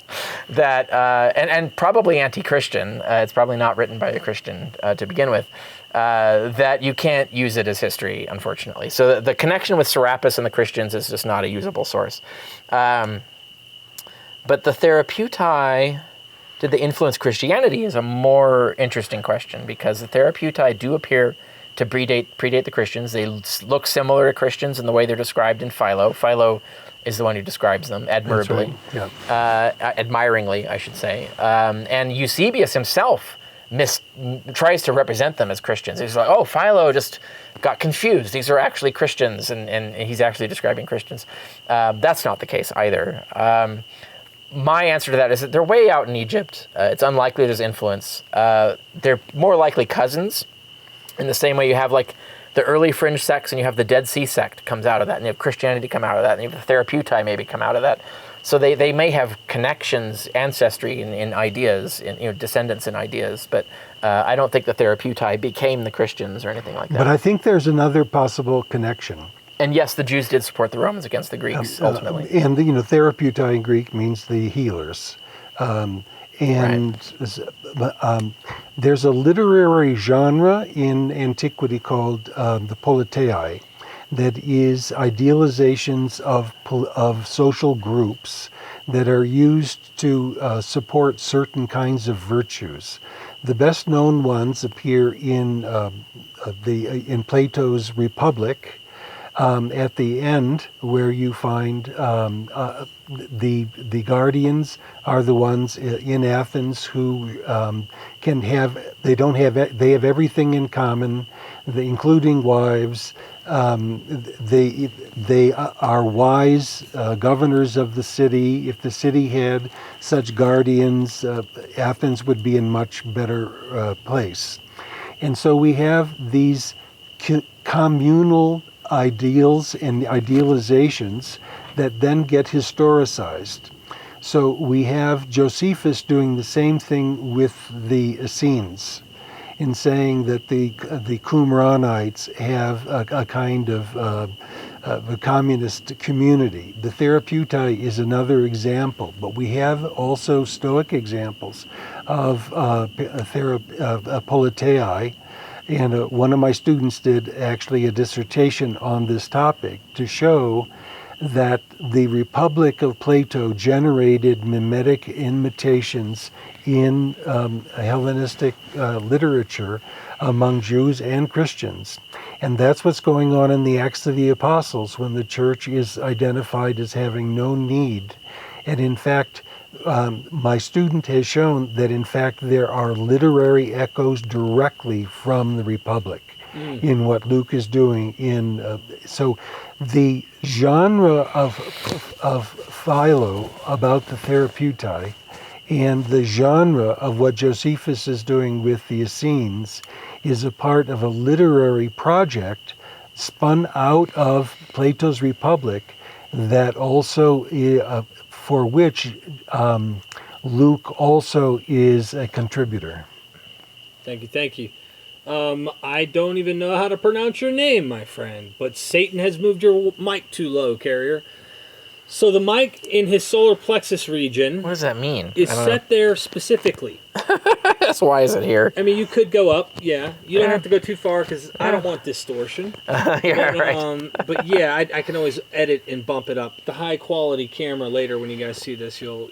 that, and probably anti-Christian, it's probably not written by a Christian to begin with, that you can't use it as history, unfortunately. So the connection with Serapis and the Christians is just not a usable source. But the Therapeutae, did they influence Christianity, is a more interesting question, because the Therapeutae do appear to predate the Christians. They look similar to Christians in the way they're described in Philo. Philo is the one who describes them admirably,
That's right. Yeah.
admiringly, I should say. And Eusebius himself tries to represent them as Christians. He's like, oh, Philo just got confused. These are actually Christians, and he's actually describing Christians. That's not the case either. My answer to that is that they're way out in Egypt. It's unlikely there's influence. They're more likely cousins, in the same way you have like the early fringe sects and you have the Dead Sea sect comes out of that, and you have Christianity come out of that, and you have the Therapeutae maybe come out of that. So they may have connections, ancestry in ideas, descendants in ideas, but I don't think the Therapeutae became the Christians or anything like that.
But I think there's another possible connection.
And yes, the Jews did support the Romans against the Greeks, ultimately.
And Therapeutae in Greek means the healers. There's a literary genre in antiquity called the politeia, that is idealizations of social groups that are used to support certain kinds of virtues. The best known ones appear in Plato's Republic. At the end, where you find the guardians are the ones in Athens who they have everything in common, including wives. They are wise governors of the city. If the city had such guardians, Athens would be in much better place. And so we have these communal ideals and idealizations that then get historicized. So we have Josephus doing the same thing with the Essenes, in saying that the Qumranites have a kind of the communist community. The Therapeutai is another example, but we have also Stoic examples of politei. And one of my students did actually a dissertation on this topic to show that the Republic of Plato generated mimetic imitations in Hellenistic literature among Jews and Christians. And that's what's going on in the Acts of the Apostles when the church is identified as having no need. And in fact, my student has shown that in fact there are literary echoes directly from the Republic in what Luke is doing. So the genre of Philo about the Therapeutai and the genre of what Josephus is doing with the Essenes is a part of a literary project spun out of Plato's Republic that also for which Luke also is a contributor.
Thank you. I don't even know how to pronounce your name, my friend, but Satan has moved your mic too low, Carrier. So the mic in his solar plexus region...
What does that mean?
...is set there specifically.
That's why is it here?
I mean, you could go up, yeah. You don't have to go too far because I don't want distortion.
Right.
But yeah, I can always edit and bump it up. The high quality camera later, when you guys see this, you'll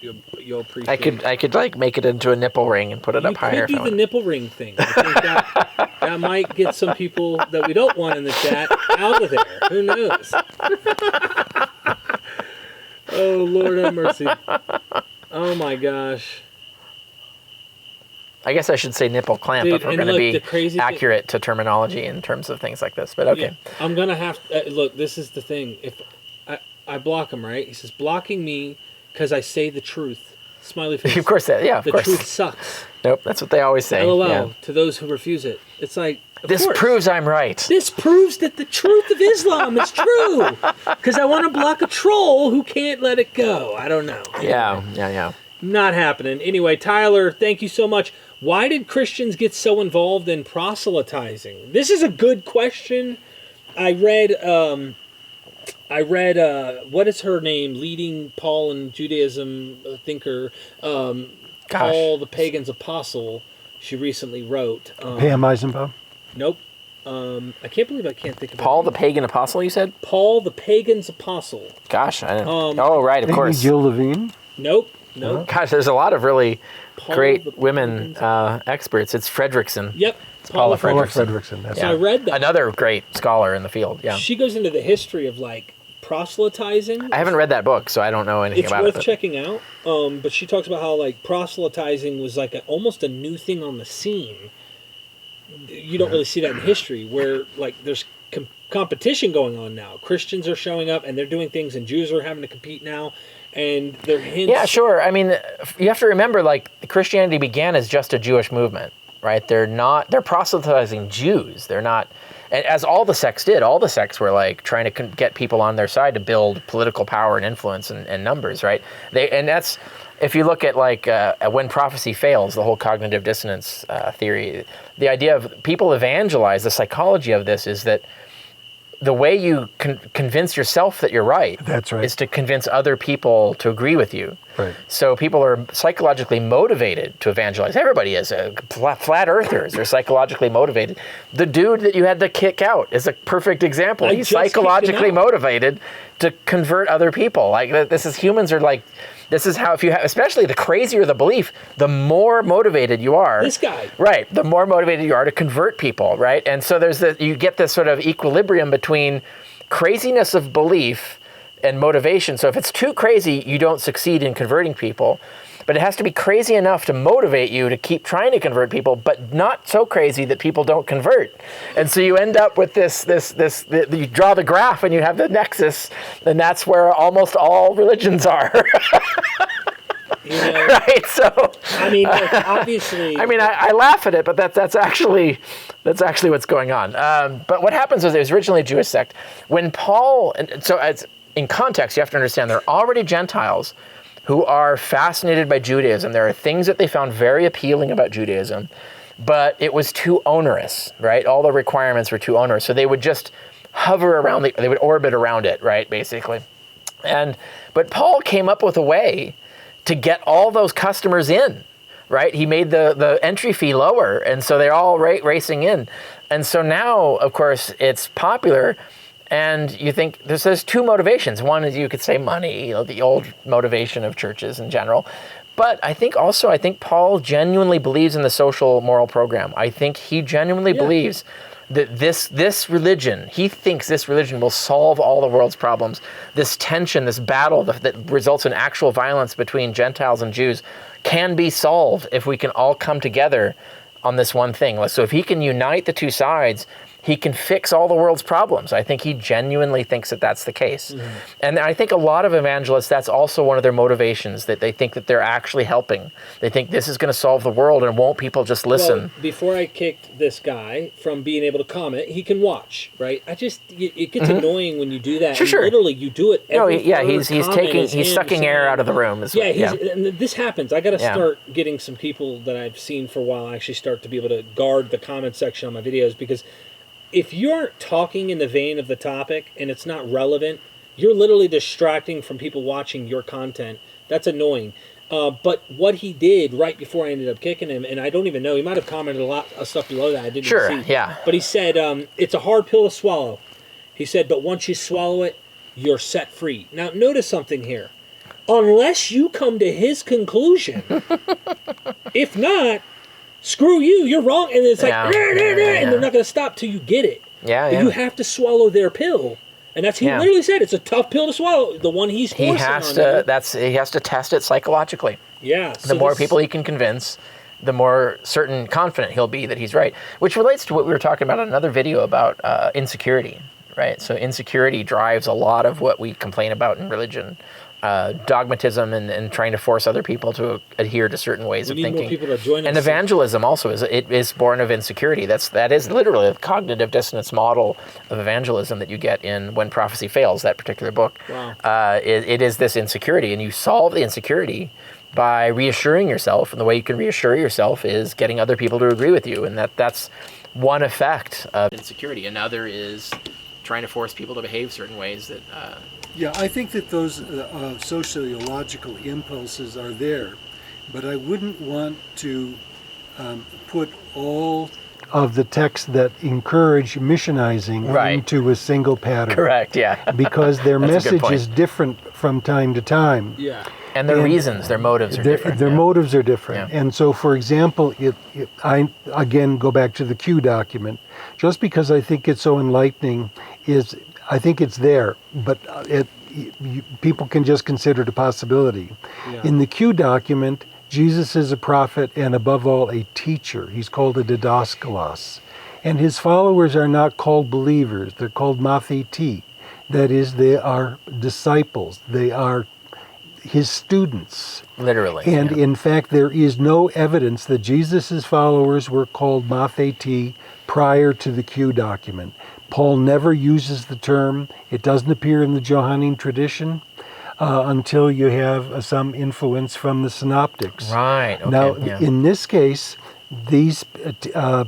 appreciate.
I could like make it into a nipple ring and put it up higher.
You could do the nipple ring thing. I think that might get some people that we don't want in the chat out of there. Who knows? Oh, Lord have mercy. Oh my gosh.
I guess I should say nipple clamp if we're going to be accurate to terminology in terms of things like this, but okay.
Yeah, I'm going to have to... look, this is the thing. If I block him, right? He says, blocking me because I say the truth. Smiley face.
Of course, of course.
The truth sucks.
Nope, that's what they always say.
LOL, to those who refuse it. It's like,
this proves I'm right.
This proves that the truth of Islam is true. Because I want to block a troll who can't let it go. I don't know.
Yeah.
Not happening. Anyway, Tyler, thank you so much. Why did Christians get so involved in proselytizing? This is a good question. I read what is her name? Leading Paul in Judaism thinker, Paul the Pagan's Apostle. She recently wrote.
Pam Eisenbaum?
Nope. I can't believe I can't think of
Paul the Pagan Apostle, you said?
Paul the Pagan's Apostle.
Gosh, I didn't... oh, right, of course.
Jill Levine?
Nope.
Gosh, there's a lot of really great women experts. It's Fredrickson.
Yep.
Paula Fredrickson.
That's I read that.
Another great scholar in the field, yeah.
She goes into the history of, like, proselytizing.
I haven't read that book, so I don't know anything about it.
It's worth checking out. But she talks about how, like, proselytizing was, like, almost a new thing on the scene. You don't really see that in history, where, like, there's competition going on now. Christians are showing up, and they're doing things, and Jews are having to compete now. And they're hints.
Yeah, sure. I mean, you have to remember, like, Christianity began as just a Jewish movement, right? They're proselytizing Jews. They're not, as all the sects did. All the sects were, like, trying to get people on their side to build political power and influence and numbers, right? And that's, if you look at, like, when prophecy fails, the whole cognitive dissonance theory, the idea of people evangelize, the psychology of this is that the way you convince yourself that you're right,
that's right,
is to convince other people to agree with you.
Right.
So people are psychologically motivated to evangelize. Everybody is. Flat earthers. They're psychologically motivated. The dude that you had to kick out is a perfect example. He's psychologically motivated to convert other people. Like, this is, humans are like, this is how, if you have, especially the crazier the belief, the more motivated you are.
This guy.
Right. The more motivated you are to convert people, right? And so you get this sort of equilibrium between craziness of belief and motivation. So if it's too crazy, you don't succeed in converting people. But it has to be crazy enough to motivate you to keep trying to convert people, but not so crazy that people don't convert. And so you end up with this you draw the graph and you have the nexus, and that's where almost all religions are.
You know,
right? So
I mean, look, obviously.
I mean, I laugh at it, but that's actually what's going on. But what happens is it was originally a Jewish sect. When Paul, and so as in context, you have to understand they're already Gentiles who are fascinated by Judaism. There are things that they found very appealing about Judaism, but it was too onerous, right? All the requirements were too onerous. So they would just hover around they would orbit around it, right, basically. But Paul came up with a way to get all those customers in, right? He made the entry fee lower, and so they're all racing in. And so now, of course, it's popular, and you think there's two motivations. One is, you could say, money, the old motivation of churches in general. But I think Paul genuinely believes in the social moral program. I think he genuinely believes that this religion, he thinks this religion will solve all the world's problems. This tension, this battle that results in actual violence between Gentiles and Jews can be solved if we can all come together on this one thing. So if he can unite the two sides, he can fix all the world's problems. I think he genuinely thinks that that's the case. Mm-hmm. And I think a lot of evangelists, that's also one of their motivations, that they think that they're actually helping. They think this is going to solve the world, and won't people just listen?
Well, before I kicked this guy from being able to comment, he can watch, right? It gets annoying when you do that.
Sure.
Literally, you do it every
he's sucking air out of the room.
And this happens. I got to start getting some people that I've seen for a while actually start to be able to guard the comment section on my videos, because if you aren't talking in the vein of the topic and it's not relevant, you're literally distracting from people watching your content. That's annoying. But what he did right before I ended up kicking him, and I don't even know, he might have commented a lot of stuff below that I didn't even see.
Yeah.
But he said, it's a hard pill to swallow. He said, but once you swallow it, you're set free. Now, notice something here. Unless you come to his conclusion, if not, screw you, you're wrong. And it's like, and they're not going to stop till you get it. But you have to swallow their pill. And that's, he literally said, it's a tough pill to swallow. The one he's forcing
he has to test it psychologically.
Yeah.
The more people he can convince, the more confident he'll be that he's right. Which relates to what we were talking about in another video about insecurity, right? So insecurity drives a lot of what we complain about in religion. Dogmatism and trying to force other people to adhere to certain ways of thinking.
More people to join
and evangelism also is born of insecurity. That is literally a cognitive dissonance model of evangelism that you get in When Prophecy Fails, that particular book.
Wow.
It is this insecurity, and you solve the insecurity by reassuring yourself, and the way you can reassure yourself is getting other people to agree with you, and that's one effect of insecurity. Another is trying to force people to behave certain ways that...
Yeah, I think that those sociological impulses are there, but I wouldn't want to put all of the texts that encourage missionizing into a single pattern.
Correct, yeah.
Because their message is different from time to time.
Yeah.
And their reasons, their motives are different.
Their motives are different. Yeah. And so, for example, I again go back to the Q document. Just because I think it's so enlightening I think it's there, but people can just consider it a possibility. Yeah. In the Q document, Jesus is a prophet and above all a teacher. He's called a didaskalos. And his followers are not called believers, they're called matheti. That is, they are disciples, they are his students.
Literally.
And in fact, there is no evidence that Jesus' followers were called matheti prior to the Q document. Paul never uses the term. It doesn't appear in the Johannine tradition until you have some influence from the synoptics.
Right. Okay.
Now, in this case, these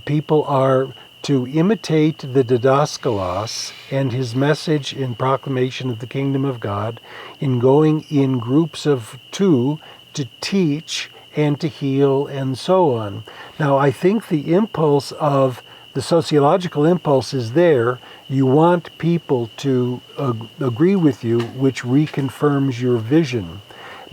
people are to imitate the didaskalos and his message in proclamation of the kingdom of God in going in groups of two to teach and to heal and so on. Now, I think the impulse of the sociological impulse is there. You want people to agree with you, which reconfirms your vision.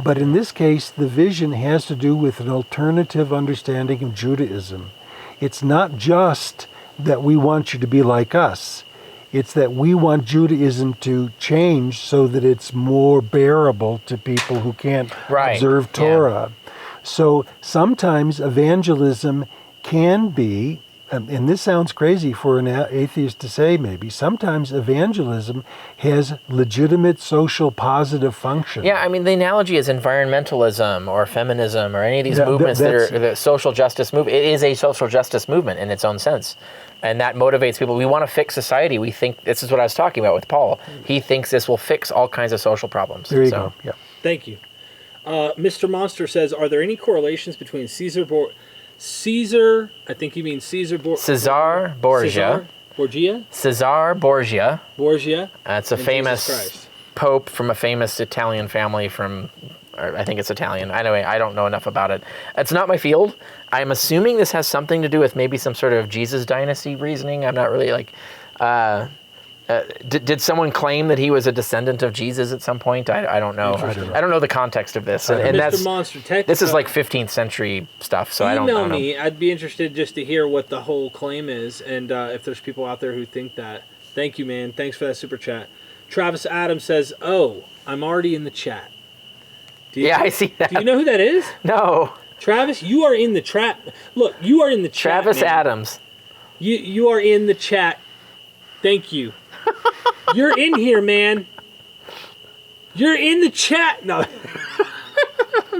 But in this case, the vision has to do with an alternative understanding of Judaism. It's not just that we want you to be like us. It's that we want Judaism to change so that it's more bearable to people who can't observe Torah. Yeah. So sometimes evangelism can be, and this sounds crazy for an atheist to say maybe, sometimes evangelism has legitimate social positive function.
Yeah, I mean, the analogy is environmentalism or feminism or any of these movements that are the social justice movement. It is a social justice movement in its own sense. And that motivates people. We want to fix society. We think, this is what I was talking about with Paul. He thinks this will fix all kinds of social problems.
There you go. Yeah.
Thank you. Mr. Monster says, are there any correlations between Cesar, I think you mean Cesar Borgia, Borgia?
Cesar Borgia.
Borgia?
It's a
And Jesus
famous
Christ.
pope from a famous Italian family or I think it's Italian. Anyway, I don't know enough about it. It's not my field. I'm assuming this has something to do with maybe some sort of Jesus dynasty reasoning. I'm not really like... did someone claim that he was a descendant of Jesus at some point? I don't know. I don't know the context of this. And
Mr. Monster Tech.
this is like 15th century stuff, so I don't know.
Email me. I'd be interested just to hear what the whole claim is, and if there's people out there who think that. Thank you, man. Thanks for that super chat. Travis Adams says, "Oh, I'm already in the chat."
I see that.
Do you know who that is?
No.
Travis, you are in the trap. Look, you are in the chat.
Travis
man.
Adams.
You are in the chat. Thank you. You're in here, man. You're in the chat. No.
I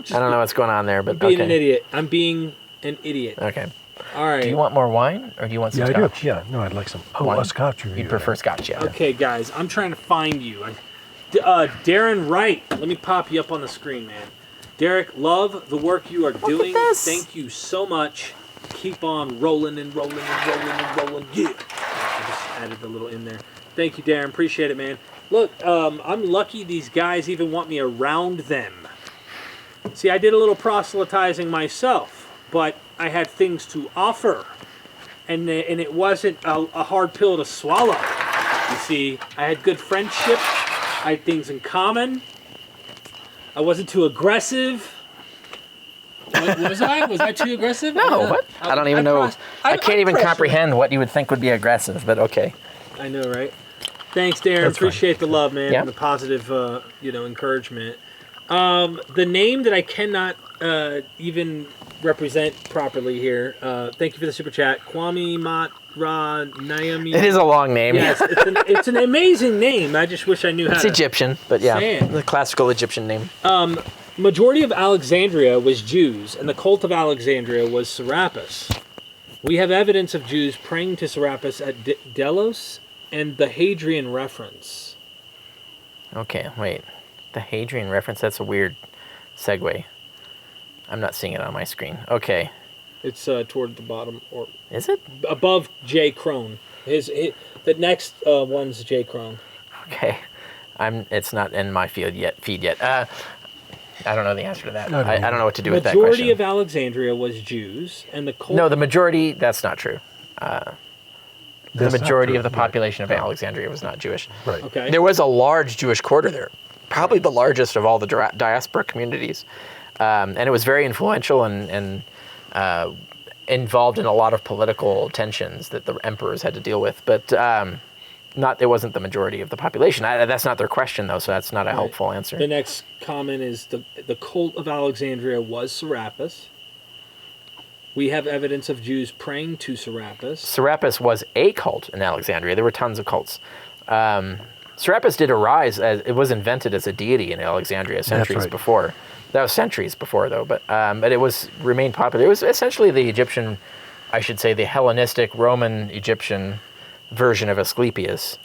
don't know what's going on there, but
being an idiot. I'm being an idiot.
Okay.
All right.
Do you want more wine, or do you want some
Yeah,
scotch?
I do. Yeah, no, I'd like some. Oh,
Wine?
a scotch.
You'd prefer scotch, yeah.
Okay, guys, I'm trying to find you. Darren Wright, let me pop you up on the screen, man. Derek, love the work you are doing.
this.
Thank you so much. Keep on rolling and rolling and rolling and rolling. Yeah. I just added a little in there. Thank you, Darren. Appreciate it, man. Look, I'm lucky these guys even want me around them. See, I did a little proselytizing myself, but I had things to offer. And it wasn't a hard pill to swallow. You see, I had good friendship. I had things in common. I wasn't too aggressive. Was I? Was I too aggressive?
No, what? I don't even know. I can't even
pressure.
comprehend what you would think would be aggressive, but okay.
I know, right? Thanks, Darren.
That's
Appreciate the love, man,
Yeah.
and the positive, encouragement. The name that I cannot even represent properly here. Thank you for the super chat, Kwame Nayami.
It is a long name.
Yes, it's an amazing name. I just wish I knew how.
It's
to
Egyptian, but yeah,
say it.
the classical Egyptian name.
Majority of Alexandria was Jews, and the cult of Alexandria was Serapis. We have evidence of Jews praying to Serapis at Delos and the Hadrian reference.
Okay, wait. The Hadrian reference, that's a weird segue. I'm not seeing it on my screen. Okay.
It's toward the bottom, or
Is it?
above J. Crone. The next one's J. Crone.
Okay. It's not in my feed yet. I don't know the answer to that. I don't know what to do with that
Majority
question.
of Alexandria was Jews, and the cult...
No, the majority, that's not true. The
That's not
majority
true.
of the population of Alexandria was not Jewish.
Right.
Okay.
There was a large Jewish quarter there, probably the largest of all the diaspora communities. And it was very influential and involved in a lot of political tensions that the emperors had to deal with. But it wasn't the majority of the population. That's not their question, though, so that's not a helpful answer.
The next comment is the cult of Alexandria was Serapis. We have evidence of Jews praying to Serapis.
Serapis was a cult in Alexandria. There were tons of cults. Serapis did arise, it was invented as a deity in Alexandria centuries
right.
before. That was centuries before, though, but it remained popular. It was essentially the Egyptian, I should say, the Hellenistic Roman Egyptian version of Asclepius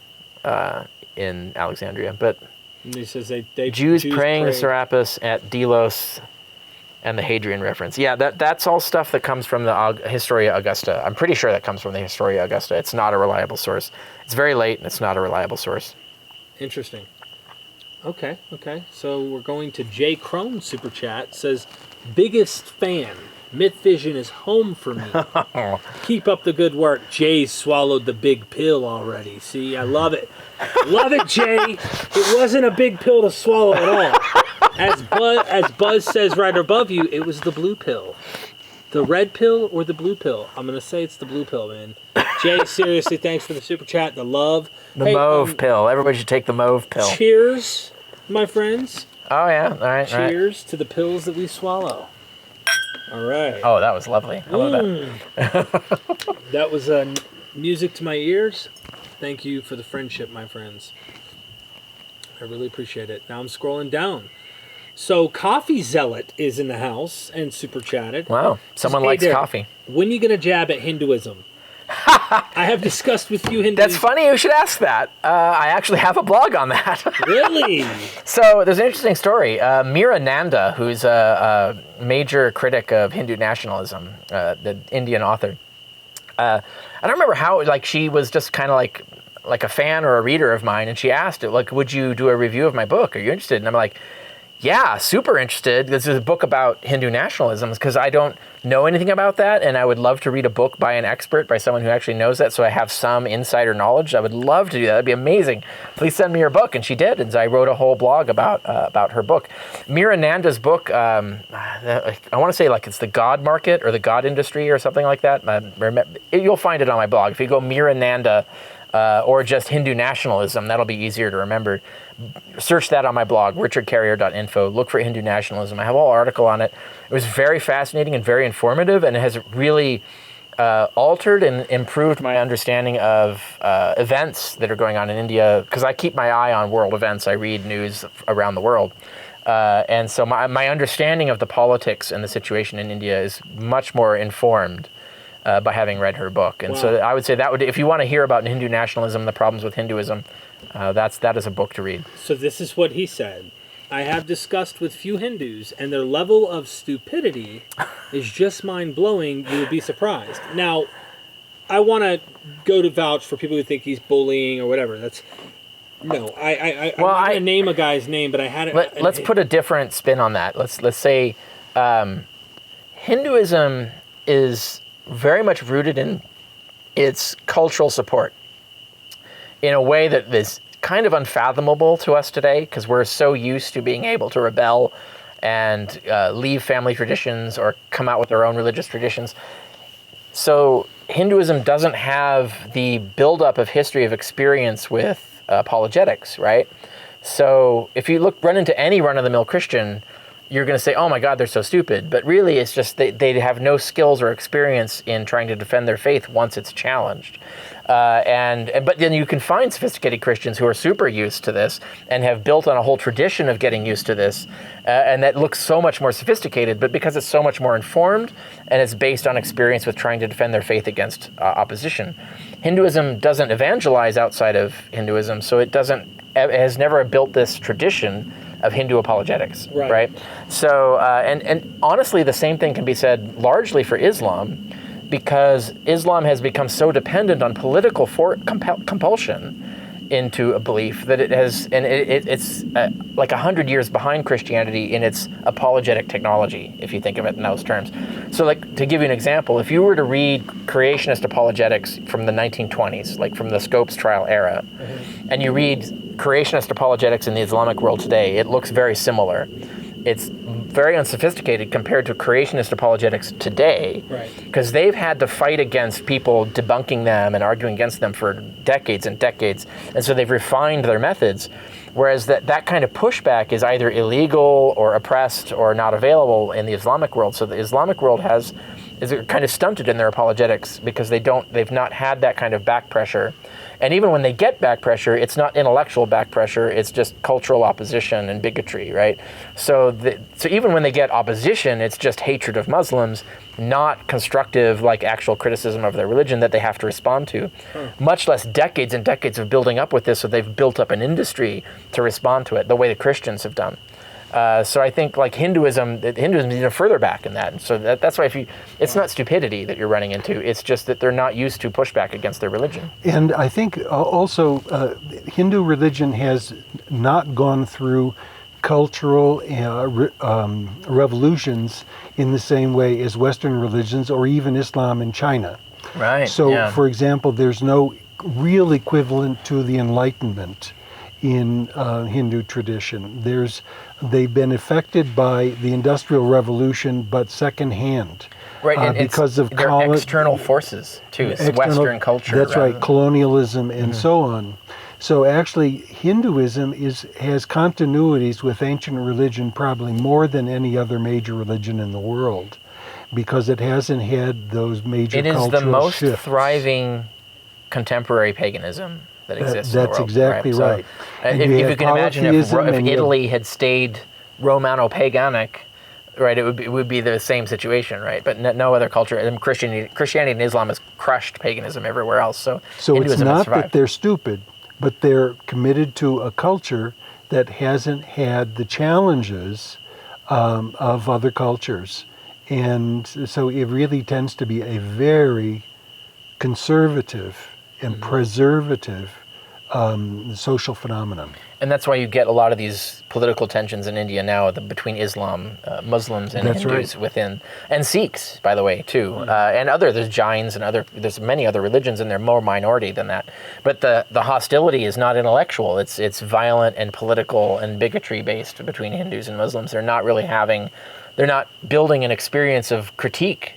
in Alexandria. But
And he says they
Jews praying to
prayed.
Serapis at Delos and the Hadrian reference. Yeah, that's all stuff that comes from the Historia Augusta. I'm pretty sure that comes from the Historia Augusta. It's not a reliable source. It's very late, and it's not a reliable source.
Interesting. Okay. So we're going to J. Crone Super Chat. Says, biggest fan. Myth Vision is home for me. Keep up the good work. Jay swallowed the big pill already. See, I love it. Love it, Jay. It wasn't a big pill to swallow at all. As Buzz says right above you, it was the blue pill. The red pill or the blue pill? I'm going to say it's the blue pill, man. Jay, seriously, thanks for the super chat, the love.
The mauve pill. Everybody should take the mauve pill.
Cheers, my friends.
Oh, yeah. All right.
Cheers to the pills that we swallow. All right.
Oh, that was lovely. I love that.
That was music to my ears. Thank you for the friendship, my friends. I really appreciate it. Now I'm scrolling down. So Coffee Zealot is in the house and super chatted.
Wow. Someone
Hey,
likes
Derek,
coffee.
When are you going to jab at Hinduism? I have discussed with you Hinduism.
That's funny you should ask that. I actually have a blog on that.
Really?
So there's an interesting story. Meera Nanda, who's a major critic of Hindu nationalism, the Indian author, I don't remember how, like, she was just kind of like a fan or a reader of mine, and she asked it, like, would you do a review of my book? Are you interested? And I'm like, yeah, super interested. This is a book about Hindu nationalism, because I don't know anything about that, and I would love to read a book by an expert, by someone who actually knows that, so I have some insider knowledge. I would love to do that. That'd be amazing. Please send me your book. And she did, and so I wrote a whole blog about her book. Mira Nanda's book, I want to say, like, it's the God Market or the God Industry or something like that. You'll find it on my blog. If you go Mira Nanda or just Hindu nationalism, that'll be easier to remember. Search that on my blog, richardcarrier.info. Look for Hindu nationalism. I have a whole article on it. It was very fascinating and very informative, and it has really altered and improved my understanding of events that are going on in India, because I keep my eye on world events. I read news around the world. And so my understanding of the politics and the situation in India is much more informed by having read her book. And so I would say that would, if you want to hear about Hindu nationalism, the problems with Hinduism, that is a book to read.
So this is what he said. I have discussed with few Hindus, and their level of stupidity is just mind-blowing. You would be surprised. Now, I want to go to vouch for people who think he's bullying or whatever. That's I'm not going to name a guy's name, but I had it.
Let's put a different spin on that. Let's say Hinduism is very much rooted in its cultural support in a way that is kind of unfathomable to us today, because we're so used to being able to rebel and leave family traditions or come out with our own religious traditions. So Hinduism doesn't have the buildup of history of experience with apologetics, right? So if you run into any run-of-the-mill Christian, you're going to say, oh my God, they're so stupid. But really, it's just they have no skills or experience in trying to defend their faith once it's challenged. But then you can find sophisticated Christians who are super used to this and have built on a whole tradition of getting used to this, and that looks so much more sophisticated, but because it's so much more informed and it's based on experience with trying to defend their faith against opposition. Hinduism doesn't evangelize outside of Hinduism, so it has never built this tradition of Hindu apologetics, right? So, and honestly, the same thing can be said largely for Islam, because Islam has become so dependent on political compulsion into a belief that it's like 100 years behind Christianity in its apologetic technology, if you think of it in those terms. So, like, to give you an example, if you were to read creationist apologetics from the 1920s, like from the Scopes trial era, and you read creationist apologetics in the Islamic world today, it looks very similar. It's very unsophisticated compared to creationist apologetics today, because they've had to fight against people debunking them and arguing against them for decades and decades, and so they've refined their methods, whereas that kind of pushback is either illegal or oppressed or not available in the Islamic world. So the Islamic world is kind of stunted in their apologetics because they've not had that kind of back pressure. And even when they get back pressure, it's not intellectual back pressure, it's just cultural opposition and bigotry, right? So even when they get opposition, it's just hatred of Muslims, not constructive, like actual criticism of their religion that they have to respond to. Much less decades and decades of building up with this, so they've built up an industry to respond to it, the way the Christians have done. So I think, like, Hinduism is even further back in that. And so that's why it's not stupidity that you're running into. It's just that they're not used to pushback against their religion.
And I think also Hindu religion has not gone through cultural revolutions in the same way as Western religions or even Islam in China.
Right.
So, for example, there's no real equivalent to the Enlightenment in Hindu tradition. They've been affected by the Industrial Revolution, but secondhand.
Right, and
because of
they're external forces too. It's Western culture.
That's right, colonialism and so on. So actually, Hinduism has continuities with ancient religion probably more than any other major religion in the world, because it hasn't had those major cultural shifts. It is the most
thriving contemporary paganism that exists in the world.
That's exactly right.
So, if you can imagine if Italy had stayed Romano-paganic, right, it would be the same situation, right? But no other culture. And Christianity and Islam has crushed paganism everywhere else. So
it's not that they're stupid, but they're committed to a culture that hasn't had the challenges of other cultures. And so it really tends to be a very conservative and preservative social phenomenon.
And that's why you get a lot of these political tensions in India now between Islam, Muslims, and
That's
Hindus
right.
within, and Sikhs, by the way, too, and there's Jains and there's many other religions, and they're more minority than that. But the hostility is not intellectual; it's violent and political and bigotry based between Hindus and Muslims. They're not building an experience of critique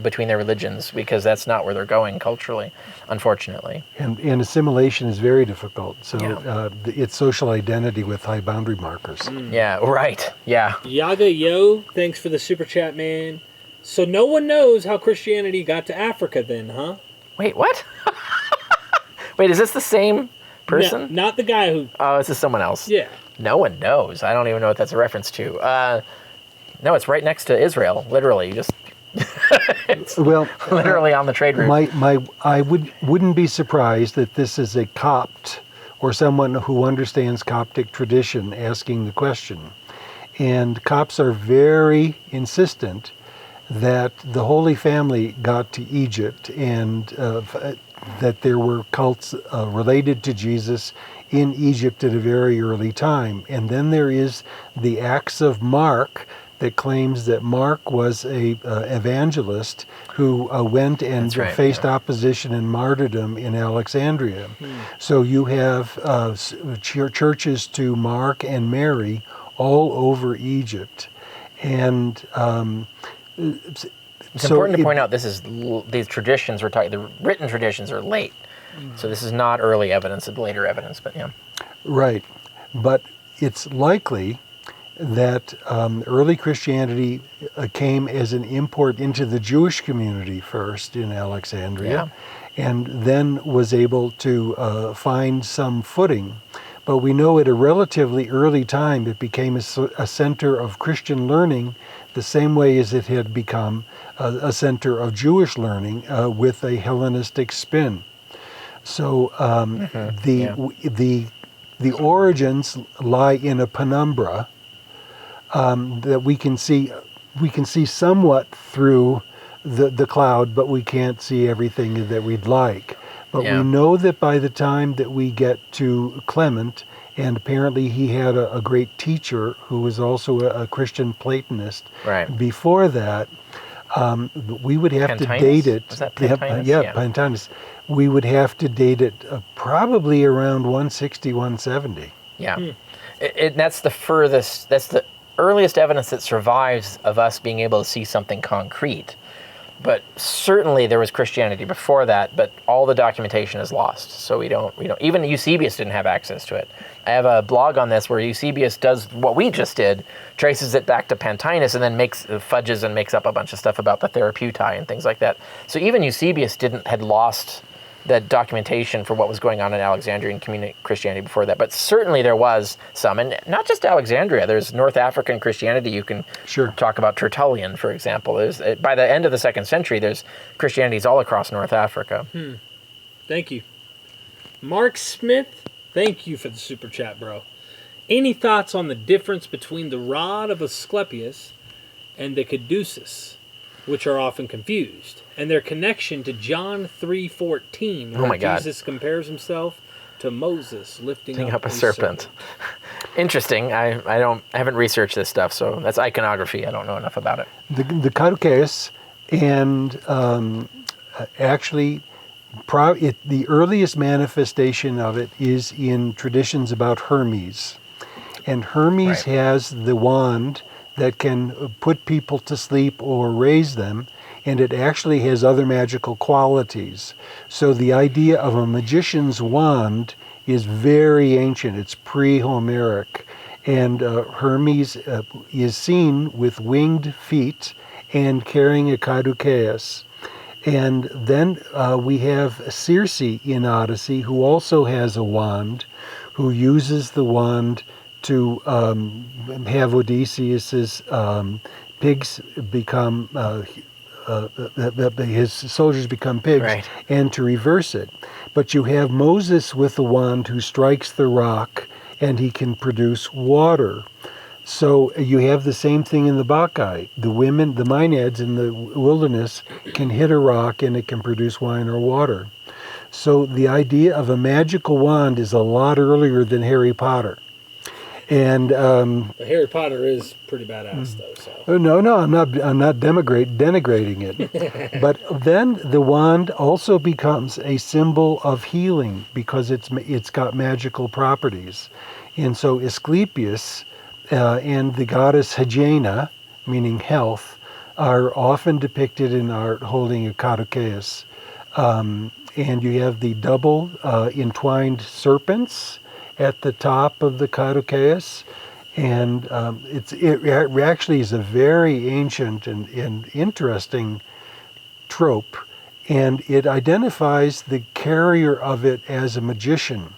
between their religions, because that's not where they're going culturally, unfortunately.
And assimilation is very difficult. So
Yeah.
it's social identity with high boundary markers.
Yeah, right. Yeah.
Yaga Yo, thanks for the super chat, man. So no one knows how Christianity got to Africa then, huh?
Wait, what? Wait, is this the same person?
No, not the guy who...
Oh, this is someone else.
Yeah.
No one knows. I don't even know what that's a reference to. No, it's right next to Israel, literally. You just
Well,
literally on the trade route.
I wouldn't be surprised that this is a Copt or someone who understands Coptic tradition asking the question. And Copts are very insistent that the Holy Family got to Egypt, and that there were cults related to Jesus in Egypt at a very early time. And then there is the Acts of Mark that claims that Mark was a evangelist who went and
That's right,
faced
yeah.
opposition and martyrdom in Alexandria. So you have churches to Mark and Mary all over Egypt. And
It's important to point out these traditions we're talking. The written traditions are late, so this is not early evidence; it's later evidence. But yeah,
Right. But it's likely that early Christianity came as an import into the Jewish community first in Alexandria, and then was able to find some footing. But we know at a relatively early time it became a center of Christian learning, the same way as it had become a center of Jewish learning with a Hellenistic spin. So the origins lie in a penumbra that we can see somewhat through the cloud, but we can't see everything that we'd like. But we know that by the time that we get to Clement, and apparently he had a great teacher who was also a Christian Platonist.
Right.
Before that, we would have to date it.
Was that Pantinus?
Pantinus. We would have to date it probably around 160, 170.
yeah. That's the furthest. That's the earliest evidence that survives of us being able to see something concrete. But certainly there was Christianity before that, but all the documentation is lost. So we don't even Eusebius didn't have access to it. I have a blog on this where Eusebius does what we just did, traces it back to Pantinus, and then fudges and makes up a bunch of stuff about the Therapeutai and things like that. So even Eusebius had lost the documentation for what was going on in Alexandrian Christianity before that. But certainly there was some, and not just Alexandria. There's North African Christianity. You can talk about Tertullian, for example. By the end of the 2nd century, there's Christianities all across North Africa.
Thank you. Mark Smith, thank you for the super chat, bro. Any thoughts on the difference between the rod of Asclepius and the caduceus, which are often confused, and their connection to John 3:14, where Jesus compares himself to Moses lifting up a serpent?
Interesting.
I haven't researched this stuff, so that's iconography. I don't know enough about it.
The caduceus, and actually, the earliest manifestation of it is in traditions about Hermes, and Hermes has the wand that can put people to sleep or raise them, and it actually has other magical qualities. So the idea of a magician's wand is very ancient. It's pre-Homeric. And Hermes is seen with winged feet and carrying a caduceus. And then we have Circe in Odyssey, who also has a wand, who uses the wand to have Odysseus's pigs become, his soldiers become pigs, and to reverse it. But you have Moses with the wand who strikes the rock, and he can produce water. So you have the same thing in the Bacchae. The women, the Maenads in the wilderness can hit a rock and it can produce wine or water. So the idea of a magical wand is a lot earlier than Harry Potter. And
But Harry Potter is pretty badass, though. So
no, I'm not denigrating it. But then the wand also becomes a symbol of healing because it's got magical properties. And so Asclepius and the goddess Hygiena, meaning health, are often depicted in art holding a caduceus. And you have the double entwined serpents at the top of the caduceus. And it actually is a very ancient and interesting trope. And it identifies the carrier of it as a magician.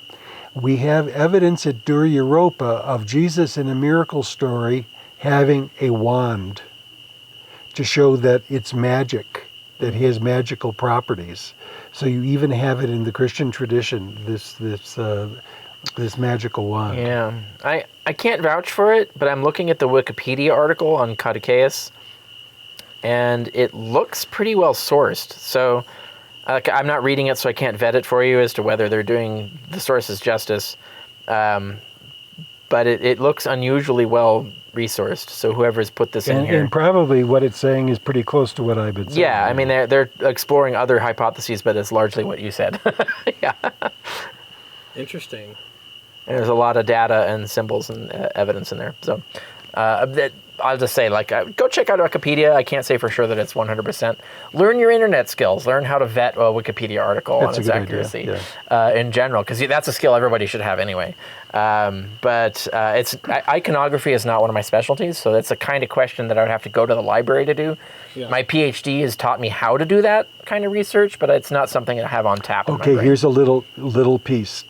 We have evidence at Dura Europa of Jesus in a miracle story having a wand to show that it's magic, that he has magical properties. So you even have it in the Christian tradition, this magical wand.
Yeah, I can't vouch for it, but I'm looking at the Wikipedia article on caduceus, and it looks pretty well sourced. So I'm not reading it, so I can't vet it for you as to whether they're doing the sources justice. But it looks unusually well resourced. So whoever's put this in here,
and probably what it's saying is pretty close to what I've been saying.
Yeah, I mean they're exploring other hypotheses, but it's largely what you said. Yeah.
interesting.
And there's a lot of data and symbols and evidence in there. So I'll just say, go check out Wikipedia. I can't say for sure that it's 100%. Learn your internet skills. Learn how to vet a Wikipedia article on its accuracy in general, because that's a skill everybody should have anyway. But iconography is not one of my specialties, so that's the kind of question that I would have to go to the library to do. Yeah. My PhD has taught me how to do that kind of research, but it's not something I have on tap in my brain.
Here's a little piece.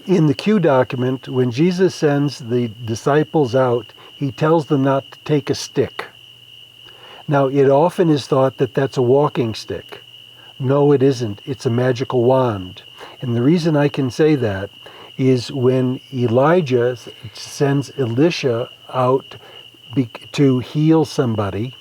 In the Q document, when Jesus sends the disciples out, he tells them not to take a stick. Now, it often is thought that that's a walking stick. No, it isn't. It's a magical wand. And the reason I can say that is when Elijah sends Elisha out to heal somebody,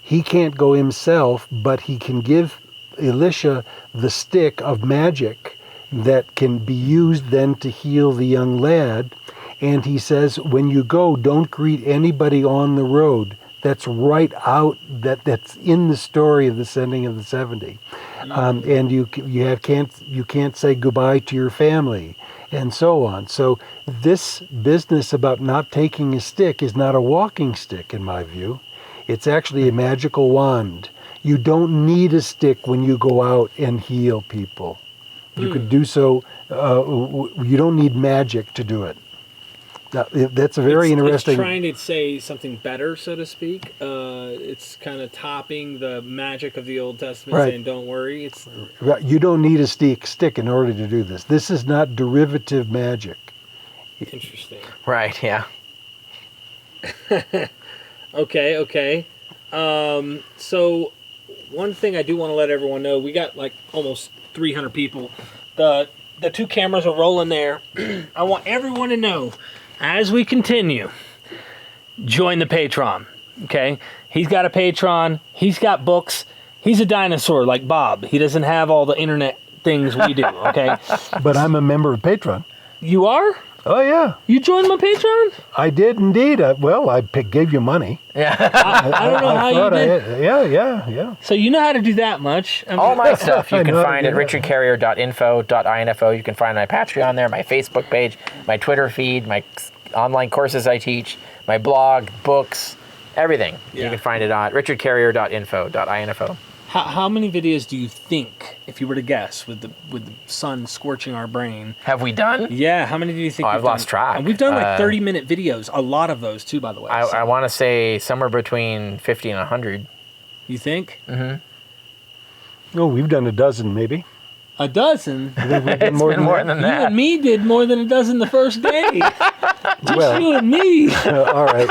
he can't go himself, but he can give Elisha the stick of magic that can be used then to heal the young lad. And he says, when you go, don't greet anybody on the road. That's right out, that's in the story of the sending of the 70. And you can't say goodbye to your family, and so on. So this business about not taking a stick is not a walking stick, in my view. It's actually a magical wand. You don't need a stick when you go out and heal people. You could do so, you don't need magic to do it. Now, that's a very interesting...
It's trying to say something better, so to speak. It's kind of topping the magic of the Old Testament, saying, don't worry.
You don't need a stick in order to do this. This is not derivative magic.
Interesting.
Right, yeah.
Okay. So one thing I do want to let everyone know, we got like almost 300 people. The two cameras are rolling there. I want everyone to know, as we continue, join the Patreon, okay? He's got a Patreon. He's got books. He's a dinosaur like Bob. He doesn't have all the internet things we do, okay?
But I'm a member of Patreon.
You are?
Oh, yeah.
You joined my Patreon?
I did indeed. I gave you money.
Yeah.
I don't know how you did.
Yeah.
So you know how to do that much.
All my stuff you can find at richardcarrier.info.info. You can find my Patreon there, my Facebook page, my Twitter feed, my online courses I teach, my blog, books, everything. Yeah. You can find it on richardcarrier.info.info.
How many videos do you think, if you were to guess, with the sun scorching our brain?
Have we done?
Yeah, how many do you think?
I've lost track.
And we've done like 30-minute videos. A lot of those too, by the way.
I want to say somewhere between 50 and 100.
You think?
Mm-hmm.
Oh, we've done a dozen, maybe.
A dozen?
It's more than that.
You and me did more than a dozen the first day. Just you and me.
All right.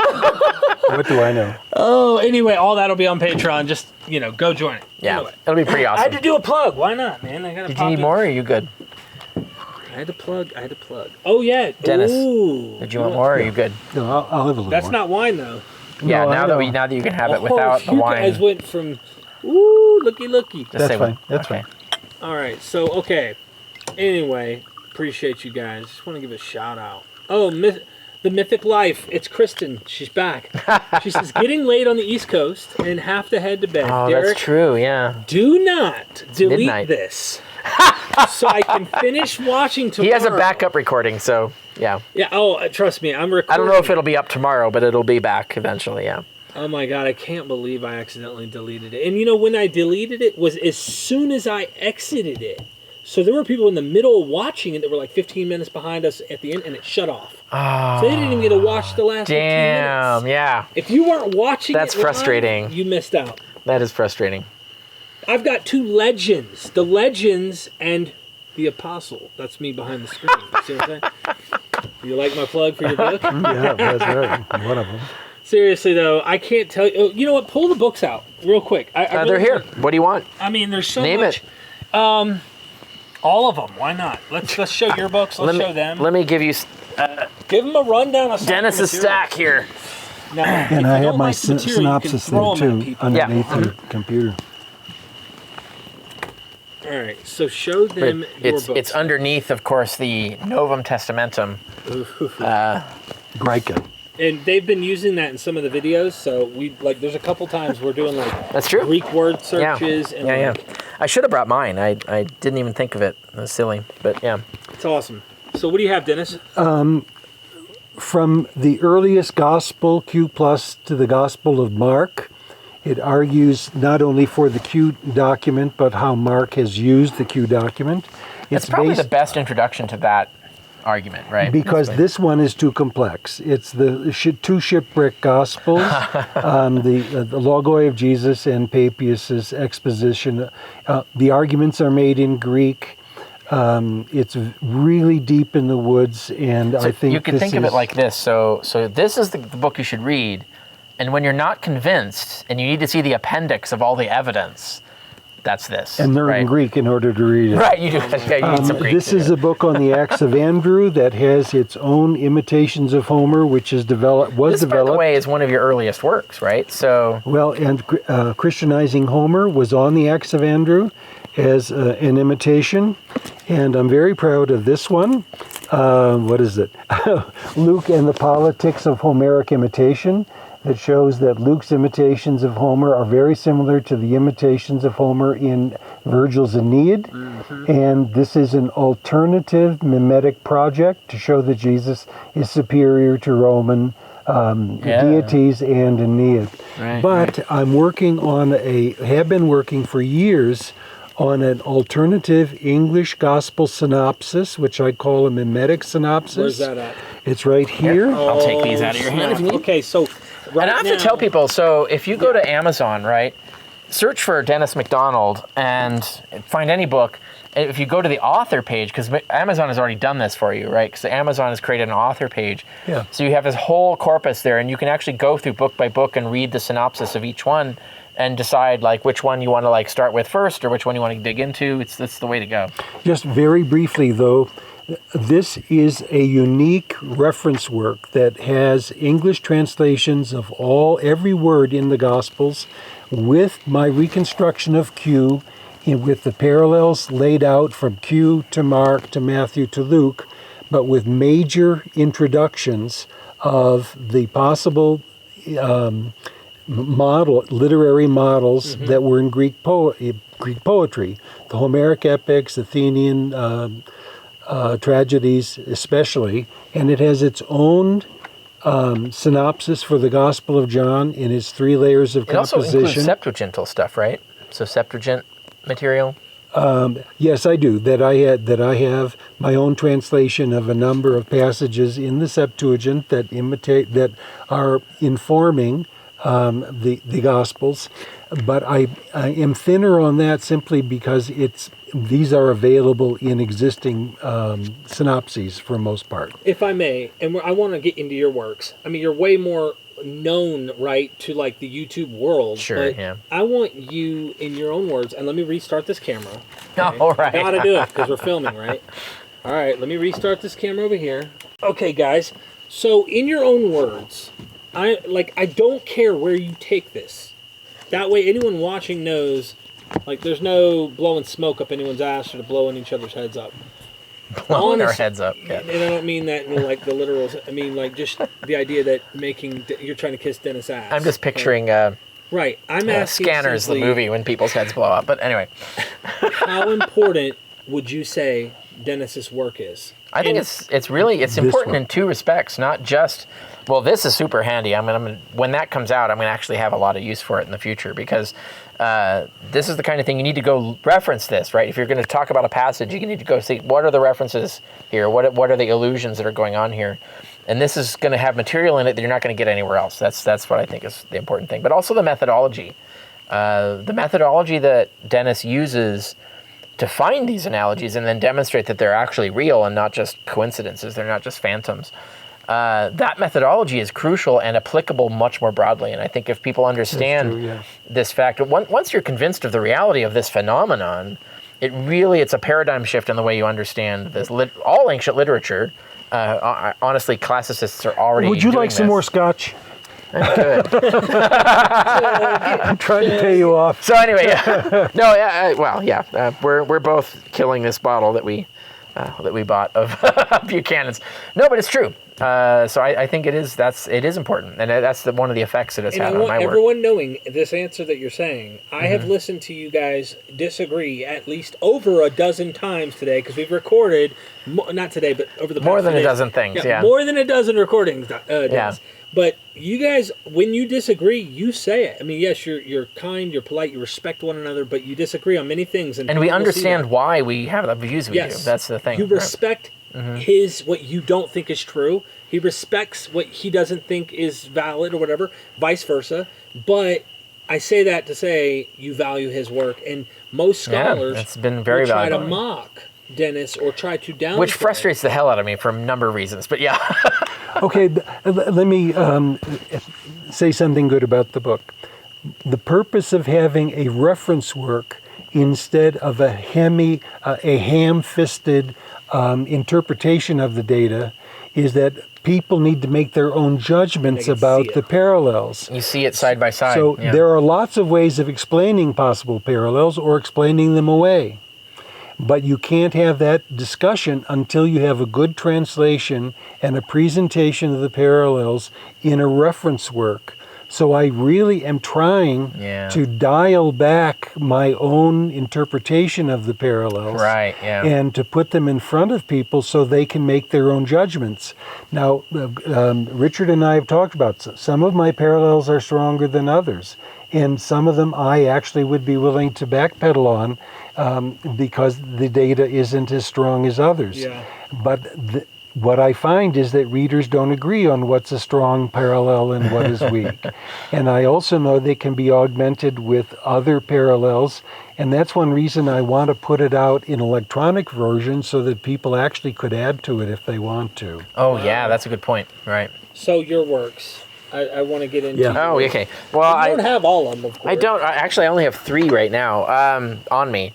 What do I know?
Oh, anyway, all that'll be on Patreon. Just, go join it.
Yeah,
anyway.
it'll be pretty awesome.
I had to do a plug. Why not, man?
Did you need more, or are you good?
I had to plug. Oh, yeah.
Dennis,
Ooh.
did you want more, or are you good?
No, I'll have a little
That's
more.
not wine, though.
Yeah,
No, I
now
know.
that you can have it without the
you
wine.
guys went from, ooh, looky.
Just
That's
say
fine.
one.
That's
Okay.
fine.
All right, so, okay. Anyway, appreciate you guys. Just want to give a shout out. Oh, the Mythic Life. It's Kristen. She's back. She says, getting late on the East Coast and have to head to bed.
Oh,
Derek,
that's true. Yeah.
do not delete
midnight.
this so I can finish watching tomorrow.
He has a backup recording, so yeah.
Yeah, oh, trust me, I'm recording.
I don't know if it'll be up tomorrow, but it'll be back eventually. Yeah.
Oh my God, I can't believe I accidentally deleted it. And you know, when I deleted it was as soon as I exited it. So there were people in the middle watching it that were like 15 minutes behind us at the end, and it shut off.
Oh,
So they didn't even get to watch the last 15
damn.
minutes.
Yeah.
If you weren't watching
That's
it live,
frustrating.
you missed out.
That is frustrating.
I've got two legends. The Legends and the Apostle. That's me behind the screen. You see what I'm saying? You like my plug for your book?
Yeah, that's right. One of them.
Seriously, though, I can't tell you. Oh, you know what? Pull the books out real quick. I
They're
really
here.
want-
What do you want?
I mean, there's so
Name
much.
it.
All of them. Why not? Let's show your books. Let's show them.
Let me give you
Give them a rundown of some
Dennis's
material.
stack here.
Now, if
And
you
I
don't
have my
like the material, you can
synopsis
throw
there
them at
too,
people.
underneath
Yeah.
the computer.
All right. So show them your books.
It's underneath, of course, the Novum Testamentum.
Greica.
And they've been using that in some of the videos. So there's a couple times we're doing like
That's true.
Greek word
Yeah.
searches. And
Yeah.
like,
I should have brought mine. I didn't even think of it. That's silly. But yeah.
It's awesome. So what do you have, Dennis?
From the earliest gospel, Q plus, to the Gospel of Mark, it argues not only for the Q document, but how Mark has used the Q document.
It's probably the best introduction to that argument, right?
Because this one is too complex. It's the two shipwreck gospels, the Logoi of Jesus and Papias's exposition. The arguments are made in Greek. It's really deep in the woods, and I think
you could think of it like this. So this is the book you should read, and when you're not convinced and you need to see the appendix of all the evidence, that's this.
and they're in Greek in order to read it.
Right, you do. Yeah, you need some Greek.
This
to
is
do
a book on the Acts of Andrew that has its own imitations of Homer, which is
This, by the way, is one of your earliest works, right? So
Well, and Christianizing Homer was on the Acts of Andrew as an imitation, and I'm very proud of this one. What is it? Luke and the Politics of Homeric Imitation. That shows that Luke's imitations of Homer are very similar to the imitations of Homer in Virgil's Aeneid. And this is an alternative mimetic project to show that Jesus is superior to Roman deities and Aeneid.
Right,
But I'm working on have been working for years on an alternative English gospel synopsis, which I call a mimetic synopsis.
Where's that at?
It's right here.
I'll take these out of your hand if you need.
Okay, so right
And I have
now,
to tell people, so if you go to Amazon, right, search for Dennis MacDonald and find any book. If you go to the author page, because Amazon has already done this for you, right? Because Amazon has created an author page.
Yeah.
So you have this whole corpus there, and you can actually go through book by book and read the synopsis of each one and decide like which one you want to like start with first or which one you want to dig into. That's the way to go.
Just very briefly, though, this is a unique reference work that has English translations of every word in the Gospels with my reconstruction of Q, with the parallels laid out from Q to Mark to Matthew to Luke, but with major introductions of the possible literary models that were in Greek poetry, the Homeric epics, Athenian tragedies especially, and it has its own synopsis for the Gospel of John in its 3 layers of
It also includes
composition.
Septuagintal stuff, right? So Septuagint material.
Yes, I do. That I have my own translation of a number of passages in the Septuagint that are informing the Gospels, but I am thinner on that simply because these are available in existing synopses for most part.
if I may, and I want to get into your works. I mean, you're way more known, right, to like the YouTube world.
Sure,
but
yeah.
I want you, in your own words, and let me restart this camera.
All right.
Gotta do it because we're filming, right? All right, let me restart this camera over here. Okay, guys. So, in your own words, I don't care where you take this. That way, anyone watching knows, like, there's no blowing smoke up anyone's ass or to blowing each other's heads up.
Blowing our heads up. Yeah.
And I don't mean that in, like, the literal. I mean, like, just the idea that you're trying to kiss Dennis' ass.
I'm just picturing
right. I'm asking
Scanners, the movie, when people's heads blow up. But anyway.
How important would you say Dennis's work is?
I think it's important in two respects, not just, well, this is super handy. When that comes out, I'm going to actually have a lot of use for it in the future, because this is the kind of thing you need to go reference this, right? If you're going to talk about a passage, you need to go see what are the references here, what are the allusions that are going on here, and this is going to have material in it that you're not going to get anywhere else. That's what I think is the important thing. But also the methodology. The methodology that Dennis uses to find these analogies and then demonstrate that they're actually real and not just coincidences, they're not just phantoms. That methodology is crucial and applicable much more broadly. And I think if people understand this fact, once you're convinced of the reality of this phenomenon, it's a paradigm shift in the way you understand this. All ancient literature, honestly, classicists are already
Would you
doing
like some
this.
more scotch?
Good.
I'm trying to pay you off.
So anyway, we're both killing this bottle that we bought of Buchanan's. No, but it's true. So I think it is important, and that's one of the effects it has had on my work.
And I want everyone knowing this answer that you're saying. I have listened to you guys disagree at least over a dozen times today, because we've recorded, not today, but over the past
More than
few
a
days.
dozen things, yeah.
More than a dozen recordings, Dennis.
Yeah.
But you guys, when you disagree, you say it. I mean, yes, you're kind, you're polite, you respect one another, but you disagree on many things. And
we understand why we have the views we do. That's the thing.
You respect what you don't think is true. He respects what he doesn't think is valid or whatever, vice versa. But I say that to say you value his work. And most scholars
it's been very
try to
valuable.
mock Dennis or try to downplay.
Which frustrates the hell out of me for a number of reasons. But yeah.
Okay, let me say something good about the book. The purpose of having a reference work instead of a ham-fisted interpretation of the data is that people need to make their own judgments about the parallels.
You see it side by side.
So there are lots of ways of explaining possible parallels or explaining them away. But you can't have that discussion until you have a good translation and a presentation of the parallels in a reference work. So I really am trying to dial back my own interpretation of the parallels, and to put them in front of people so they can make their own judgments. Now, Richard and I have talked about some of my parallels are stronger than others, and some of them I actually would be willing to backpedal on because the data isn't as strong as others.
Yeah.
But what I find is that readers don't agree on what's a strong parallel and what is weak. And I also know they can be augmented with other parallels, and that's one reason I want to put it out in electronic version so that people actually could add to it if they want to.
Oh, yeah, that's a good point. Right.
So your works. I want to get into.
Yeah.
Oh, okay. Well,
I don't have all of them, of course.
I don't. Actually, I only have 3 right now on me.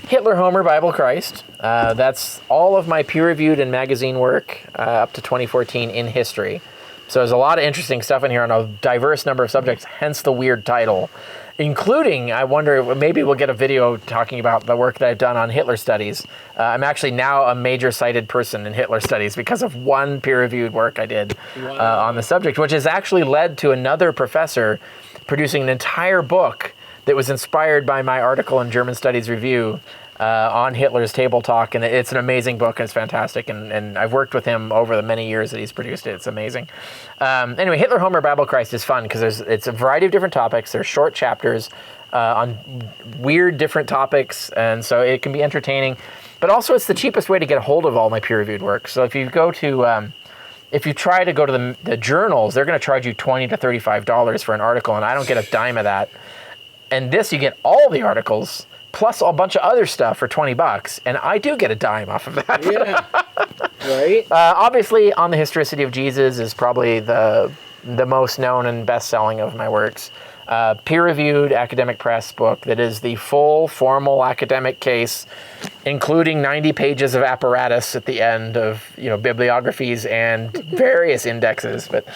Hitler, Homer, Bible, Christ. That's all of my peer-reviewed and magazine work up to 2014 in history. So there's a lot of interesting stuff in here on a diverse number of subjects, hence the weird title. Including, I wonder, maybe we'll get a video talking about the work that I've done on Hitler studies. I'm actually now a major cited person in Hitler studies because of one peer-reviewed work I did on the subject, which has actually led to another professor producing an entire book that was inspired by my article in German Studies Review on Hitler's Table Talk, and it's an amazing book, and it's fantastic, and I've worked with him over the many years that he's produced it. It's amazing. Anyway, Hitler, Homer, Bible, Christ is fun because it's a variety of different topics. There's short chapters on weird different topics, and so it can be entertaining, but also it's the cheapest way to get a hold of all my peer-reviewed work. So if you go to if you try to go to the journals, they're going to charge you $20 to $35 for an article, and I don't get a dime of that. And this, you get all the articles plus a bunch of other stuff for $20, and I do get a dime off of that.
Yeah. Right.
Obviously, On the Historicity of Jesus is probably the most known and best-selling of my works. peer-reviewed academic press book that is the full formal academic case, including 90 pages of apparatus at the end of bibliographies and various indexes. But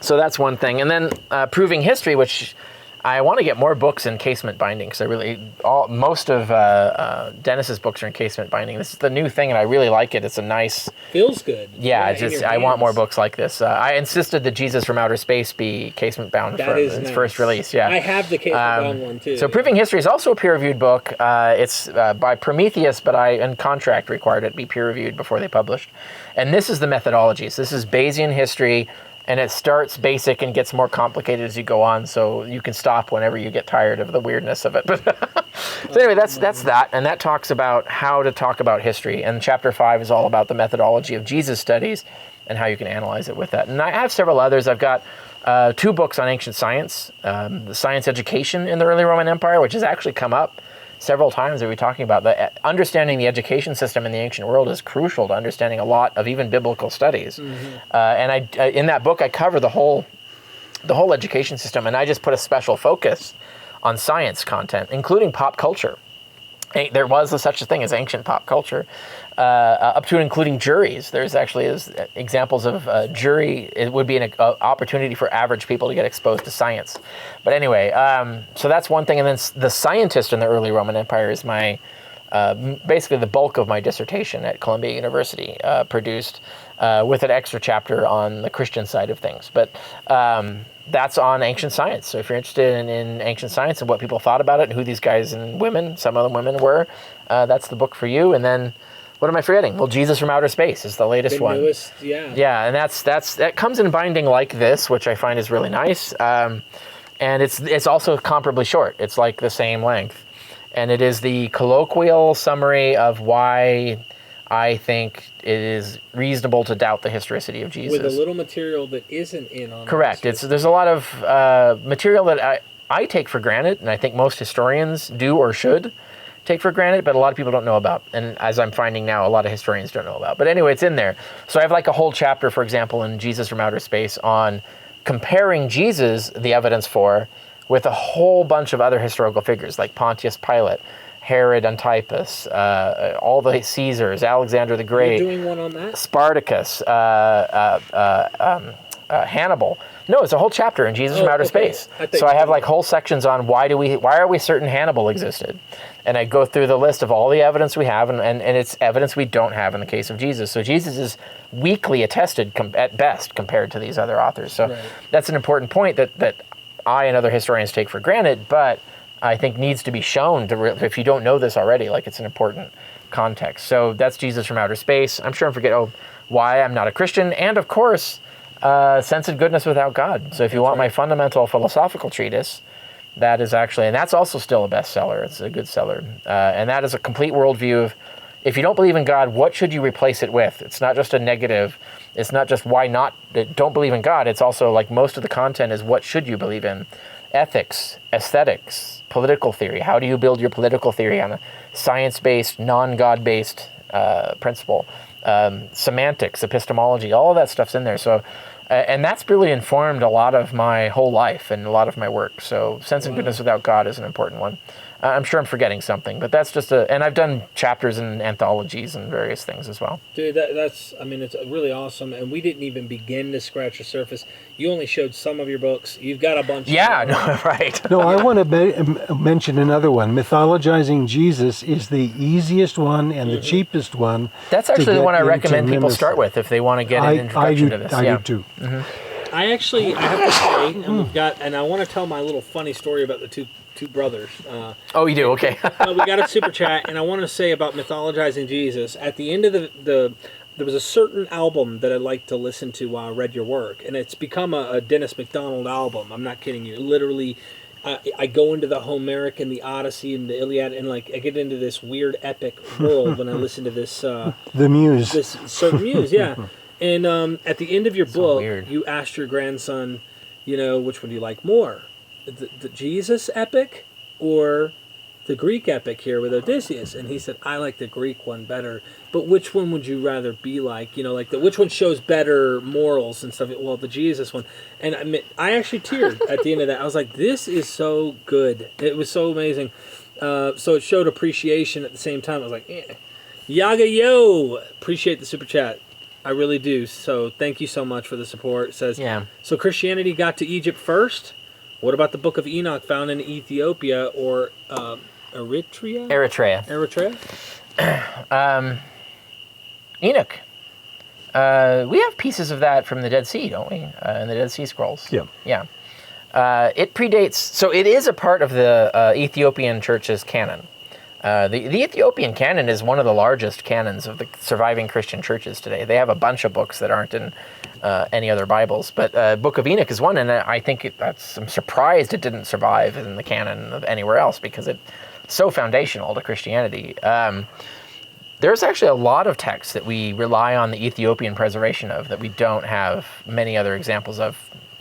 so that's one thing. And then Proving History, which I want to get more books in casement binding, because most of Dennis's books are in casement binding. This is the new thing, and I really like it. It's a nice...
Feels good.
Yeah, I want more books like this. I insisted that Jesus from Outer Space be casement bound for its first release. Yeah,
I have the casement bound one too.
So Proving History is also a peer-reviewed book. It's by Prometheus, but in contract required it be peer-reviewed before they published. And this is the methodologies. This is Bayesian history. And it starts basic and gets more complicated as you go on, so you can stop whenever you get tired of the weirdness of it. So anyway, that's that, and that talks about how to talk about history. And Chapter 5 is all about the methodology of Jesus studies and how you can analyze it with that. And I have several others. I've got 2 books on ancient science, the science education in the early Roman Empire, which has actually come up several times that we're talking about. Understanding the education system in the ancient world is crucial to understanding a lot of even biblical studies. And in that book, I cover the whole education system, and I just put a special focus on science content, including pop culture. There was such a thing as ancient pop culture, up to and including juries. There's actually examples of jury. It would be an opportunity for average people to get exposed to science. But anyway, so that's one thing. And then the scientist in the early Roman Empire is my basically the bulk of my dissertation at Columbia University, produced with an extra chapter on the Christian side of things. But that's on ancient science. So if you're interested in ancient science and what people thought about it and who these guys and women, some of them women were, that's the book for you. And then, what am I forgetting? Well, Jesus from Outer Space is the latest one. Newest, yeah. Yeah, and that comes in binding like this, which I find is really nice. And it's also comparably short. It's like the same length. And it is the colloquial summary of why I think it is reasonable to doubt the historicity of Jesus.
With a little material that isn't in on.
Correct. There's a lot of material that I take for granted, and I think most historians do or should take for granted, but a lot of people don't know about. And as I'm finding now, a lot of historians don't know about. But anyway, it's in there. So I have like a whole chapter, for example, in Jesus from Outer Space on comparing Jesus, the evidence for, with a whole bunch of other historical figures like Pontius Pilate, Herod Antipas, all the Caesars, Alexander the Great.
You're doing one on that?
Spartacus, Hannibal. No, it's a whole chapter in Jesus from Outer Space. So I have like whole sections on why are we certain Hannibal existed, and I go through the list of all the evidence we have, and it's evidence we don't have in the case of Jesus. So Jesus is weakly attested at best compared to these other authors. So that's an important point that I and other historians take for granted, but I think needs to be shown if you don't know this already, like it's an important context. So that's Jesus from Outer Space. I'm sure I'm forgetting why I'm not a Christian, and of course, Sense and Goodness Without God. So if you want my fundamental philosophical treatise, that is actually, and that's also still a bestseller. It's a good seller. And that is a complete worldview of, if you don't believe in God, what should you replace it with? It's not just a negative. It's not just why not, don't believe in God. It's also like most of the content is what should you believe in? Ethics, aesthetics, political theory. How do you build your political theory on a science-based, non-God-based principle? Semantics, epistemology, all of that stuff's in there. So, and that's really informed a lot of my whole life and a lot of my work. So Sense and Goodness Without God is an important one. I'm sure I'm forgetting something, but that's just and I've done chapters in anthologies and various things as well.
Dude, that's, I mean, it's really awesome, and we didn't even begin to scratch the surface. You only showed some of your books. You've got a bunch.
Yeah, no, right.
No, I want to mention another one. Mythologizing Jesus is the easiest one and the cheapest one.
That's actually the one I recommend people start with if they want to get an introduction to this.
I do too.
Mm-hmm.
I have to say, and I want to tell my little funny story about the two brothers.
Oh, you do? Okay.
We got a super chat, and I want to say about mythologizing Jesus. At the end of there was a certain album that I liked to listen to while I read your work, and it's become a Dennis MacDonald album. I'm not kidding you. Literally, I go into the Homeric and the Odyssey and the Iliad, and like I get into this weird epic world when I listen to this.
The Muse.
This certain Muse, yeah. And at the end of your book, you asked your grandson, which one do you like more? The Jesus epic or the Greek epic here with Odysseus, and he said, I like the Greek one better. But which one would you rather be like? You know, like which one shows better morals and stuff? Well, the Jesus one. And I actually teared at the end of that. I was like, this is so good. It was so amazing. So it showed appreciation at the same time. I was like, Yaga yo, appreciate the super chat. I really do. So thank you so much for the support. It says, so Christianity got to Egypt first? What about the Book of Enoch found in Ethiopia or Eritrea?
Eritrea. Enoch. We have pieces of that from the Dead Sea, don't we? In the Dead Sea Scrolls. Yeah. It predates, so it is a part of the Ethiopian church's canon. The Ethiopian canon is one of the largest canons of the surviving Christian churches today. They have a bunch of books that aren't in any other Bibles, but Book of Enoch is one, and I think I'm surprised it didn't survive in the canon of anywhere else because it's so foundational to Christianity. There's actually a lot of texts that we rely on the Ethiopian preservation of that we don't have many other examples of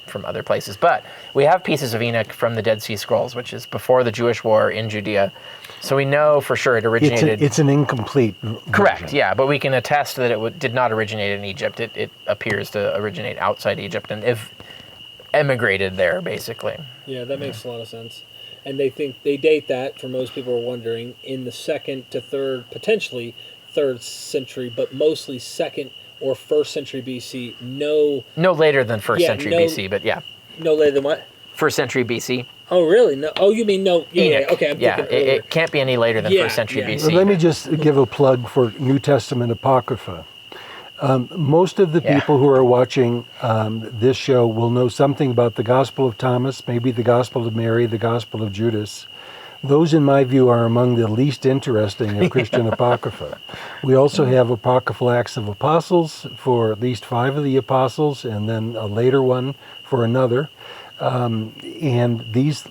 from other places. But we have pieces of Enoch from the Dead Sea Scrolls, which is before the Jewish War in Judea. So we know for sure it originated...
It's an incomplete version.
Correct, yeah, but we can attest that it did not originate in Egypt. It appears to originate outside Egypt and emigrated there, basically.
Yeah, that makes a lot of sense. And they date that, for most people are wondering, in the 2nd to 3rd, potentially 3rd century, but mostly 2nd or 1st century BC. No
later than 1st century BC, but yeah.
No later than what?
1st century BC.
Oh, really? No. Oh, you mean no? Yeah. Okay, I'm thinking earlier.
It can't be any later than 1st century BC.
Well, let me just give a plug for New Testament Apocrypha. Most of the people who are watching this show will know something about the Gospel of Thomas, maybe the Gospel of Mary, the Gospel of Judas. Those, in my view, are among the least interesting of Christian Apocrypha. We also have Apocryphal Acts of Apostles for at least 5 of the apostles, and then a later one for another. And these,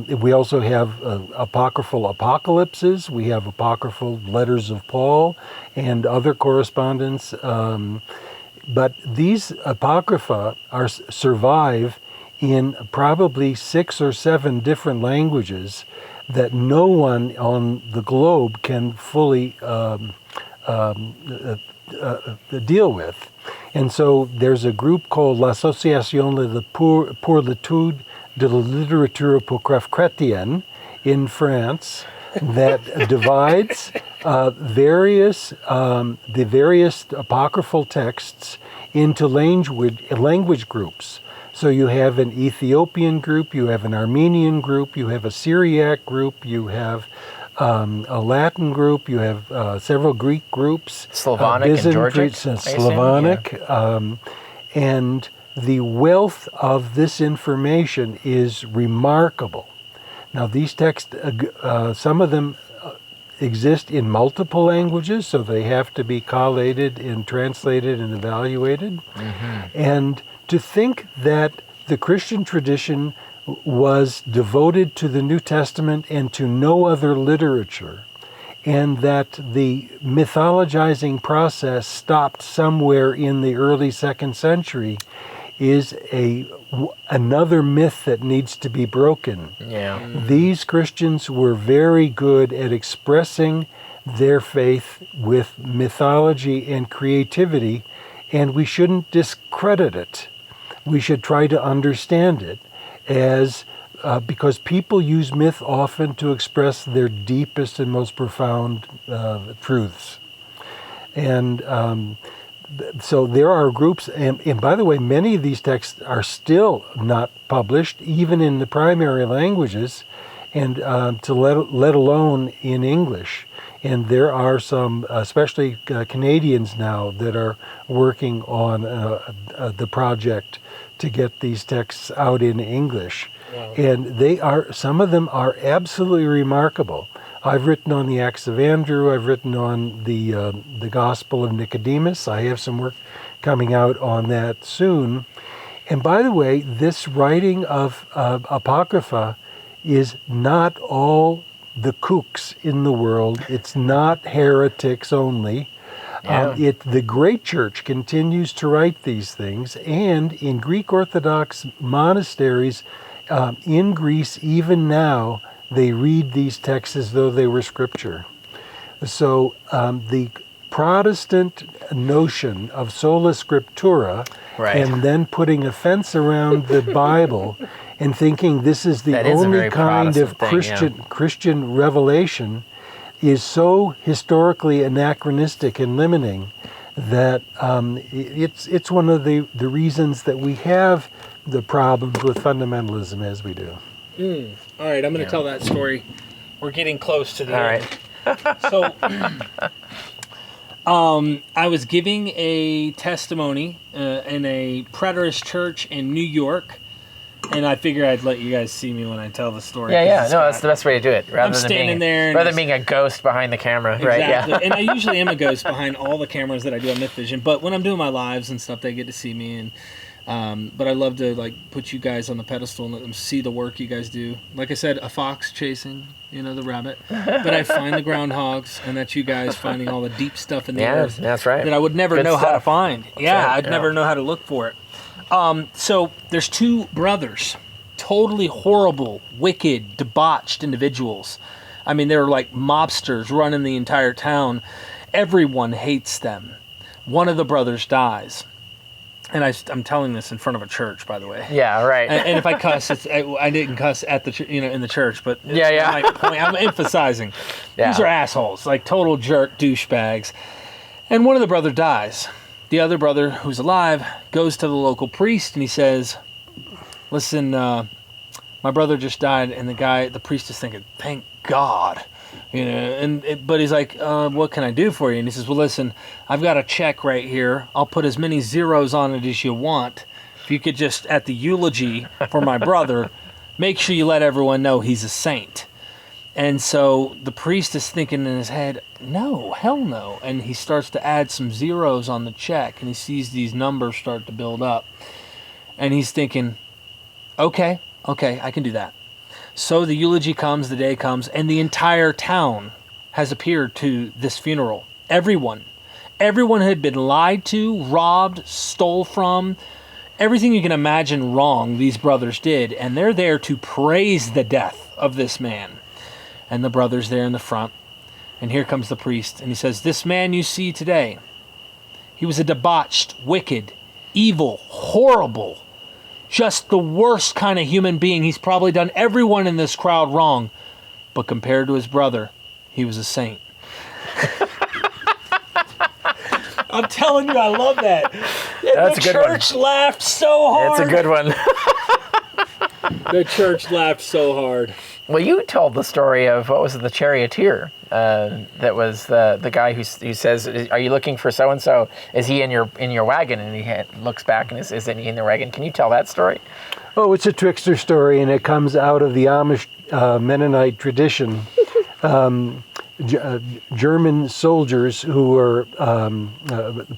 we also have apocryphal apocalypses. We have apocryphal letters of Paul and other correspondence. But these apocrypha survive in probably 6 or 7 different languages that no one on the globe can fully deal with. And so there's a group called l'Association pour l'étude de la littérature apocryphe chrétienne in France that divides the various apocryphal texts into language groups. So you have an Ethiopian group, you have an Armenian group, you have a Syriac group, you have a Latin group, you have several Greek groups,
Slavonic and Georgic,
Slavonic, and the wealth of this information is remarkable. Now, these texts, some of them exist in multiple languages, so they have to be collated and translated and evaluated. And to think that the Christian tradition was devoted to the New Testament and to no other literature, and that the mythologizing process stopped somewhere in the early 2nd century is another myth that needs to be broken. These Christians were very good at expressing their faith with mythology and creativity, and we shouldn't discredit it. We should try to understand it as because people use myth often to express their deepest and most profound truths. And so there are groups, and by the way, many of these texts are still not published, even in the primary languages, and to let alone in English. And there are some, especially Canadians now, that are working on the project to get these texts out in English.
Wow.
And some of them are absolutely remarkable. I've written on the Acts of Andrew. I've written on the Gospel of Nicodemus. I have some work coming out on that soon. And by the way, this writing of Apocrypha is not all the kooks in the world. It's not heretics only. The great church continues to write these things, and in Greek Orthodox monasteries in Greece, even now, they read these texts as though they were scripture. So the Protestant notion of sola scriptura,
Right.
and then putting a fence around the Bible and thinking this is the
That is a
only
very
kind of
Protestant thing,
Christian revelation, is so historically anachronistic and limiting that it's one of the reasons that we have the problems with fundamentalism as we do.
All right, I'm going to tell that story. We're getting close to the
All
end.
right.
So, I was giving a testimony in a preterist church in New York, and I figured I'd let you guys see me when I tell the story.
Yeah,
'cause
yeah.
it's
No,
got-
that's the best way to do it. Rather
I'm
than
standing
being,
there and
rather
it's-
than being a ghost behind the camera, right?
Exactly.
Yeah.
And I usually am a ghost behind all the cameras that I do on Myth Vision, but when I'm doing my lives and stuff, they get to see me. And but I love to like put you guys on the pedestal and let them see the work you guys do. Like I said, a fox chasing, the rabbit, but I find the groundhogs, and that's you guys finding all the deep stuff in the
Yeah,
earth
that's right.
that I would never
Good
know how to
stuff.
find. Yeah,
right,
I'd
yeah.
never know how to look for it. So there's two brothers, totally horrible, wicked, debauched individuals. I mean, they're like mobsters running the entire town. Everyone hates them. One of the brothers dies. And I'm telling this in front of a church, by the way.
Yeah, right.
And if I cuss, I didn't cuss at the in the church, but
Yeah, yeah.
my point, I'm emphasizing.
Yeah.
These are assholes, like total jerk douchebags. And one of the brother dies. The other brother, who's alive, goes to the local priest and he says, "Listen, my brother just died," and the priest is thinking, "Thank God." But he's like, "What can I do for you?" And he says, "Well, listen, I've got a check right here. I'll put as many zeros on it as you want. If you could just, at the eulogy for my brother, make sure you let everyone know he's a saint." And so the priest is thinking in his head, "No, hell no." And he starts to add some zeros on the check, and he sees these numbers start to build up. And he's thinking, okay, I can do that. So the eulogy comes, the day comes, and the entire town has appeared to this funeral. Everyone had been lied to, robbed, stole from. Everything you can imagine wrong, these brothers did. And they're there to praise the death of this man. And the brother's there in the front. And here comes the priest. And he says, "This man you see today, he was a debauched, wicked, evil, horrible, just the worst kind of human being. He's probably done everyone in this crowd wrong. But compared to his brother, he was a saint." I'm telling you, I love that.
That's
The
a good one.
church laughed so hard.
It's a good one.
The church laughed so hard.
Well, you told the story of, what was it, the charioteer? That was the guy who says, "Are you looking for so and so? Is he in your wagon?" And he looks back and is he in the wagon? Can you tell that story?
Oh, it's a trickster story, and it comes out of the Amish Mennonite tradition. German soldiers who were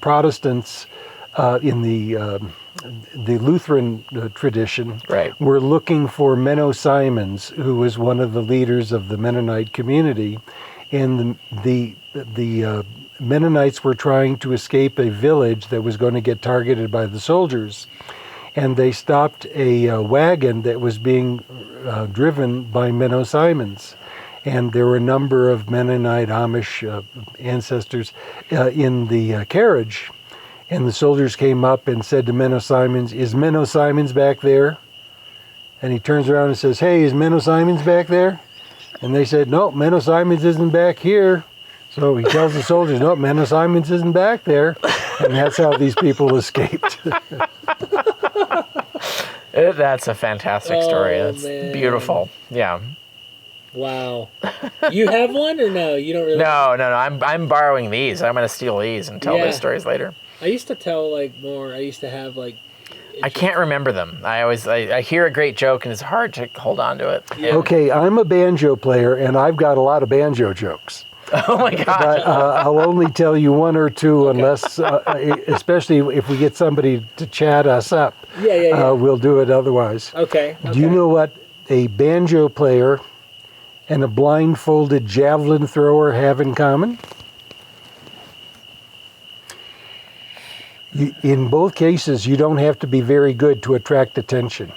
Protestants in the Lutheran tradition,
Right.
were looking for Menno Simons, who was one of the leaders of the Mennonite community, and the Mennonites were trying to escape a village that was going to get targeted by the soldiers, and they stopped a wagon that was being driven by Menno Simons. And there were a number of Mennonite Amish ancestors in the carriage. And the soldiers came up and said to Menno Simons, "Is Menno Simons back there?" And he turns around and says, "Hey, is Menno Simons back there?" And they said, "No, Menno Simons isn't back here." So he tells the soldiers, "No, Menno Simons isn't back there." And that's how these people escaped.
That's a fantastic story.
Oh,
That's
man.
beautiful. Yeah.
Wow. You have one or no? You don't really?
No. I'm borrowing these. I'm going to steal these and tell
Yeah.
those stories later.
I used to tell more. I used to have
I can't remember them. I hear a great joke and it's hard to hold on to it.
Yeah.
Okay, I'm a banjo player, and I've got a lot of banjo jokes.
Oh my God.
But I'll only tell you one or two, unless, especially if we get somebody to chat us up.
Yeah.
We'll do it otherwise.
Okay.
Do you know what a banjo player and a blindfolded javelin thrower have in common? In both cases, you don't have to be very good to attract attention.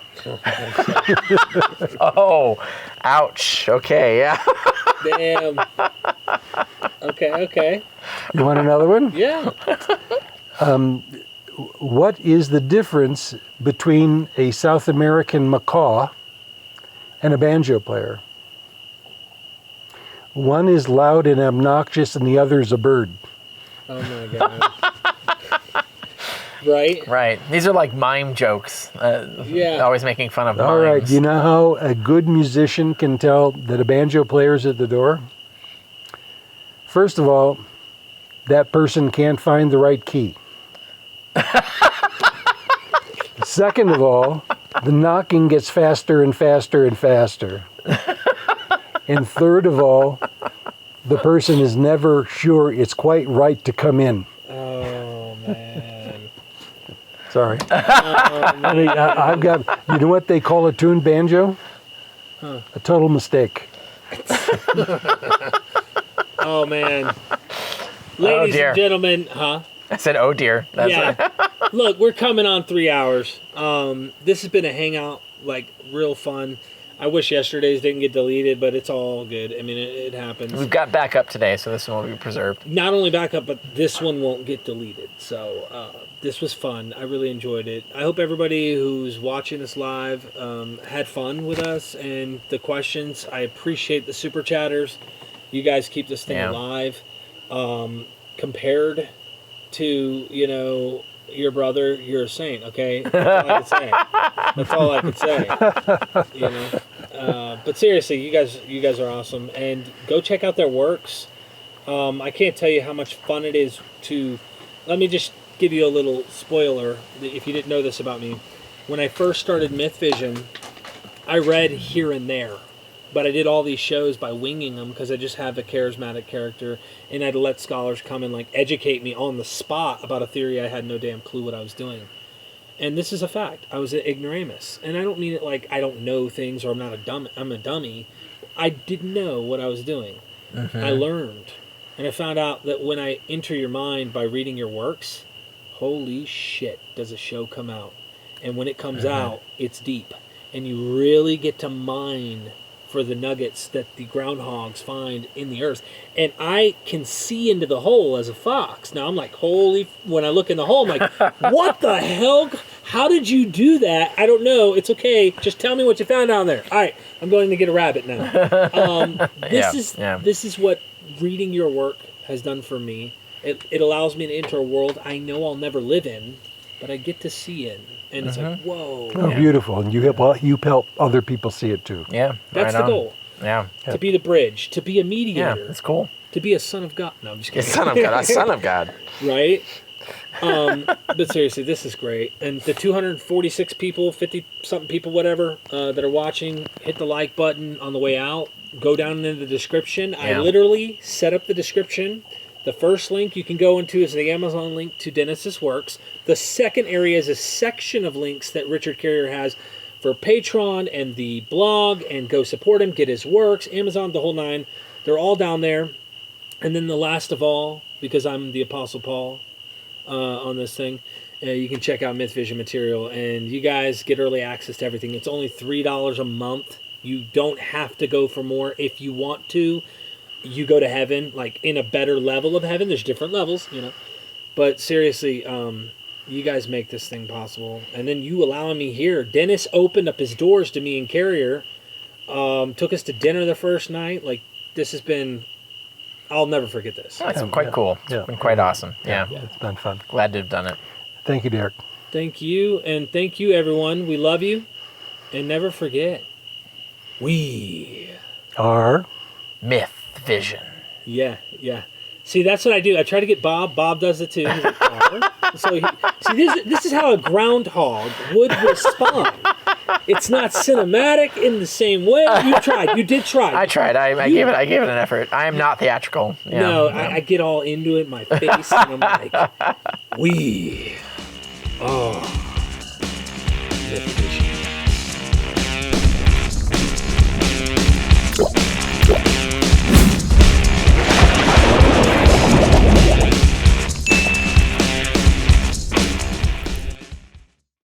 Oh, ouch. Okay, yeah.
Damn. Okay.
You want another one?
Yeah.
What is the difference between a South American macaw and a banjo player? One is loud and obnoxious, and the other is a bird.
Oh my god. Right?
Right. These are like mime jokes.
Yeah.
Always making fun of mimes.
All right, you know how a good musician can tell that a banjo player's at the door? First of all, that person can't find the right key. Second of all, the knocking gets faster and faster and faster. And third of all, the person is never sure it's quite right to come in.
Oh man.
Sorry. I've got, you know what they call a tuned banjo?
Huh.
A total mistake.
Oh man. Ladies
dear.
and gentlemen, huh?
I said, oh dear. That's
Yeah. Look, we're coming on 3 hours. This has been a hangout, like real fun. I wish yesterday's didn't get deleted, but it's all good. I mean, it happens.
We've got backup today, so this one will be preserved.
Not only backup, but this one won't get deleted. So this was fun. I really enjoyed it. I hope everybody who's watching us live had fun with us and the questions. I appreciate the super chatters. You guys keep this thing alive. Compared to, your brother, you're a saint, okay? That's all I could say. But seriously, you guys are awesome, and go check out their works. I can't tell you how much fun it is to. Let me just give you a little spoiler if you didn't know this about me. When I first started Myth Vision, I read here and there, but I did all these shows by winging them because I just have a charismatic character, and I'd let scholars come and educate me on the spot about a theory I had no damn clue what I was doing. And this is a fact. I was an ignoramus, and I don't mean it like I don't know things or I'm a dummy. I didn't know what I was doing. Mm-hmm. I learned, and I found out that when I enter your mind by reading your works, holy shit, does a show come out. And when it comes out, it's deep, and you really get to mine for the nuggets that the groundhogs find in the earth. And I can see into the hole as a fox. Now I'm like, when I look in the hole, I'm like, what the hell? How did you do that? I don't know. It's okay. Just tell me what you found down there. All right, I'm going to get a rabbit now. This is what reading your work has done for me. It allows me to enter a world I know I'll never live in, but I get to see in. And it's like, whoa.
Oh, beautiful. And you help other people see it too.
Yeah.
That's the goal.
Yeah.
To be the bridge, to be a mediator.
Yeah, that's cool.
To be a son of God. No, I'm just kidding.
A son of God.
Right? But seriously, this is great. And the 246 people, 50-something people, whatever, that are watching, hit the like button on the way out. Go down into the description. Yeah. I literally set up the description. The first link you can go into is the Amazon link to Dennis's works. The second area is a section of links that Richard Carrier has for Patreon and the blog, and go support him, get his works, Amazon, the whole nine. They're all down there. And then the last of all, because I'm the Apostle Paul on this thing, you can check out Myth Vision material, and you guys get early access to everything. It's only $3 a month. You don't have to go for more. If you want to, you go to heaven, like in a better level of heaven. There's different levels, But seriously, you guys make this thing possible. And then you allowing me here. Dennis opened up his doors to me and Carrier. Took us to dinner the first night. Like, this has been... I'll never forget this.
Oh, it's been quite cool. It's been quite awesome. Yeah.
It's been fun.
Glad to have done it.
Thank you, Derek.
Thank you. And thank you, everyone. We love you. And never forget, we
are...
Myth Vision.
Yeah. See, that's what I do. I try to get Bob. Bob does it too. He's like, so this is how a groundhog would respond. It's not cinematic in the same way. You tried. You did try.
I tried. I gave it an effort. I am not theatrical. Yeah.
No, I get all into it in my face, and I'm like, we are Myth Vision.